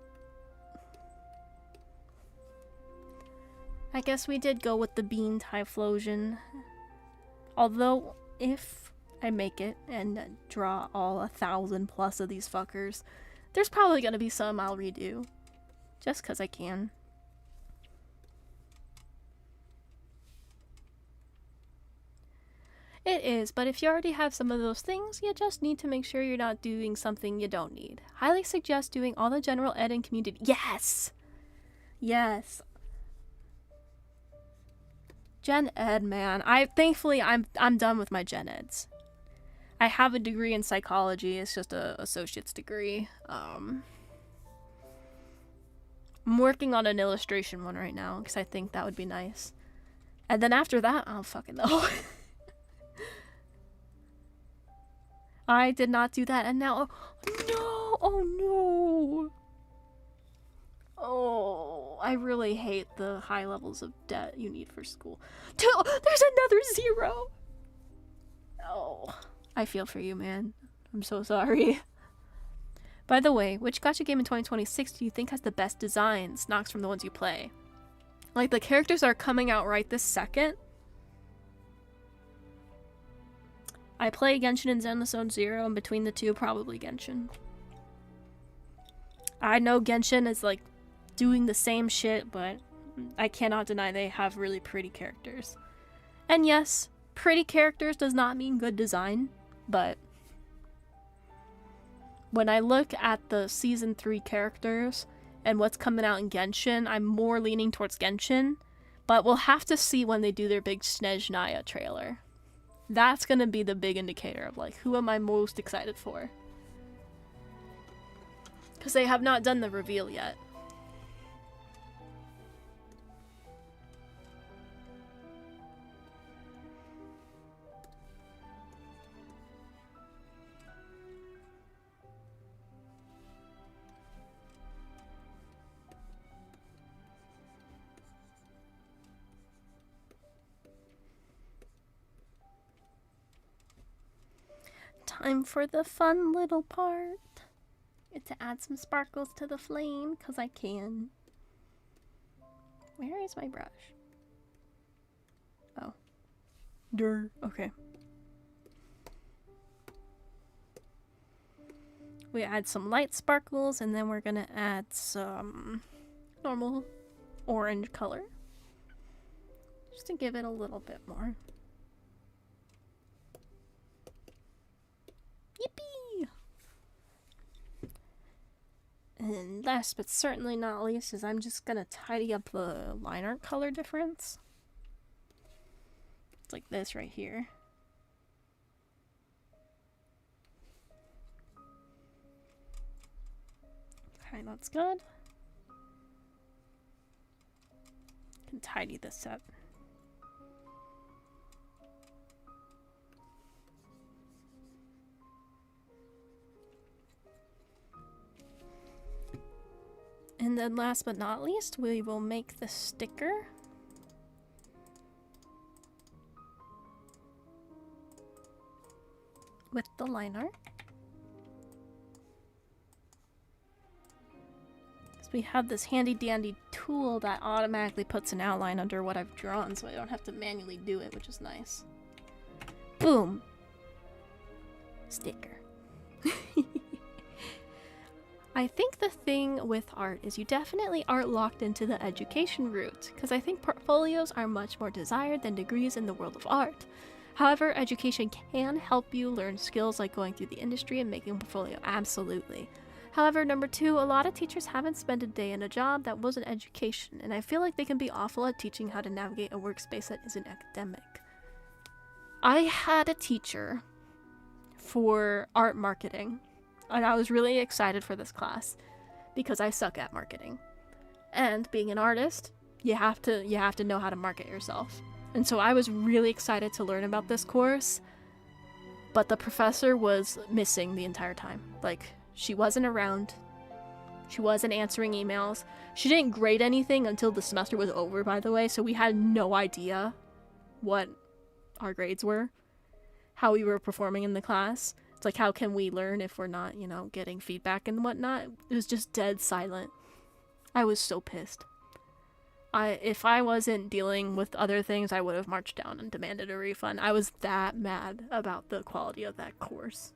I guess we did go with the bean typhlosion. Although, if I make it and draw all 1,000+ of these fuckers, there's probably gonna be some I'll redo. Just 'cause I can. It is, but if you already have some of those things, you just need to make sure you're not doing something you don't need. Highly suggest doing all the general ed and community. Yes! Yes. Gen ed, man. Thankfully I'm done with my gen eds. I have a degree in psychology. It's just a associate's degree. I'm working on an illustration one right now because I think that would be nice. And then after that, I don't fucking know. I did not do that, and now, no, oh no. Oh, I really hate the high levels of debt you need for school. There's another 0. Oh, I feel for you, man. I'm so sorry. By the way, which gacha game in 2026 do you think has the best designs, Nox, from the ones you play? Like, the characters are coming out right this second. I play Genshin and Zenless Zone Zero, and between the two, probably Genshin. I know Genshin is, like, doing the same shit, but I cannot deny they have really pretty characters. And yes, pretty characters does not mean good design, but when I look at the Season 3 characters and what's coming out in Genshin, I'm more leaning towards Genshin, but we'll have to see when they do their big Snezhnaya trailer. That's gonna be the big indicator of, like, who am I most excited for? Because they have not done the reveal yet. time for the fun little part. Get to add some sparkles to the flame, because I can. Where is my brush? Oh. Durr. Okay. We add some light sparkles, and then we're gonna add some normal orange color. Just to give it a little bit more. Yippee! And last but certainly not least is I'm just gonna tidy up the line art color difference. It's like this right here. Okay, that's good. Can tidy this up. And then last but not least, we will make the sticker. With the line art. So we have this handy dandy tool that automatically puts an outline under what I've drawn, so I don't have to manually do it, which is nice. Boom! Sticker. I think the thing with art is you definitely aren't locked into the education route, because I think portfolios are much more desired than degrees in the world of art. However, education can help you learn skills like going through the industry and making a portfolio, absolutely. However, number two, a lot of teachers haven't spent a day in a job that wasn't education, and I feel like they can be awful at teaching how to navigate a workspace that isn't academic. I had a teacher for art marketing, and I was really excited for this class because I suck at marketing. And being an artist, you have to know how to market yourself. And so I was really excited to learn about this course, but the professor was missing the entire time. Like, she wasn't around. She wasn't answering emails. She didn't grade anything until the semester was over, by the way, so we had no idea what our grades were, how we were performing in the class. It's like, how can we learn if we're not, you know, getting feedback and whatnot? It was just dead silent. I was so pissed. If I wasn't dealing with other things, I would have marched down and demanded a refund. I was that mad about the quality of that course.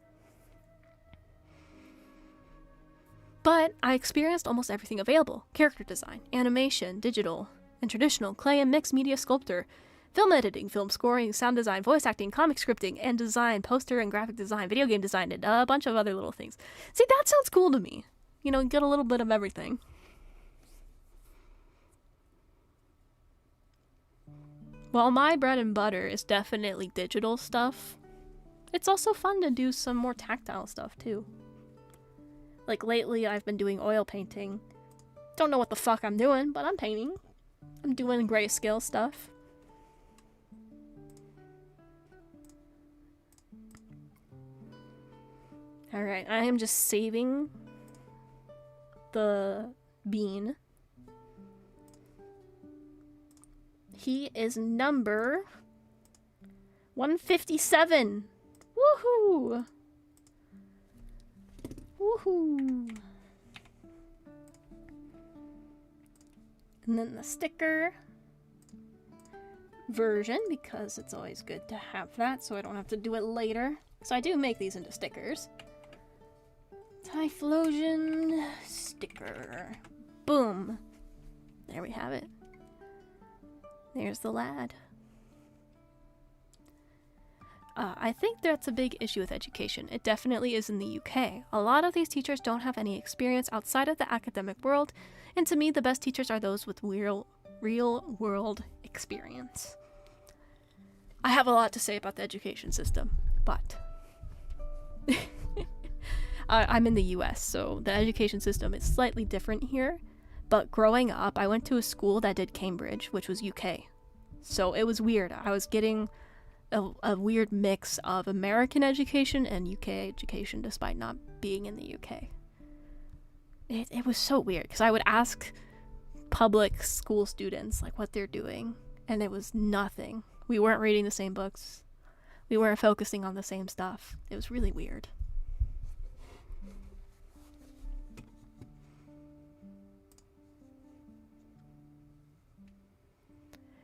But I experienced almost everything available. Character design, animation, digital, and traditional, clay and mixed media sculptor, film editing, film scoring, sound design, voice acting, comic scripting, and design, poster and graphic design, video game design, and a bunch of other little things. See, that sounds cool to me. You know, get a little bit of everything. While my bread and butter is definitely digital stuff, it's also fun to do some more tactile stuff too. Like lately I've been doing oil painting. Don't know what the fuck I'm doing, but I'm painting. I'm doing grayscale stuff. Alright, I am just saving the bean. He is number 157. Woohoo! Woohoo! And then the sticker version, because it's always good to have that so I don't have to do it later. So I do make these into stickers. Typhlosion sticker. Boom. There we have it. There's the lad. I think that's a big issue with education. It definitely is in the UK. A lot of these teachers don't have any experience outside of the academic world, and to me, the best teachers are those with real world experience. I have a lot to say about the education system, but I'm in the US, so the education system is slightly different here. But growing up, I went to a school that did Cambridge, which was UK. So it was weird. I was getting a weird mix of American education and UK education despite not being in the UK. It was so weird because I would ask public school students like what they're doing, and it was nothing. We weren't reading the same books. We weren't focusing on the same stuff. It was really weird.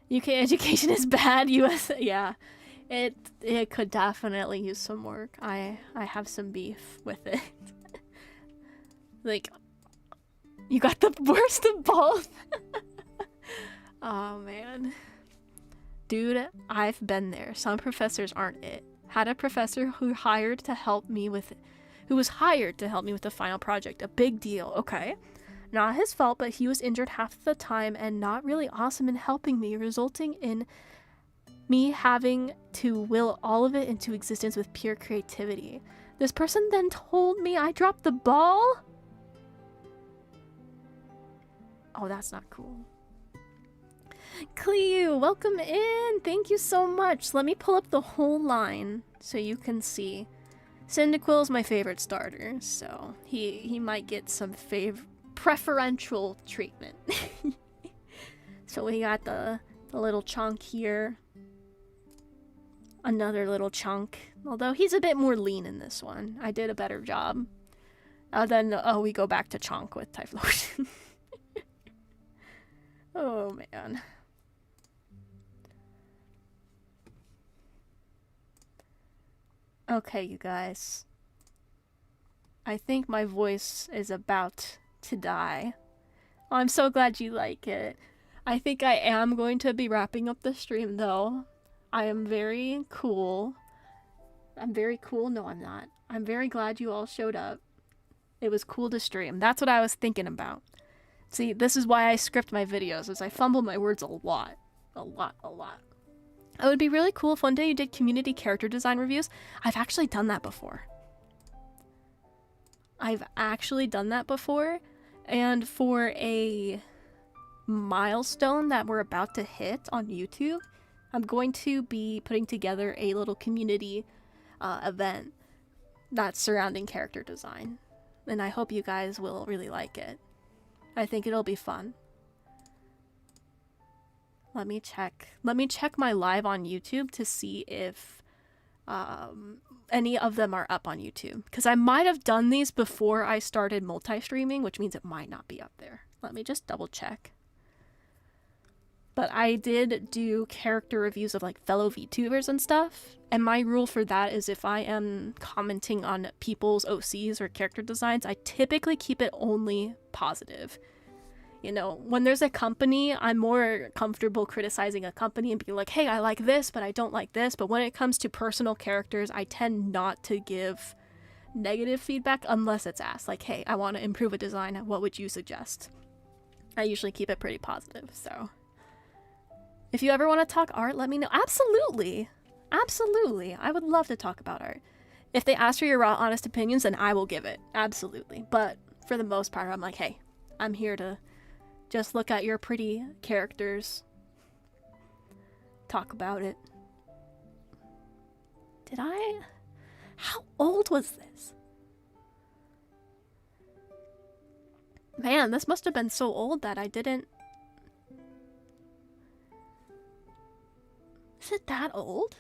UK education is bad. US, yeah. It could definitely use some work. I have some beef with it. Like, you got the worst of both. Oh man. Dude, I've been there. Some professors aren't it. Had a professor who was hired to help me with the final project. A big deal, okay? Not his fault, but he was injured half the time and not really awesome in helping me, resulting in me having to will all of it into existence with pure creativity. This person then told me I dropped the ball? Oh, that's not cool. Cleo, welcome in. Thank you so much. Let me pull up the whole line so you can see. Cyndaquil is my favorite starter, so he might get some preferential treatment. So we got the little chunk here. Another little chunk. Although he's a bit more lean in this one. I did a better job. Then we go back to chunk with Typhlosion. Oh man. Okay, you guys. I think my voice is about to die. Oh, I'm so glad you like it. I think I am going to be wrapping up the stream though. I am very cool. I'm very cool. No, I'm not. I'm very glad you all showed up. It was cool to stream. That's what I was thinking about. See, this is why I script my videos, is I fumble my words a lot. A lot. It would be really cool if one day you did community character design reviews. I've actually done that before. And for a milestone that we're about to hit on YouTube, I'm going to be putting together a little community event that's surrounding character design. And I hope you guys will really like it. I think it'll be fun. Let me check my live on YouTube to see if any of them are up on YouTube. Because I might have done these before I started multi-streaming, which means it might not be up there. Let me just double check. But I did do character reviews of like fellow VTubers and stuff. And my rule for that is if I am commenting on people's OCs or character designs, I typically keep it only positive. You know, when there's a company, I'm more comfortable criticizing a company and being like, hey, I like this, but I don't like this. But when it comes to personal characters, I tend not to give negative feedback unless it's asked. Like, hey, I want to improve a design. What would you suggest? I usually keep it pretty positive, so. If you ever want to talk art, let me know. Absolutely. Absolutely. I would love to talk about art. If they ask for your raw, honest opinions, then I will give it. Absolutely. But for the most part, I'm like, hey, I'm here to just look at your pretty characters. Talk about it. Did I? How old was this? Man, this must have been so old that I didn't... Is it that old?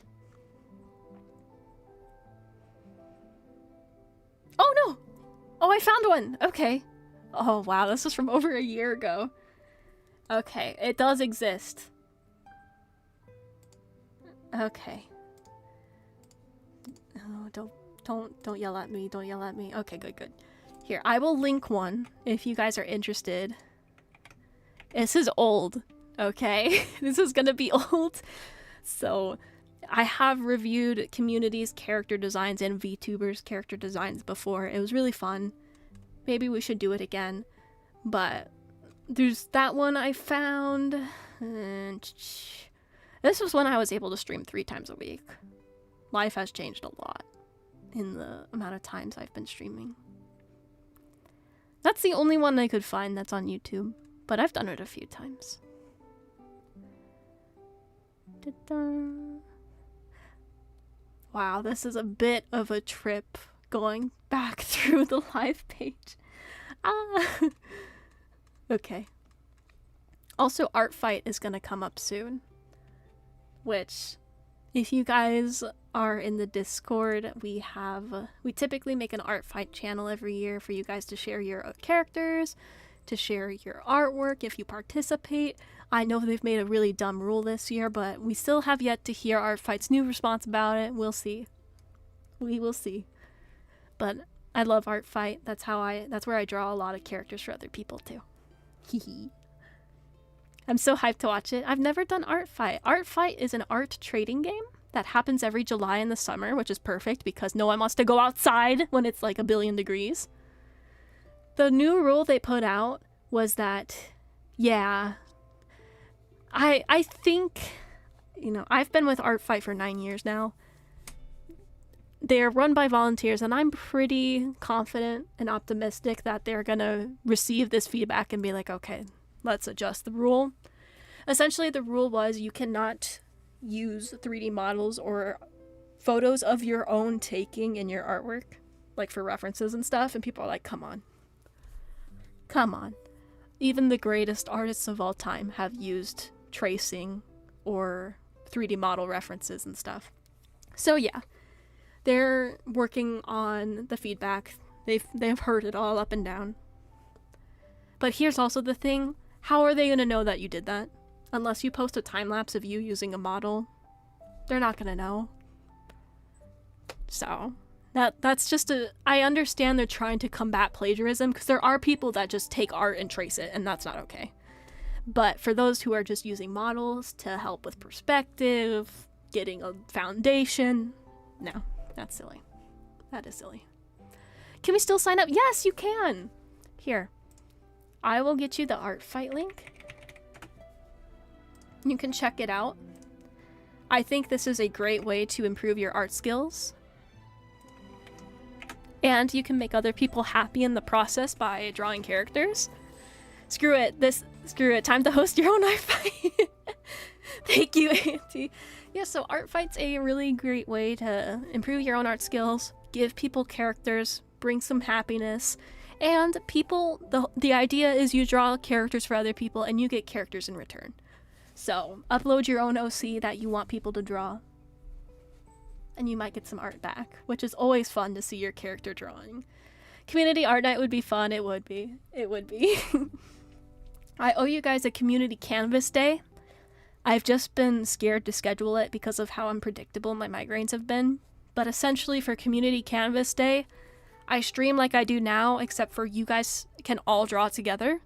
Oh no! Oh, I found one! Okay. Oh wow, this is from over a year ago. Okay, it does exist. Okay. Oh, don't yell at me, don't yell at me. Okay, good. Here, I will link one if you guys are interested. This is old, okay? This is gonna be old. So, I have reviewed communities' character designs and VTubers' character designs before. It was really fun. Maybe we should do it again. But there's that one I found. And this was when I was able to stream 3 times a week. Life has changed a lot in the amount of times I've been streaming. That's the only one I could find that's on YouTube. But I've done it a few times. Wow, this is a bit of a trip going back through the live page. Okay. Also, Art Fight is gonna come up soon. Which, if you guys are in the Discord, we typically make an art fight channel every year for you guys to share your characters, to share your artwork if you participate. I know they've made a really dumb rule this year, but we still have yet to hear Art Fight's new response about it. We'll see. We will see. But I love Art Fight. That's where I draw a lot of characters for other people too. Hehe. I'm so hyped to watch it. I've never done Art Fight. Art Fight is an art trading game that happens every July in the summer, which is perfect because no one wants to go outside when it's like 1,000,000,000 degrees. The new rule they put out was that, yeah, I think, you know, I've been with Art Fight for 9 years now. They're run by volunteers, and I'm pretty confident and optimistic that they're gonna receive this feedback and be like, okay, let's adjust the rule. Essentially, the rule was you cannot use 3D models or photos of your own taking in your artwork, like for references and stuff, and people are like, come on. Come on. Even the greatest artists of all time have used tracing or 3D model references and stuff. So yeah, they're working on the feedback. They've heard it all up and down. But here's also the thing. How are they going to know that you did that? Unless you post a time-lapse of you using a model. They're not going to know. So, that's just I understand they're trying to combat plagiarism, because there are people that just take art and trace it, and that's not okay. But for those who are just using models to help with perspective, getting a foundation, no, that's silly. That is silly. Can we still sign up? Yes, you can! Here. I will get you the Art Fight link. You can check it out. I think this is a great way to improve your art skills. And you can make other people happy in the process by drawing characters. Screw it. Screw it. Time to host your own Art Fight. Thank you, Auntie. Yeah, so Art Fight's a really great way to improve your own art skills, give people characters, bring some happiness, and people, the idea is you draw characters for other people and you get characters in return. So, upload your own OC that you want people to draw, and you might get some art back, which is always fun to see your character drawing. Community art night would be fun. It would be. It would be. I owe you guys a community canvas day. I've just been scared to schedule it because of how unpredictable my migraines have been. But essentially for community canvas day, I stream like I do now, except for you guys can all draw together,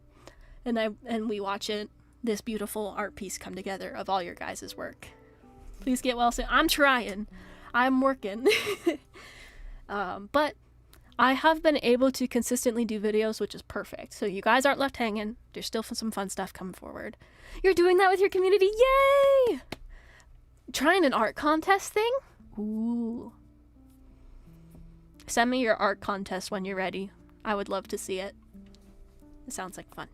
and we watch it, this beautiful art piece come together of all your guys' work. Please get well soon. I'm trying. I'm working. But I have been able to consistently do videos, which is perfect. So you guys aren't left hanging. There's still some fun stuff coming forward. You're doing that with your community. Yay! Trying an art contest thing? Ooh. Send me your art contest when you're ready. I would love to see it. It sounds like fun.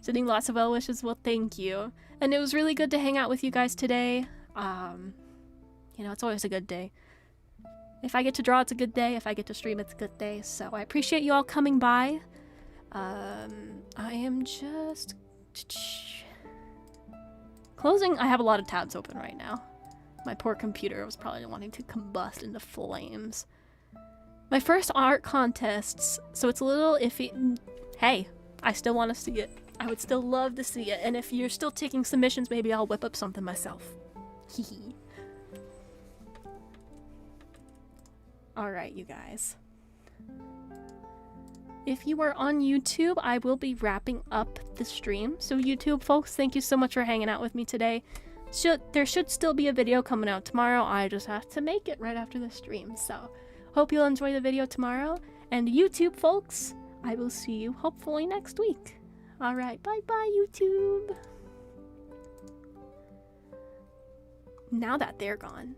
Sending lots of well wishes. Well, thank you. And it was really good to hang out with you guys today. You know, it's always a good day. If I get to draw, it's a good day. If I get to stream, it's a good day. So I appreciate you all coming by. I am just closing. I have a lot of tabs open right now. My poor computer was probably wanting to combust into flames. My first art contests, so it's a little iffy. Hey, I still want to see it. I would still love to see it. And if you're still taking submissions, maybe I'll whip up something myself. Hehe. Alright, you guys. If you are on YouTube, I will be wrapping up the stream. So YouTube folks, thank you so much for hanging out with me today. There should still be a video coming out tomorrow. I just have to make it right after the stream. So hope you'll enjoy the video tomorrow. And YouTube folks, I will see you hopefully next week. Alright, bye-bye YouTube. Now that they're gone.